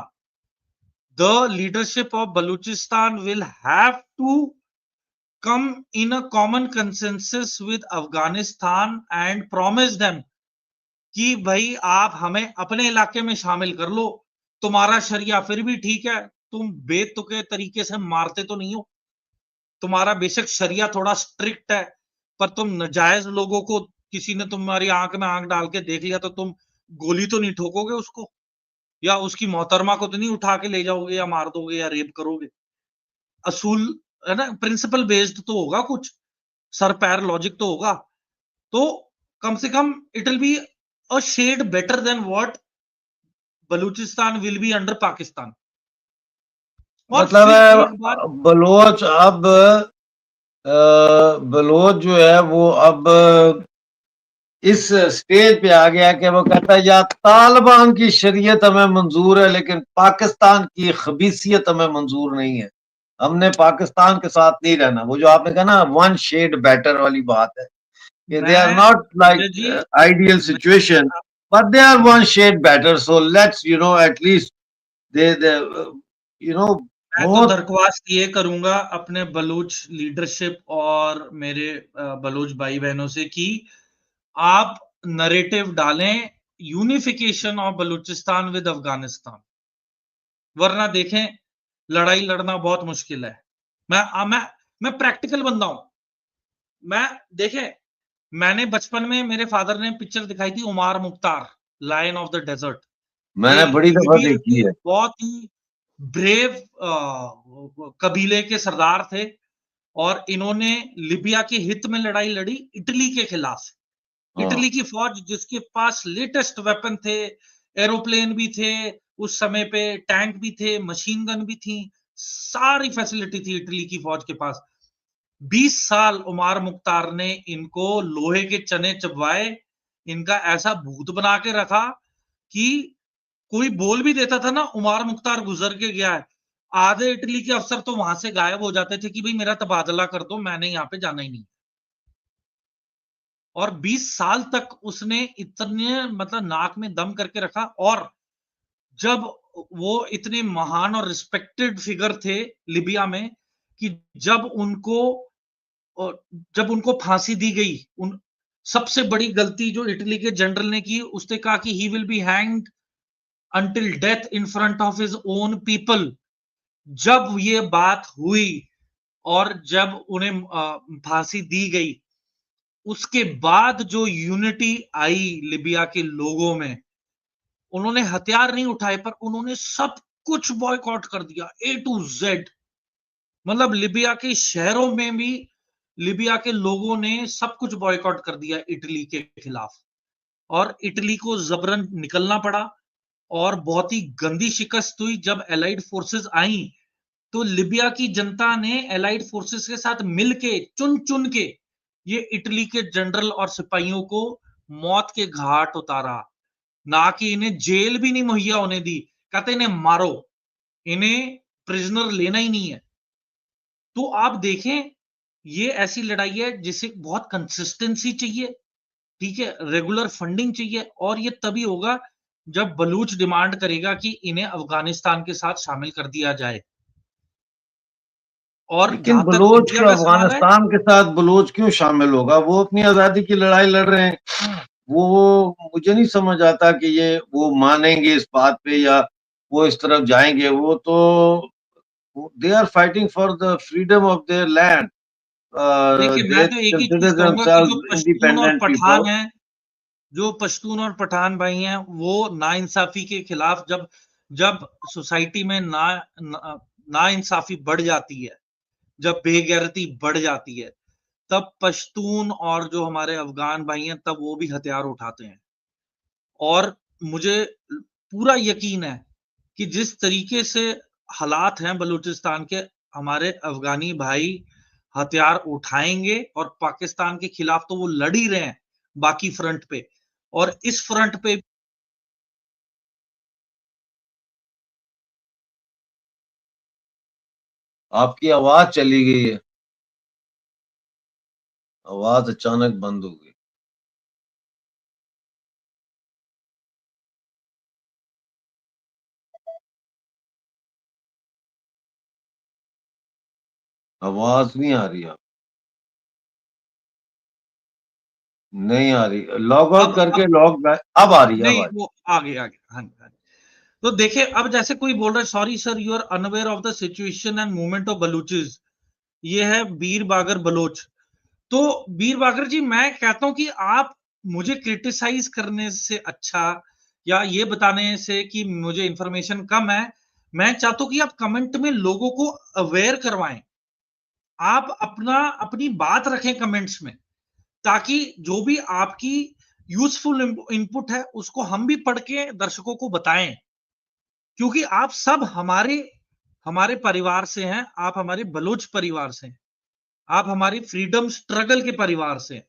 The leadership of Balochistan will have to come in a common consensus with Afghanistan and promise them कि भाई आप हमें अपने इलाके में शामिल कर लो, तुम्हारा शरिया फिर भी ठीक है, तुम बेतुके तरीके से मारते तो नहीं हो, तुम्हारा बेशक शरिया थोड़ा स्ट्रिक्ट है, पर तुम नाजायज लोगों को, किसी ने तुम्हारी आंख में आंख डाल के देख लिया तो तुम गोली तो नहीं ठोकोगे उसको, या उसकी मोहतरमा को तो नहीं उठा के ले जाओगे या मार दोगे या रेप करोगे। असूल है ना, प्रिंसिपल बेस्ड तो होगा, कुछ सर पैर लॉजिक तो होगा। तो कम से कम it will be a shade better than what Balochistan will be under Pakistan. और मतलब फिर है एक बार बलोच अब बलोच जो है वो अब इस स्टेज पे आ गया कि वो कहता है या तालिबान की शरीयत हमें मंजूर है लेकिन पाकिस्तान की खबीसियत हमें मंजूर नहीं है, हमने पाकिस्तान के साथ नहीं रहना। वो जो आपने कहा ना वन शेड बेटर वाली बात है कि दे आर मैं नॉट अजय लाइक जी ideal situation but they are one shade better, so let's at least they मैं तो बहुत दरख्वास्त ये करूंगा अपने बलूच लीडरशिप और मेरे बलूच भाई बहनों से कि आप नरेटिव डालें unification of Balochistan with Afghanistan, वरना देखें लड़ाई लड़ना बहुत मुश्किल है। मैं प्रैक्टिकल बंदा हूं। मैं देखें, मैंने बचपन में मेरे फादर ने पिक्चर दिखाई थी Omar Mukhtar, lion of the desert. ये मैंने बड़ी दफा लिबिया देखी के है। बहुत ही ब्रेव कबीले के सरदार थे और इन्होंने लिबिया के हित में लड़ाई लड़ी इटली के खिलाफ। इटली की फौज जिसके पास लेटेस्ट वेपन थे, एरोप्लेन भी थे उस समय पे, टैंक भी थे, मशीन गन भी थी, सारी फैसिलिटी थी इटली की फौज के पास। 20 साल उमार मुख्तार ने इनको लोहे के चने चबवाए, इनका ऐसा भूत बना के रखा कि कोई बोल भी देता था ना उमार मुख्तार गुजर के गया है, आधे इटली के अफसर तो वहां से गायब हो जाते थे कि भाई मेरा तबादला कर दो, मैंने यहाँ पे जाना ही नहीं। और 20 साल तक उसने इतने मतलब नाक में दम करके रखा। और जब वो इतने महान और रिस्पेक्टेड फिगर थे लिबिया में कि जब उनको फांसी दी गई, उन सबसे बड़ी गलती जो इटली के जनरल ने की, उसने कहा कि he will be hanged until death in front of his own people. जब ये बात हुई और जब उन्हें फांसी दी गई, उसके बाद जो यूनिटी आई लिबिया के लोगों में, उन्होंने हथियार नहीं उठाए पर उन्होंने सब कुछ बॉयकॉट कर दिया, ए टू जेड। मतलब लिबिया के शहरों में भी लिबिया के लोगों ने सब कुछ बॉयकॉट कर दिया इटली के खिलाफ, और इटली को जबरन निकलना पड़ा। और बहुत ही गंदी शिकस्त हुई जब एलाइड फोर्सेस आई, तो लिबिया की जनता ने एलाइड फोर्सेस के साथ मिलके चुन चुन के ये इटली के जनरल और सिपाहियों को मौत के घाट उतारा। ना कि इन्हें जेल भी नहीं मुहैया होने दी, कहते इन्हें मारो, इन्हें प्रिजनर लेना ही नहीं है। तो आप देखें, ये ऐसी लड़ाई है जिसे बहुत कंसिस्टेंसी चाहिए, ठीक है, रेगुलर फंडिंग चाहिए, और ये तभी होगा जब बलूच डिमांड करेगा कि इन्हें अफगानिस्तान के साथ शामिल कर दिया जाए। और लेकिन जहां तक बलोच इंडिया के का सवाल है, अफगानिस्तान के साथ बलोच क्यों शामिल होगा? वो अपनी आजादी की लड़ाई लड़ रहे हैं। वो मुझे नहीं समझ आता कि ये वो मानेंगे इस बात पे या वो इस तरफ जाएंगे। वो तो they are fighting for the freedom of their land. देखिए दे मैं तो एक ही चीज कंसिडर कहूंगा कि जो देमसेल्व्स पश्तून और इंडिपेंडेंट पठान पीपल। हैं, जो पश्तून और पठान भाई हैं, वो नाइंसाफी के खिलाफ, जब जब सोसाइटी में नाइंसाफी बढ़ जाती है, जब बेगैरती बढ़ जाती है, तब पश्तून और जो हमारे अफगान भाई हैं तब वो भी हथियार उठाते हैं। और मुझे पूरा यकीन है कि जिस तरीके से हालात हैं बलूचिस्तान के, हमारे अफगानी भाई हथियार उठाएंगे और पाकिस्तान के खिलाफ तो वो लड़ ही रहे हैं बाकी फ्रंट पे, और इस फ्रंट पे आपकी आवाज चली गई है, आवाज अचानक बंद हो गई। आवाज नहीं आ रही, आप नहीं आ रही, लॉग आउट करके लॉग बैक, अब आ रही है, अब नहीं, आ रही। वो आगे आगे, हाँ हाँ। तो देखिए, अब जैसे कोई बोल रहा है sorry sir you are unaware of the situation and movement of Balochis, ये है बीर बागर बलोच। तो बीर बागर जी, मैं कहता हूं कि आप मुझे क्रिटिसाइज करने से अच्छा, या ये बताने से कि मुझे इंफॉर्मेशन कम है, मैं चाहता हूं कि आप कमेंट में लोगों को अवेयर करवाएं। आप अपनी बात रखें कमेंट्स में, ताकि जो भी आपकी यूजफुल इनपुट है उसको हम भी पढ़ के दर्शकों को बताएं, क्योंकि आप सब हमारे हमारे परिवार से हैं, आप हमारे बलोच परिवार से हैं, आप हमारी फ्रीडम स्ट्रगल के परिवार से हैं।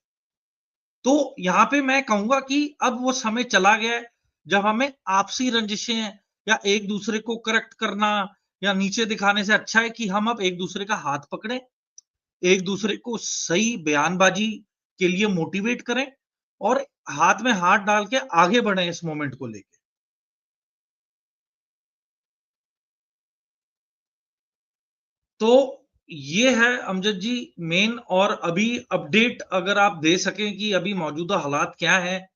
तो यहाँ पे मैं कहूंगा कि अब वो समय चला गया है जब हमें आपसी रंजिशें या एक दूसरे को करेक्ट करना या नीचे दिखाने से अच्छा है कि हम अब एक दूसरे का हाथ पकड़े, एक दूसरे को सही बयानबाजी के लिए मोटिवेट करें और हाथ में हाथ डाल के आगे बढ़े इस मोमेंट को लेके। तो ये है अमजद जी मेन, और अभी अपडेट अगर आप दे सकें कि अभी मौजूदा हालात क्या हैं,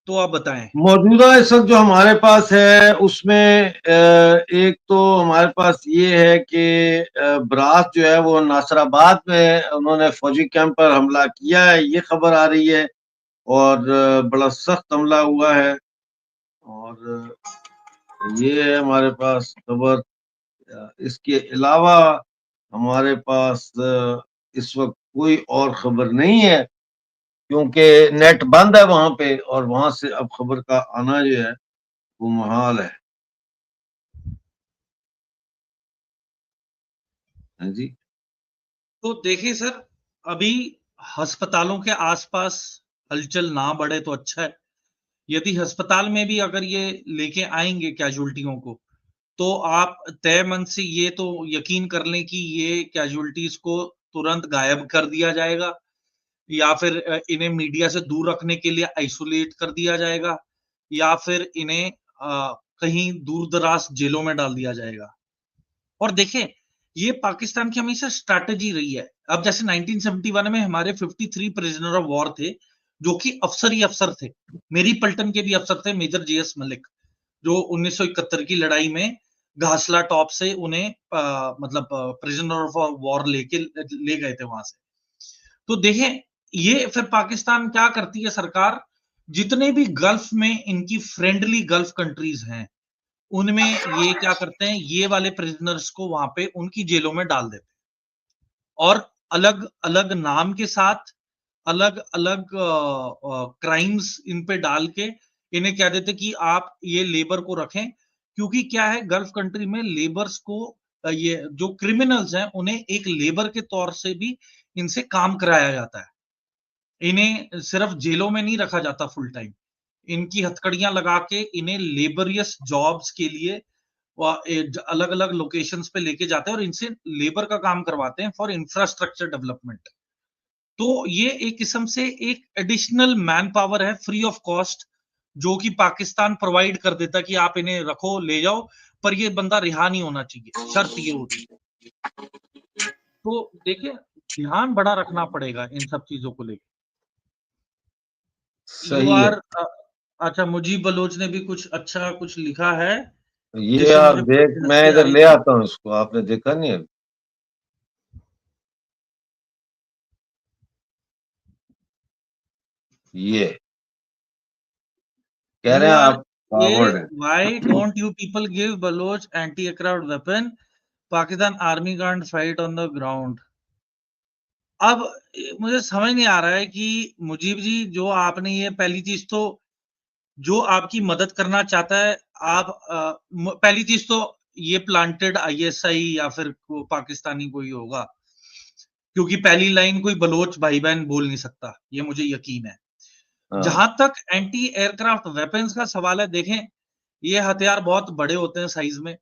तो आप बताएं। मौजूदा इस वक्त जो हमारे पास है उसमें एक तो हमारे पास ये है कि ब्रास जो है वो नासराबाद में उन्होंने फौजी कैंप पर हमला किया है, ये खबर आ रही है, और बड़ा सख्त हमला हुआ है। और ये है हमारे पास खबर। इसके अलावा हमारे पास इस वक्त कोई और खबर नहीं है, क्योंकि नेट बंद है वहां पे, और वहां से अब खबर का आना जो है वो मुहाल है। हाँ जी। तो देखिए सर, अभी अस्पतालों के आसपास हलचल ना बढ़े तो अच्छा है। यदि अस्पताल में भी अगर ये लेके आएंगे कैजुअल्टियों को, तो आप तय मन से ये तो यकीन कर लें कि ये कैजुअल्टीज को तुरंत गायब कर दिया जाएगा, या फिर इन्हें मीडिया से दूर रखने के लिए आइसोलेट कर दिया जाएगा, या फिर इन्हें कहीं दूर दराज जेलों में डाल दिया जाएगा। और देखें, ये पाकिस्तान की हमेशा स्ट्रैटेजी रही है। अब जैसे 1971 में हमारे 53 प्रिजनर ऑफ वॉर थे, जो कि अफसर ही अफसर थे, मेरी पलटन के भी अफसर थे, मेजर जेएस मलिक, जो 1971 की लड़ाई में घासला टॉप से उन्हें मतलब प्रिजनर ऑफ वॉर लेके ले गए थे वहां से। तो देखें, ये फिर पाकिस्तान क्या करती है सरकार, जितने भी गल्फ में इनकी फ्रेंडली गल्फ कंट्रीज हैं, उनमें ये क्या करते हैं, ये वाले प्रिजनर्स को वहां पे उनकी जेलों में डाल देते हैं, और अलग अलग नाम के साथ अलग अलग क्राइम्स इन पे डाल के इन्हें कह देते कि आप ये लेबर को रखें। क्योंकि क्या है, गल्फ कंट्री में लेबर्स को ये जो क्रिमिनल्स हैं उन्हें एक लेबर के तौर से भी इनसे काम कराया जाता है। इन्हें सिर्फ जेलों में नहीं रखा जाता फुल टाइम, इनकी हथकड़ियां लगा के इन्हें लेबरियस जॉब्स के लिए अलग अलग लोकेशंस पे लेके जाते हैं और इनसे लेबर का काम करवाते हैं फॉर इंफ्रास्ट्रक्चर डेवलपमेंट। तो ये एक किस्म से एक एडिशनल मैन पावर है फ्री ऑफ कॉस्ट, जो कि पाकिस्तान प्रोवाइड कर देता कि आप इन्हें रखो ले जाओ, पर ये बंदा रिहा नहीं होना चाहिए, शर्त ये होती है। तो देखिए, ध्यान बड़ा रखना पड़ेगा इन सब चीजों को लेकर। यू सही है। आर अच्छा, मुजीब बलोच ने भी कुछ अच्छा कुछ लिखा है, ये जिससे आप मुझे देख, बड़ी मैं हंसी इधर आई ले थी। आता हूँ इसको, आपने देखा नहीं है? ये कह रहे यू हैं आर आप ए फॉरवर्ड है। Why don't you people give Baloch anti aircraft weapon, Pakistan army can't fight on the ground. अब मुझे समझ नहीं आ रहा है कि मुजीब जी, जो आपने ये पहली चीज तो, जो आपकी मदद करना चाहता है, आप पहली चीज तो ये प्लांटेड आईएसआई या फिर पाकिस्तानी कोई होगा, क्योंकि पहली लाइन कोई बलोच भाई बहन बोल नहीं सकता, ये मुझे यकीन है। जहां तक एंटी एयरक्राफ्ट वेपन्स का सवाल है, देखें ये हथियार बहुत बड़े होते हैं साइज में,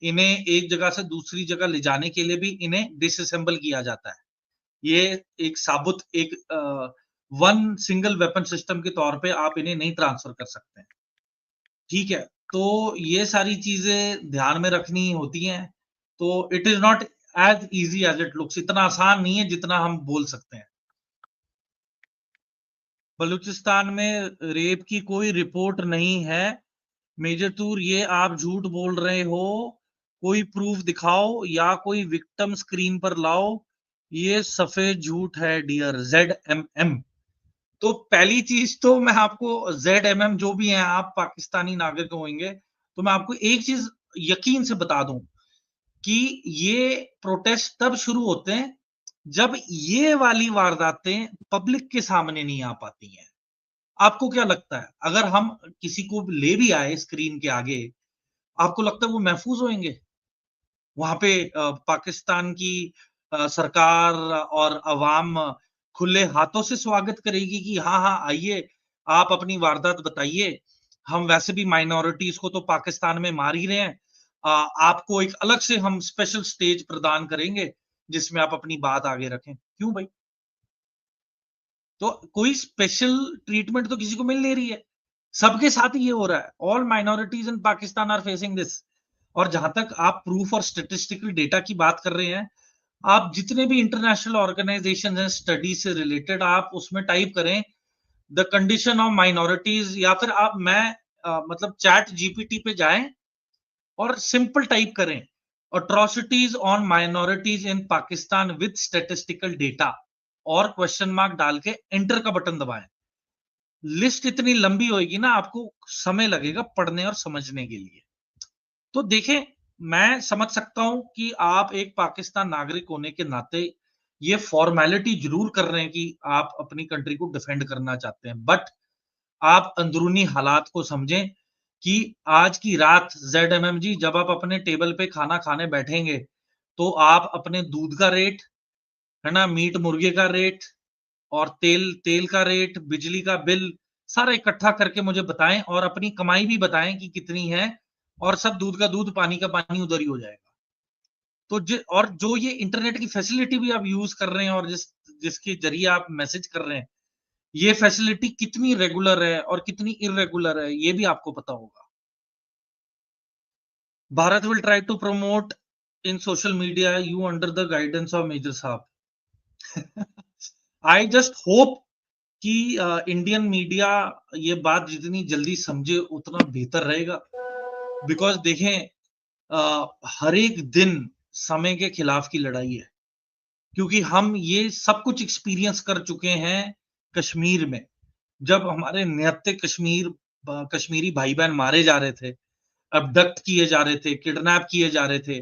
इन्हें एक जगह से दूसरी जगह ले जाने के लिए भी इन्हें डिसअसेंबल किया जाता है। ये एक साबुत एक वन सिंगल वेपन सिस्टम के तौर पे आप इन्हें नहीं ट्रांसफर कर सकते हैं, ठीक है। तो ये सारी चीजें ध्यान में रखनी होती हैं। तो it is not as easy as it looks, इतना आसान नहीं है जितना हम बोल सकते हैं। बलूचिस्तान में रेप की कोई रिपोर्ट नहीं है मेजर तूर, ये आप झूठ बोल रहे हो, कोई प्रूफ दिखाओ या कोई विक्टिम स्क्रीन पर लाओ, ये सफेद झूठ है डियर ZMM। तो पहली चीज तो मैं आपको ZMM जो भी है, आप पाकिस्तानी नागरिक होंगे, तो मैं आपको एक चीज यकीन से बता दूं कि ये प्रोटेस्ट तब शुरू होते हैं जब ये वाली वारदातें पब्लिक के सामने नहीं आ पाती हैं। आपको क्या लगता है, अगर हम किसी को ले भी आए स्क्रीन के आगे, आपको लगता है वो महफूज होंगे? वहां पे पाकिस्तान की सरकार और अवाम खुले हाथों से स्वागत करेगी कि हाँ हाँ आइए, आप अपनी वारदात बताइए, हम वैसे भी माइनॉरिटीज को तो पाकिस्तान में मार ही रहे हैं, आपको एक अलग से हम स्पेशल स्टेज प्रदान करेंगे जिसमें आप अपनी बात आगे रखें। क्यों भाई? तो कोई स्पेशल ट्रीटमेंट तो किसी को मिल नहीं रही है, सबके साथ ही ये हो रहा है। All minorities in Pakistan are facing this. और जहां तक आप प्रूफ और स्टेटिस्टिकल डेटा की बात कर रहे हैं, आप जितने भी इंटरनेशनल ऑर्गेनाइजेशन हैं स्टडी से रिलेटेड, आप उसमें टाइप करें द कंडीशन ऑफ माइनॉरिटीज, या फिर आप मतलब चैट जीपीटी पे जाएं और सिंपल टाइप करें atrocities on minorities in Pakistan with statistical data और क्वेश्चन मार्क डाल के एंटर का बटन दबाएं। लिस्ट इतनी लंबी होगी ना, आपको समय लगेगा पढ़ने और समझने के लिए। तो देखें, मैं समझ सकता हूं कि आप एक पाकिस्तान नागरिक होने के नाते ये फॉर्मेलिटी जरूर कर रहे हैं कि आप अपनी कंट्री को डिफेंड करना चाहते हैं, बट आप अंदरूनी हालात को समझें कि आज की रात ZMM जी, जब आप अपने टेबल पे खाना खाने बैठेंगे, तो आप अपने दूध का रेट, है ना, मीट मुर्गे का रेट और तेल का रेट, बिजली का बिल सारा इकट्ठा करके मुझे बताएं और अपनी कमाई भी बताएं कि कितनी है, और सब दूध का दूध पानी का पानी उधर ही हो जाएगा। तो और जो ये इंटरनेट की फैसिलिटी भी आप यूज कर रहे हैं और जिसके जरिए आप मैसेज कर रहे हैं, ये फैसिलिटी कितनी रेगुलर है और कितनी इरेगुलर है, ये भी आपको पता होगा। Bharat will try to promote in social media you under the guidance of major साहब। आई जस्ट होप कि इंडियन मीडिया ये बात जितनी जल्दी समझे उतना बेहतर रहेगा। बिकॉज देखें, हर एक दिन समय के खिलाफ की लड़ाई है, क्योंकि हम ये सब कुछ एक्सपीरियंस कर चुके हैं कश्मीर में, जब हमारे निहत्थे कश्मीरी भाई बहन मारे जा रहे थे, अबडक्ट किए जा रहे थे, किडनैप किए जा रहे थे,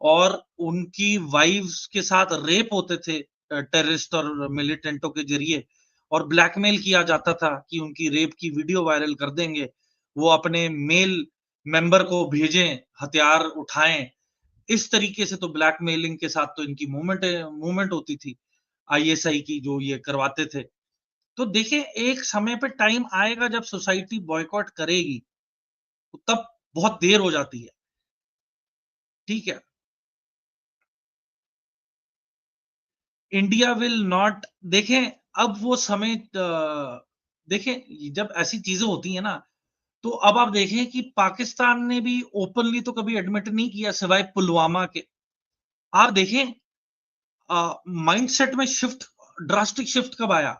और उनकी वाइव्स के साथ रेप होते थे टेररिस्ट और मिलिटेंटों के जरिए, और ब्लैकमेल किया जाता था कि उनकी रेप की वीडियो वायरल कर देंगे, वो अपने मेल मेंबर को भेजें, हथियार उठाएं। इस तरीके से तो ब्लैकमेलिंग के साथ तो इनकी मूवमेंट होती थी ISI की, जो ये करवाते थे। तो देखिए, एक समय पे टाइम आएगा जब सोसाइटी बॉयकॉट करेगी, तो तब बहुत देर हो जाती है, ठीक है। इंडिया विल नॉट, देखें अब वो समय, देखें जब ऐसी चीजें होती है ना, तो अब आप देखें कि पाकिस्तान ने भी ओपनली तो कभी एडमिट नहीं किया सिवाय पुलवामा के। आप देखें माइंडसेट में शिफ्ट, ड्रास्टिक शिफ्ट कब आया?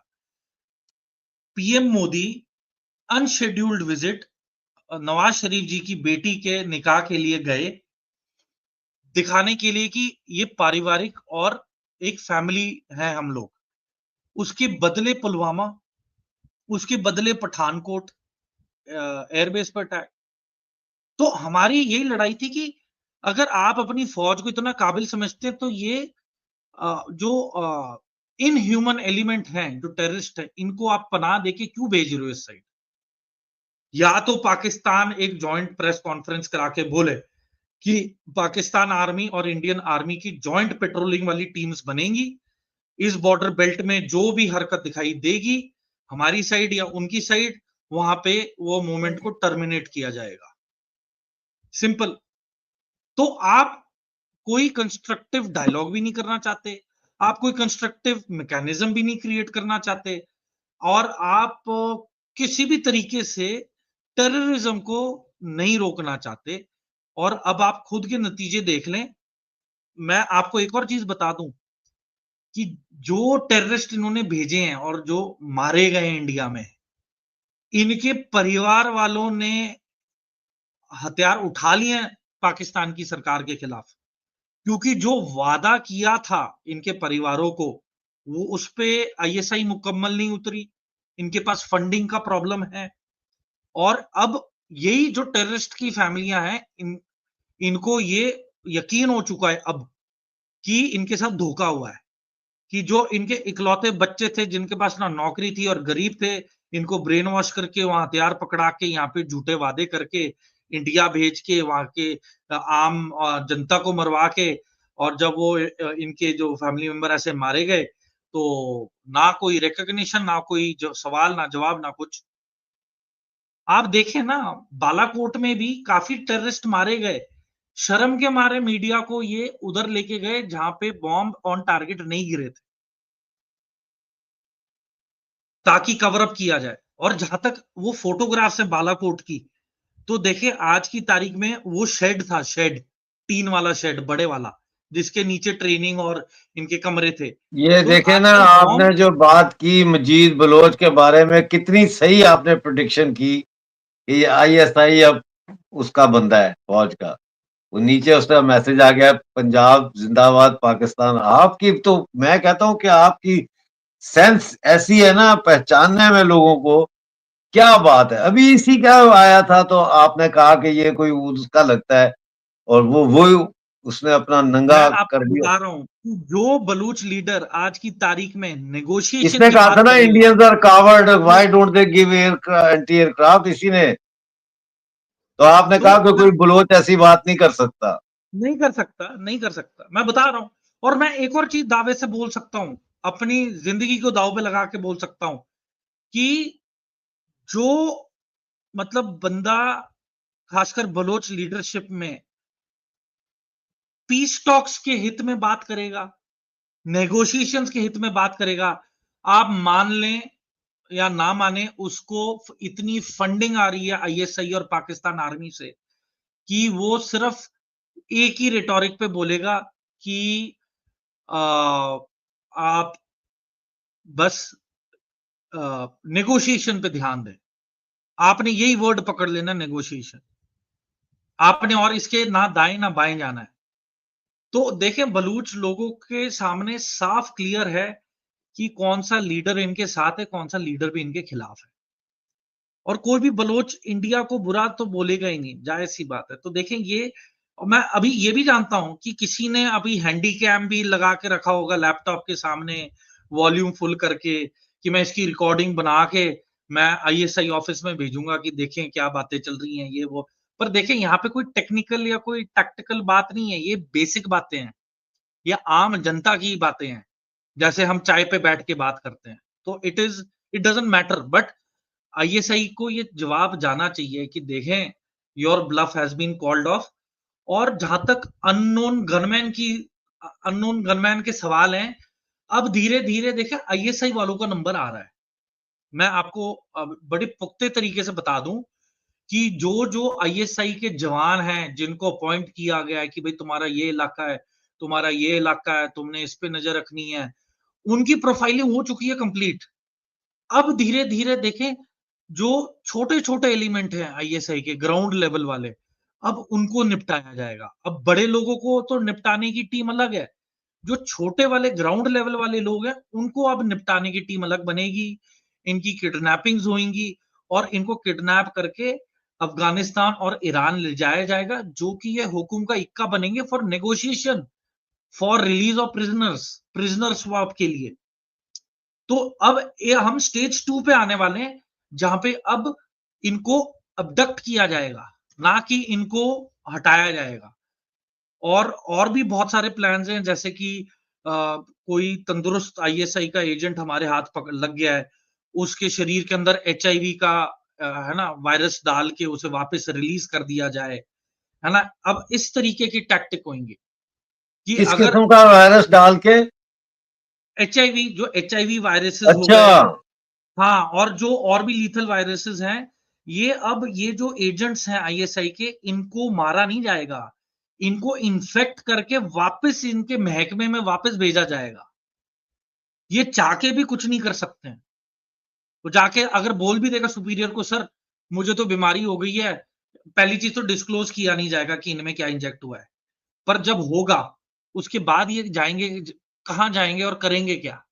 PM Modi unscheduled visit Nawaz Sharif ji की बेटी के निकाह के लिए गए, दिखाने के लिए कि ये पारिवारिक और एक फैमिली है हम लोग। उसके बदले पुलवामा, उसके बदले पठानकोट एयरबेस पर अटैक। तो हमारी यही लड़ाई थी कि अगर आप अपनी फौज को इतना काबिल समझते हैं, तो ये जो इनह्यूमन एलिमेंट हैं, जो टेररिस्ट हैं, इनको आप पनाह देके क्यों भेज रहे हो इस साइड? या तो पाकिस्तान एक जॉइंट प्रेस कॉन्फ्रेंस करा के बोले कि पाकिस्तान आर्मी और इंडियन आर्मी की जॉइंट पेट्रोलिंग वाली टीम्स बनेंगी। इस बॉर्डर बेल्ट में जो भी हरकत दिखाई देगी हमारी साइड या उनकी साइड, वहां पे वो मूवमेंट को टर्मिनेट किया जाएगा। सिंपल। तो आप कोई कंस्ट्रक्टिव डायलॉग भी नहीं करना चाहते, आप कोई कंस्ट्रक्टिव मैकेनिज्म भी नहीं क्रिएट करना चाहते, और आप किसी भी तरीके से टेररिज्म को नहीं रोकना चाहते। और अब आप खुद के नतीजे देख लें। मैं आपको एक और चीज बता दूं कि जो टेररिस्ट इन्होंने भेजे हैं और जो मारे गए इंडिया में, इनके परिवार वालों ने हथियार उठा लिए हैं पाकिस्तान की सरकार के खिलाफ, क्योंकि जो वादा किया था इनके परिवारों को, वो उस पे आईएसआई मुकम्मल नहीं उतरी। इनके पास फंडिंग का प्रॉब्लम है। और अब यही जो टेररिस्ट की फैमिलियां हैं, इनको ये यकीन हो चुका है अब कि इनके साथ धोखा हुआ है, कि जो इनके इकलौते बच्चे थे जिनके पास ना नौकरी थी और गरीब थे, इनको ब्रेन वॉश करके वहां हथियार पकड़ा के यहाँ पे झूठे वादे करके इंडिया भेज के वहां के आम जनता को मरवा के, और जब वो इनके जो फैमिली मेंबर ऐसे मारे गए तो ना कोई रिकॉग्निशन, ना कोई जो सवाल, ना जवाब, ना कुछ। आप देखें ना, बालाकोट में भी काफी टेररिस्ट मारे गए। शर्म के मारे मीडिया को ये उधर लेके गए जहां पे बॉम्ब ऑन टारगेट नहीं गिरे थे, ताकि कवर अप किया जाए। और जहां तक वो फोटोग्राफ्स है बालाकोट की, तो देखिए आज की तारीख में वो शेड था, शेड, टीन वाला शेड, बड़े वाला, जिसके नीचे ट्रेनिंग और इनके कमरे थे। ये तो देखे ना, आजकल आपने बॉम्ब, जो बात की मजीद बलोच के बारे में, कितनी सही आपने प्रेडिक्शन की कि ये आईएसआई अब उसका बंदा है, फौज का। वो नीचे उसका मैसेज आ गया, पंजाब जिंदाबाद पाकिस्तान। आपकी तो मैं कहता हूं कि आपकी सेंस ऐसी है ना पहचानने में लोगों को। क्या बात है, अभी इसी का आया था तो आपने कहा कि ये कोई उसका लगता है, और वो उसने अपना मैं नंगा कर आपको दिया। बता रहा हूं कि जो बलूच लीडर आज की तारीख में नेगोशिएशन इसने की कहा था बात ना, करेगा, इंडियंस आर कावर्ड, वो why don't they give anti aircraft, इसी ने। तो आपने तो कहा कि कोई बलोच ऐसी बात नहीं कर सकता। नहीं कर सकता, नहीं कर सकता, मैं बता रहा हूं। और मैं एक और चीज दावे से बोल सकता हूं, अपनी जिंदगी को दाव पे लगा के बोल सकता हूं कि जो मतलब बंदा खासकर बलोच लीडरशिप में पीस टॉक्स के हित में बात करेगा, नेगोशिएशंस के हित में बात करेगा, आप मान लें या ना माने, उसको इतनी फंडिंग आ रही है आईएसआई और पाकिस्तान आर्मी से कि वो सिर्फ एक ही रिटोरिक पे बोलेगा कि आ, आप बस नेगोशिएशन पे ध्यान दें। आपने यही वर्ड पकड़ लेना, नेगोशिएशन। आपने और इसके ना दाएं ना बाएं जाना है। तो देखें, बलूच लोगों के सामने साफ क्लियर है कि कौन सा लीडर इनके साथ है, कौन सा लीडर भी इनके खिलाफ है। और कोई भी बलोच इंडिया को बुरा तो बोलेगा ही नहीं, जायज सी बात है। तो देखें ये, और मैं अभी ये भी जानता हूं कि किसी ने अभी हैंडी कैम भी लगा के रखा होगा लैपटॉप के सामने, वॉल्यूम फुल करके, कि मैं इसकी रिकॉर्डिंग बना के मैं आईएसआई ऑफिस में भेजूंगा कि देखें क्या बातें चल रही हैं, ये वो। पर देखें, यहाँ पे कोई टेक्निकल या कोई टैक्टिकल बात नहीं है, ये बेसिक बातें हैं, ये आम जनता की बातें हैं, जैसे हम चाय पे बैठ के बात करते हैं। तो it doesn't matter. But ISI को ये जवाब जाना चाहिए कि देखें, your bluff has been called off. और जहां तक अननोन गनमैन के सवाल हैं, अब धीरे धीरे देखें आईएसआई वालों का नंबर आ रहा है। मैं आपको बड़े पुख्ते तरीके से बता दूं कि जो जो आईएसआई के जवान हैं जिनको अपॉइंट किया गया है कि भाई तुम्हारा ये इलाका है, तुम्हारा ये इलाका है, तुमने इस पे नजर रखनी है, उनकी प्रोफाइलिंग हो चुकी है कंप्लीट। अब धीरे धीरे देखें, जो छोटे छोटे एलिमेंट हैं आईएसआई के ग्राउंड लेवल वाले, अब उनको निपटाया जाएगा। अब बड़े लोगों को तो निपटाने की टीम अलग है, जो छोटे वाले ग्राउंड लेवल वाले लोग हैं उनको अब निपटाने की टीम अलग बनेगी। इनकी किडनैपिंग्स होंगी और इनको किडनैप करके अफगानिस्तान और ईरान ले जाया जाएगा, जो कि ये हुकुम का इक्का बनेंगे for negotiation, for release of prisoners, prisoner swap के लिए। तो अब ये हम स्टेज 2 पे आने वाले हैं, जहां पे अब इनको अबडक्ट किया जाएगा, ना कि इनको हटाया जाएगा। और भी बहुत सारे प्लान्स हैं, जैसे कि कोई तंदुरुस्त आईएसआई का एजेंट हमारे हाथ पकड़ लग गया है, उसके शरीर के अंदर एचआईवी का है ना वायरस डाल के उसे वापस रिलीज कर दिया जाए, है ना। अब इस तरीके की टैक्टिक होंगी कि किस अगर किस्म का वायरस डाल के? एचआईवी, जो एचआईवी वायरसेस हो अच्छा। गए, हाँ, और जो और भी लीथल वायरसेस हैं, ये जो एजेंट्स हैं आईएसआई के, इनको मारा नहीं जाएगा, इनको इन्फेक्ट करके वापस इनके महकमे में वापस भेजा जाएगा। ये चाह के भी कुछ नहीं कर सकते हैं। वो जाके अगर बोल भी देगा सुपीरियर को, सर मुझे तो बीमारी हो गई है, पहली चीज तो डिस्क्लोज किया नहीं जाएगा कि इनमें क्या इंजेक्ट हुआ है। पर जब होगा, उसके बाद ये जाएंगे, कहाँ जाएंगे और करेंगे क्या?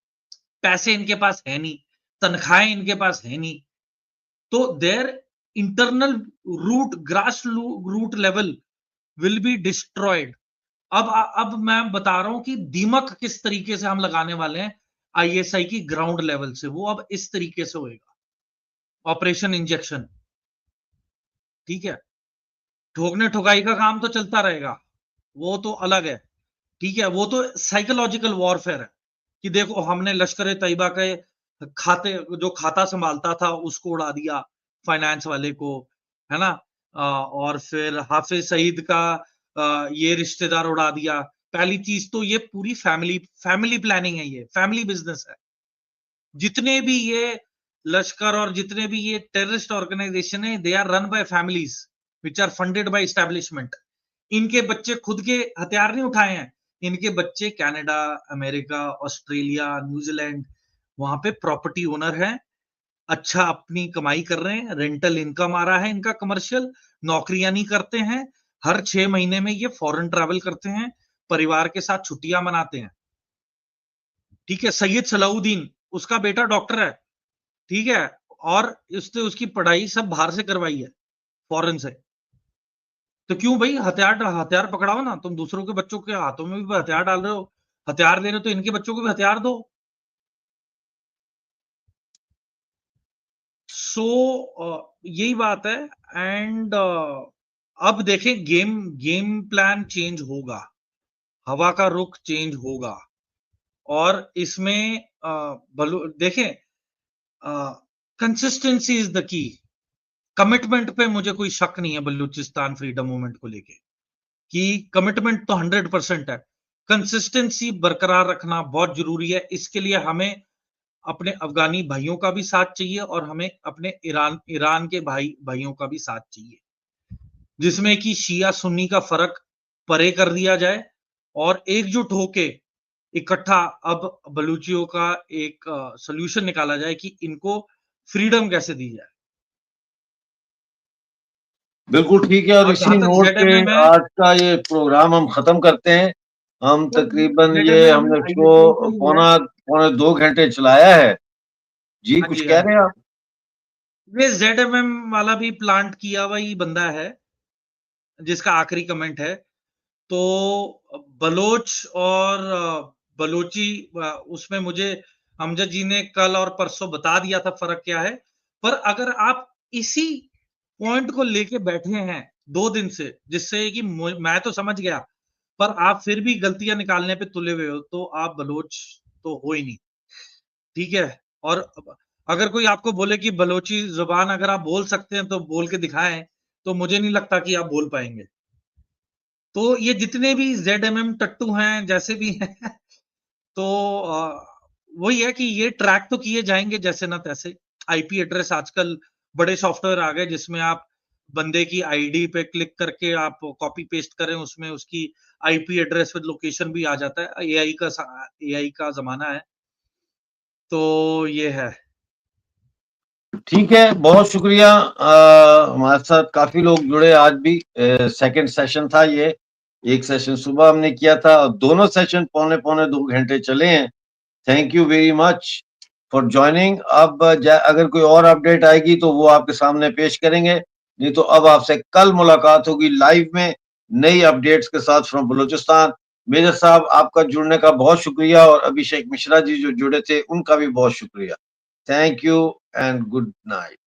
पैसे इनके पास है नहीं, तनख्वाहें इनके पास है नहीं, तो their internal root, grass root level will be destroyed. अब मैं बता रहा हूं कि दीमक किस तरीके से हम लगाने वाले हैं आईएसआई की ग्राउंड लेवल से, वो अब इस तरीके से होएगा, ऑपरेशन इंजेक्शन। ठीक है, ठोकने ठोकाई का काम तो चलता रहेगा, वो तो अलग है। ठीक है, वो तो साइकोलॉजिकल वॉरफेयर है कि देखो हमने लश्कर तैयबा के खाते, जो खाता संभालता था उसको उड़ा दिया, फाइनेंस वाले को, है ना। और फिर हाफिज सईद का ये रिश्तेदार उड़ा दिया। पहली चीज तो ये पूरी फैमिली प्लानिंग है, ये फैमिली बिजनेस है। जितने भी ये लश्कर और जितने भी ये टेररिस्ट ऑर्गेनाइजेशन है, they are run by families which are funded by establishment. इनके बच्चे खुद के हथियार नहीं उठाए हैं, इनके बच्चे कनाडा, अमेरिका, ऑस्ट्रेलिया, न्यूजीलैंड, वहां पे प्रॉपर्टी ओनर है, अच्छा अपनी कमाई कर रहे हैं, रेंटल इनकम आ रहा है इनका, कमर्शियल, नौकरियां नहीं करते हैं, हर 6 महीने में ये फॉरेन ट्रैवल करते हैं, परिवार के साथ छुट्टियां मनाते हैं। ठीक है, सैयद सलाउद्दीन, उसका बेटा डॉक्टर है, ठीक है, और उसने उसकी पढ़ाई सब बाहर से करवाई है, फॉरेन से। तो क्यों भाई, हथियार हथियार पकड़ाओ ना, तुम दूसरों के बच्चों के हाथों में भी हथियार डाल रहे हो, हथियार दे रहे हो, तो इनके बच्चों को भी हथियार दो। सो यही बात है। एंड अब देखें, गेम प्लान चेंज होगा, हवा का रुख चेंज होगा, और इसमें देखें, consistency is the key. Commitment पे मुझे कोई शक नहीं है बलूचिस्तान फ्रीडम मूवमेंट को लेके, कि कमिटमेंट तो 100% है, कंसिस्टेंसी बरकरार रखना बहुत जरूरी है। इसके लिए हमें अपने अफगानी भाइयों का भी साथ चाहिए, और हमें अपने ईरान के भाइयों का भी साथ चाहिए, जिसमें कि शिया सुन्नी का फर्क परे कर दिया जाए, और एकजुट होके इकट्ठा अब बलूचियों का एक सोल्यूशन निकाला जाए कि इनको फ्रीडम कैसे दी जाए। बिल्कुल ठीक है, और और इसी जहां तक नोट पे जेडएमएम है, आज का ये प्रोग्राम हम खत्म करते हैं। हम तो तकरीबन ये जेडएमएम हमने आईएसआई का इसको ही है। पौने 2 घंटे चलाया है। जी, हाँ कुछ जी, हाँ कह जी, रहे हैं हाँ आप? जी। ये जेडएमएम वाला भी प्लांट किया हुआ ही बंदा है, जिसका आखिरी कमेंट है। तो बलोच और बलोची, उसमें मुझे अमजद जी ने कल और परसों बता दिया था फर्क क्या है। पर अगर आप इसी पॉइंट को लेके बैठे हैं 2 दिन से, जिससे कि मैं तो समझ गया, पर आप फिर भी गलतियां निकालने पे तुले हुए हो, तो आप बलोच तो हो ही नहीं। ठीक है, और अगर कोई आपको बोले कि बलोची जुबान अगर आप बोल सकते हैं तो बोल के दिखाएं, तो मुझे नहीं लगता कि आप बोल पाएंगे। तो ये जितने भी जेडएमएम टट्टू हैं, जैसे भी हैं, तो वही है कि ये ट्रैक तो किए जाएंगे जैसे ना तैसे। आईपी एड्रेस आजकल बड़े सॉफ्टवेयर आ गए, जिसमें आप बंदे की आईडी पे क्लिक करके आप कॉपी पेस्ट करें, उसमें उसकी आईपी एड्रेस विद लोकेशन भी आ जाता है। एआई का जमाना है, तो ये है। ठीक है, बहुत शुक्रिया। हमारे साथ काफी लोग जुड़े आज भी। सेकंड सेशन था ये, एक सेशन सुबह हमने किया था, और दोनों सेशन पौने 2 घंटे चले हैं। Thank you very much for joining. अब अगर कोई और अपडेट आएगी तो वो आपके सामने पेश करेंगे, नहीं तो अब आपसे कल मुलाकात होगी लाइव में नई अपडेट्स के साथ फ्रॉम बलूचिस्तान। मेजर साहब, आपका जुड़ने का बहुत शुक्रिया, और अभिषेक मिश्रा जी जो जुड़े थे उनका भी बहुत शुक्रिया। Thank you and good night.